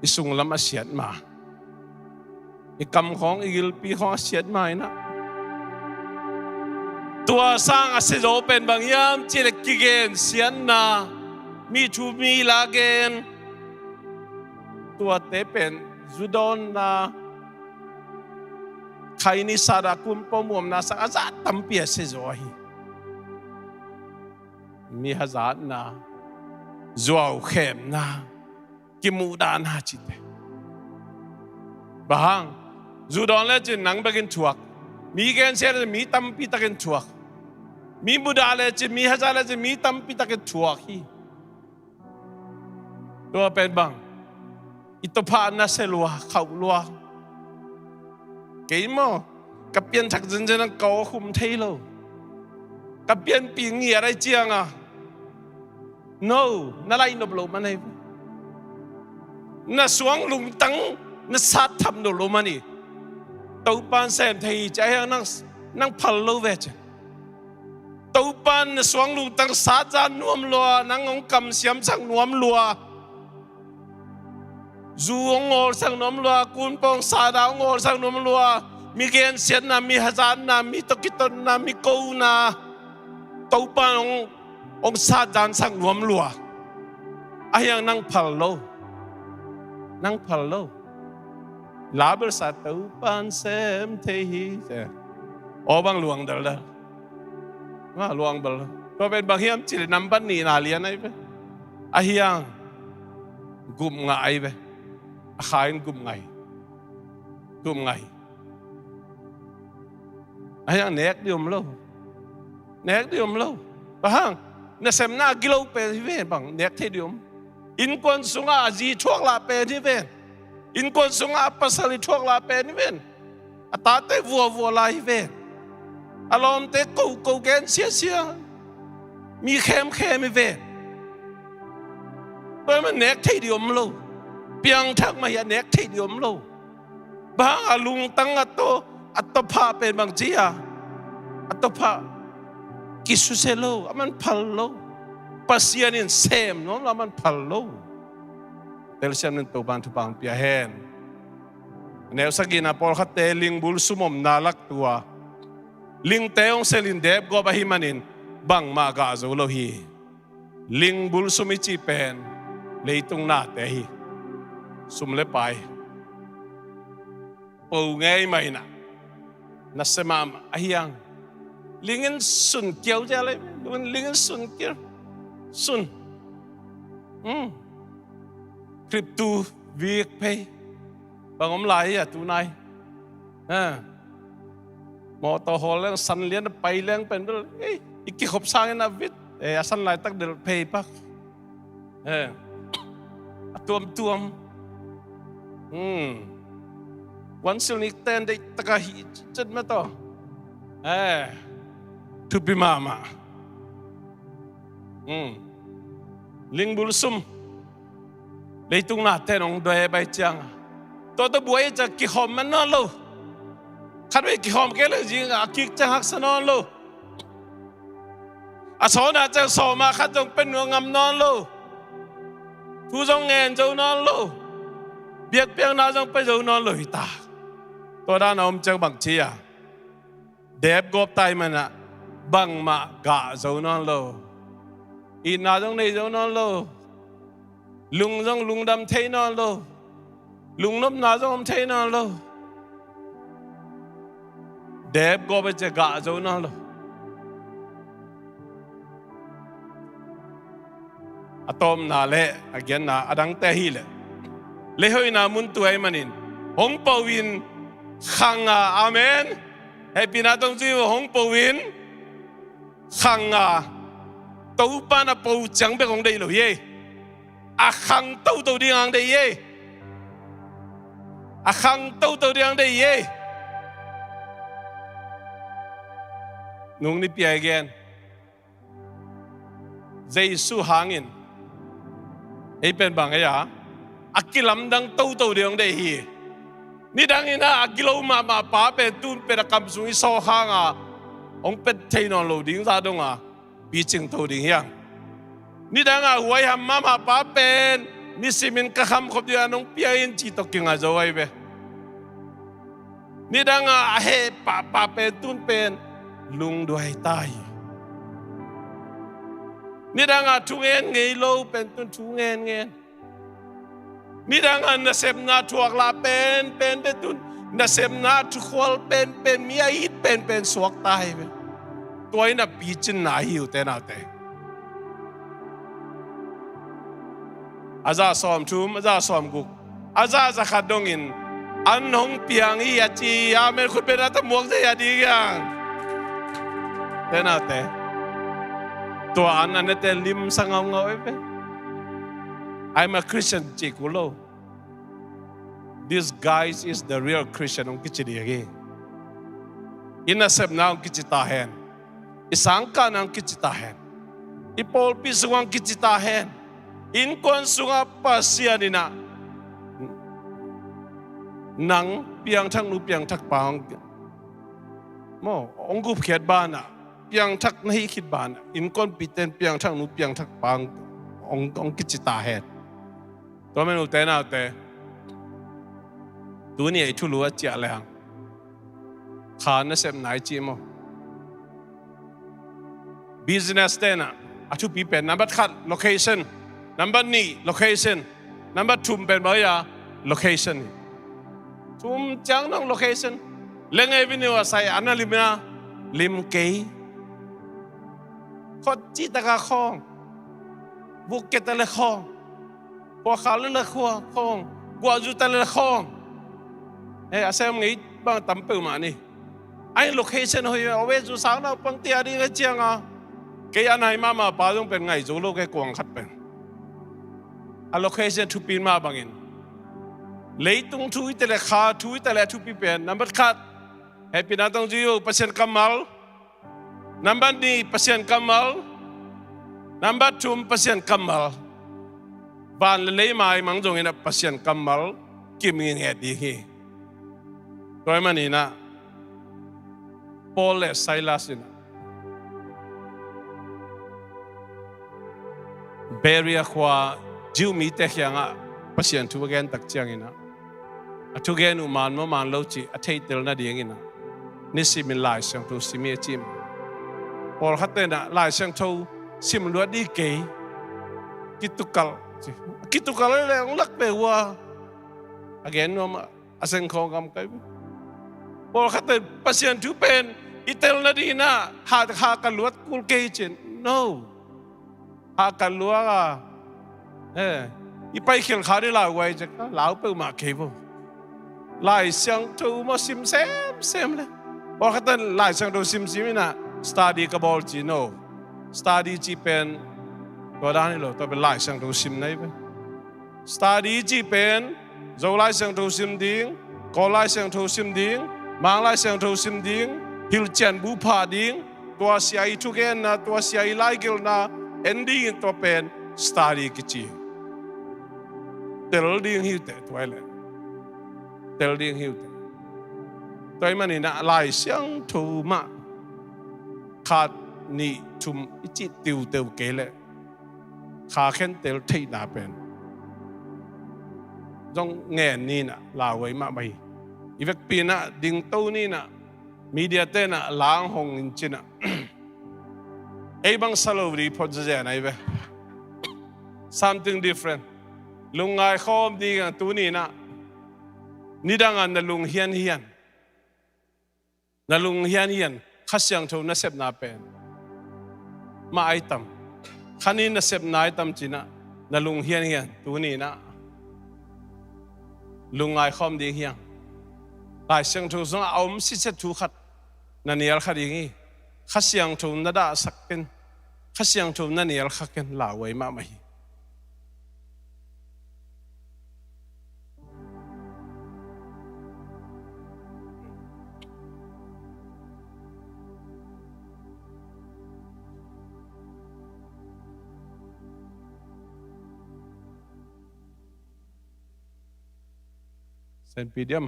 อิสุงลำอาเซียนมาอีกำของอีกปีของอาเซียนมานะตัวสร้างอาเซียนเป็นบางยามจีเลกิเกนเซียนนามีชูมีลาเกนตัวเตเป็นจุดอนนาใครนิสาระกุมปมวมนาสักอาจารย์ตั้มเปียเสจอยมีฮะจารย์นาจัวเข้มนากิมูดานาจิตบางจุดอนเลจินังเบกินชัวมีเกณฑ์เสียเลมีตั้มปีตะกินชัวมีบุดาเลจิมีฮะจารย์เลจิมีตั้มปีตะกินชัวฮีตัวเป็นบางอิตพานาเซลัวเขาลัว cái mò cặp biên chắc dân dân đang có khum thấy lâu cặp biên bị nghĩa đây chiang à no nó lại nộp lộ mà này nó xuống lùng tăng nó sát thầm nộp lộ mà này tàu pan xem thì chạy năng phật lâu về chứ tàu pan nó xuống lùng tăng sát ra nuông lúa năng ông cầm xiêm sang nuông lúa dù ông ngồi sang nuông lúa cuốn bông sa đào ngồi sang nuông lúa mi gen xiên na mi hazan na mi tokiton na mi câu na tàu pan ông sát ra sang nuông lúa ai yang năng phật lâu lá bờ sát tàu pan xem thấy ô bang luang dal dal mà luang bal có bên bang hiam chỉ nằm ban nì nà liền này vậy ai yang gum ngại vậy khai gum ngại ai yang nét diom lâu bang nè xem na gilo pe vậy bang nét thế diom in con sunga gì chuộc la pe thế vậy in con sunga pasali chuộc la pe thế vậy ta te vua la vậy alom te câu gen xia mi khem vậy bởi mà nét thấy diom lâu piang thắc mà ya nét thấy diom lâu bang alung tăng ato pa pe bang chia ato pa kisuselo aman palo pasian in sem no aman palo tel siam nen to ban tu bang pia hen neu sagina por khate ling bul sumom nalak tua ling teong selin deb go bahimanin bang maga zo lo hi ling bul sumi chi pen leitung na te hi sum le pai po ngai mai na semam ahiang lingin sun kiau ja le lingin sun kiau sun crypto việc pay bằng ông lại à tu này mò tàu hồ lên săn liên bay lên bên đó cái hộp sang na vít săn lại tắc được pay bác tuomวันสินิกเต้นได้ตะกะหิจัดมาต่อทุบมาลิงบุลซุมเลยตุงนาเต้นองด้วยใบจังตัวบัวจะกิหอมมันนอนโลขัดไปกิหอมแก่เลยจริงกิจะหักสนอนโลสอนอาจจะสอมาขัดจงเป็นงามนอนโลทุจงเงินจะนอนโลเบียกเปียงนาจงไปจะนอนโลหิตาตัวด้านอมจังบังเชียเดบกบไตมันอะบังมากะจะนอนโลอีนาจงในจะนอนโลลุงจงลุงดำเทนอนโลลุงนบนาจงเทนอนโลเดบกบจะกะจะนอนโลอะตอมนาเละอะเกนนาอะดังเตฮีเลเลหอยนามุนตัวไอมันินหงปวินขังอาเมนให้ปีนาต้องชื่อหงปวินขังตู้ปานาปูจังเป็นของได้หรือยังอาขังตู้ดีอังได้ยังอาขังตู้ดีอังได้ยังนุ่งนี่เปียกนเจสุหางินให้เป็นบางอย่างอากิลำดังตู้ดีอังได้ฮีนี่ดังนี้นะอากิโลมาป้าเป็นตุนเป็นกำสุงอิโซฮางองเป็นเทนอนโลดิ้งซาดงปีจิงตู้ดิ้งยังนี่ดังหัวยัมมาป้าเป็นนี่สิมินกะคำขบเดียนองเปียอินจีตกิงอาจอยเบนี่ดังเฮป้าเป็นตุนเป็นลุงด้วยตายนี่ดังทุเงินเงยโลเป็นตุนทุเงินนี่ดังnasib na tuak la pen betun nasib na tukwal pen miya hit pen suak tahi be toy na bichin na hiu te na te aza som thum aza som guk aza zakadongin anhong piang hi achi amen khut pe na ta muak se ya di yang te na te to an te lim sangam ngau be I'm a Christian Chikulo. This guy is the real Christian. ina sep na ang kichita hen isangka na ang kichita hen ipol pisuang kichita hen in kon sunga pasia nina nang piang thang nu piang thak pang mo onggu phiat bana piang thak nahi khit bana in kon piten piang thang nu piang thak pang ong kichita hen to menu te na te tu ni ai thu lu chia lang kha na sem nai chi mo business te na atu pi pen number khat location number ni location number 2 pen ba ya location tum chang nong location leng avenue asai analimna lim ke khot chi ta ka khong buk ke ta le khong po khal le khong gwa ju ta le khong asem ngi bang tam pe ma ni ai location hoi awe ju sang na pang tia ri ga chiang a ke anai ma pa dong pen ngai zo lo ke kwang khat pen allocation to pin ma bangin leitung thui tele kha thui tele thu pi pen number khat happy na tong jiu pasien kamal number ni pasien kamal number 2 pasien kamal ban le mai mang jong ina pasien kamal kim nge di hi toy mani na Paul and Silas ina Beria kwa jiu mi te hyanga pasien thu again tak chiang ina atu gen u man mo man lo chi a thei tel na ding ina ni simin lai sang tu simi chim por khatte na lai sang tho sim lo di ke kitukal le ang lak pe wa again no aseng khong kam kai por khatte pasien thu pen itel na di na ha kan luat kul ke chen no ha kan luwa ipai khil khari la wai je ka lau pe ma ke bo lai sang tu mo sim sem le or khatan lai sang tu sim na study ka bol chi no study chi pen to da ni lo to be lai sang tu sim nai be study chi pen zo lai sang tu sim ding ko lai sang tu sim ding mang lai sang tu sim ding hil chen bu pha ding to sia tu gen na to sia lai gil na ending to pen study ki chi tel ding hiu te toilet tel ding hiu te toy mani na lai siang thu ma khat ni thum ichi tiu teu ke le kha khen tel thei na pen jong nge ni na la wei ma bai ivek pi na ding to ni na media te na lang hong in china ei bang salori podje na ive something different lungai khom di ang tu ni na nidangan na lung hian na lung hian khasyang tho na sep na pen ma item khani na sep na item china na lung hian tu ni na lungai khom di hiang lai syang tho song aum si se thu khat na nial khadi ngi khasyang tho na da sakken khasyang tho na nial khaken la wei ma mai Saint Pedium.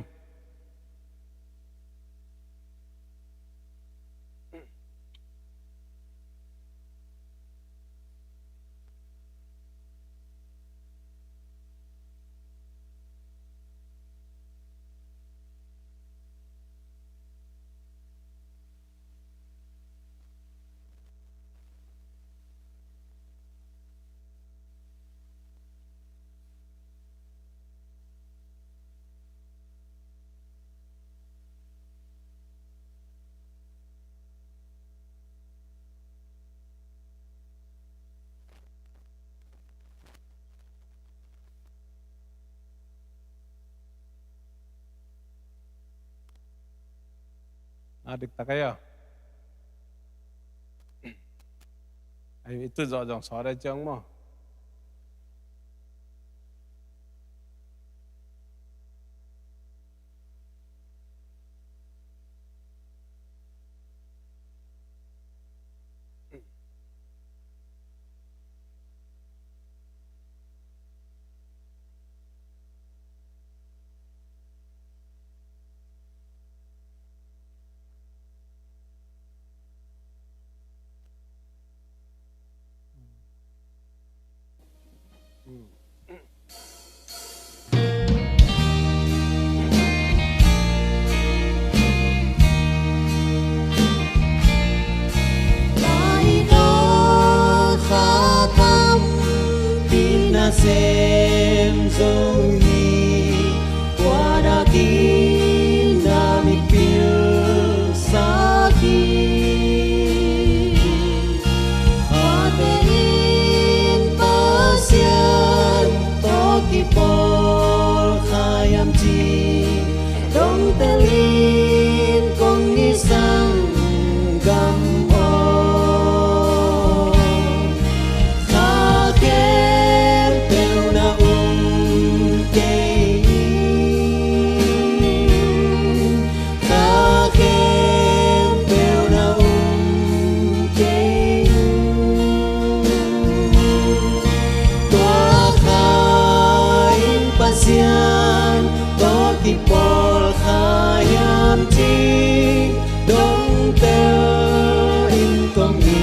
Adik tak kaya. Ay itu jong sore jong mo. pasian to ki pol khayam chi dong te in kong ni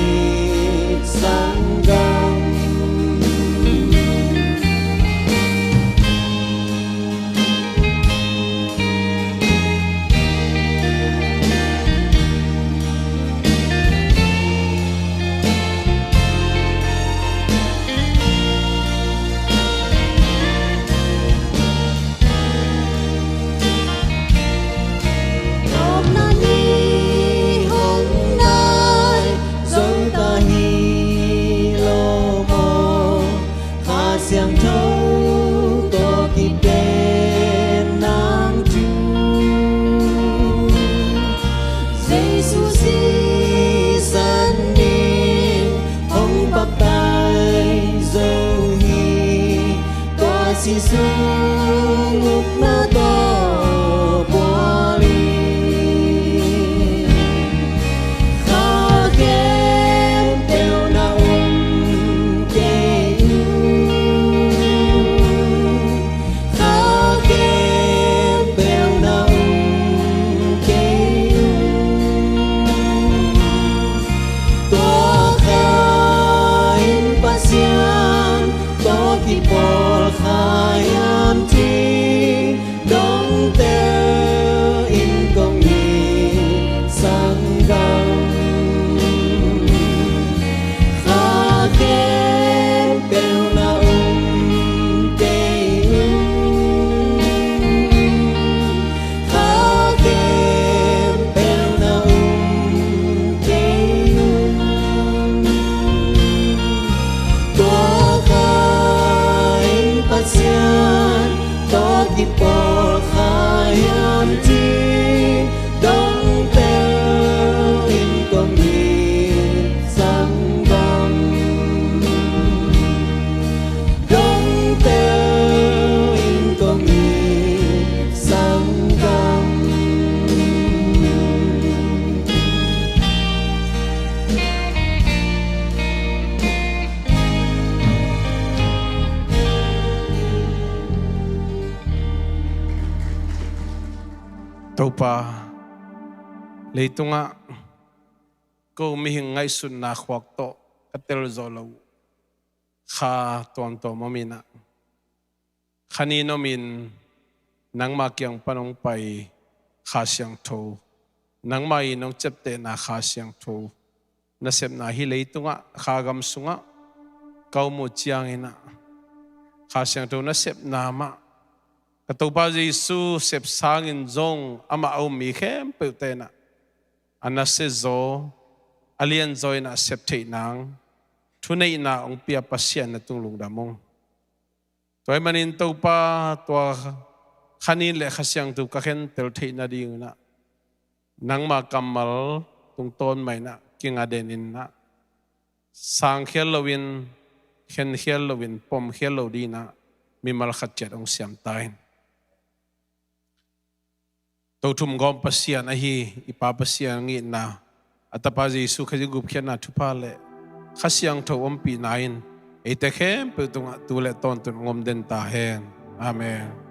sangam Siang thâu to ki bên nang chu Giêsu si san ni hong bap tai dâu hi to si su ngục na to bo li kha kem teo na Pol khayam chi dong te in kong ni sangam kha kem pel na ke kha kem pel na ke pasian to ki pol khayam chi dong te in kong ni sangam dong te in kong ni sangam Topa leitunga ko mihing ngai sun na khwak to katel zolo kha ton to mamina khani no min nang ma kyang panong pai kha siang tho nang mai nong chepte na kha siang tho na sep na hi leitunga kha gam sunga kau mo chiang ina kha siang tho na sep na ma Katupa Jesu sep sangin zong ama au mi khem peutena anase zo alien zoi na sep thei nang thunei na ong pia pasian na tung lung damong toy manin topa to khanin le khasyang tu ka khen tel thei na ding na nang ma kamal tung ton mai na kinga denin na sang khel lowin khen khel lowin pom khel lo di na mi mal khat chet ong siam tain Tautum gom pasian ahi ipa pasian ngi na atapa Jesu khaji gup khiana thupa le khasyang tho ompi nain ete khem pe tunga tule ton tun ngom den ta hen amen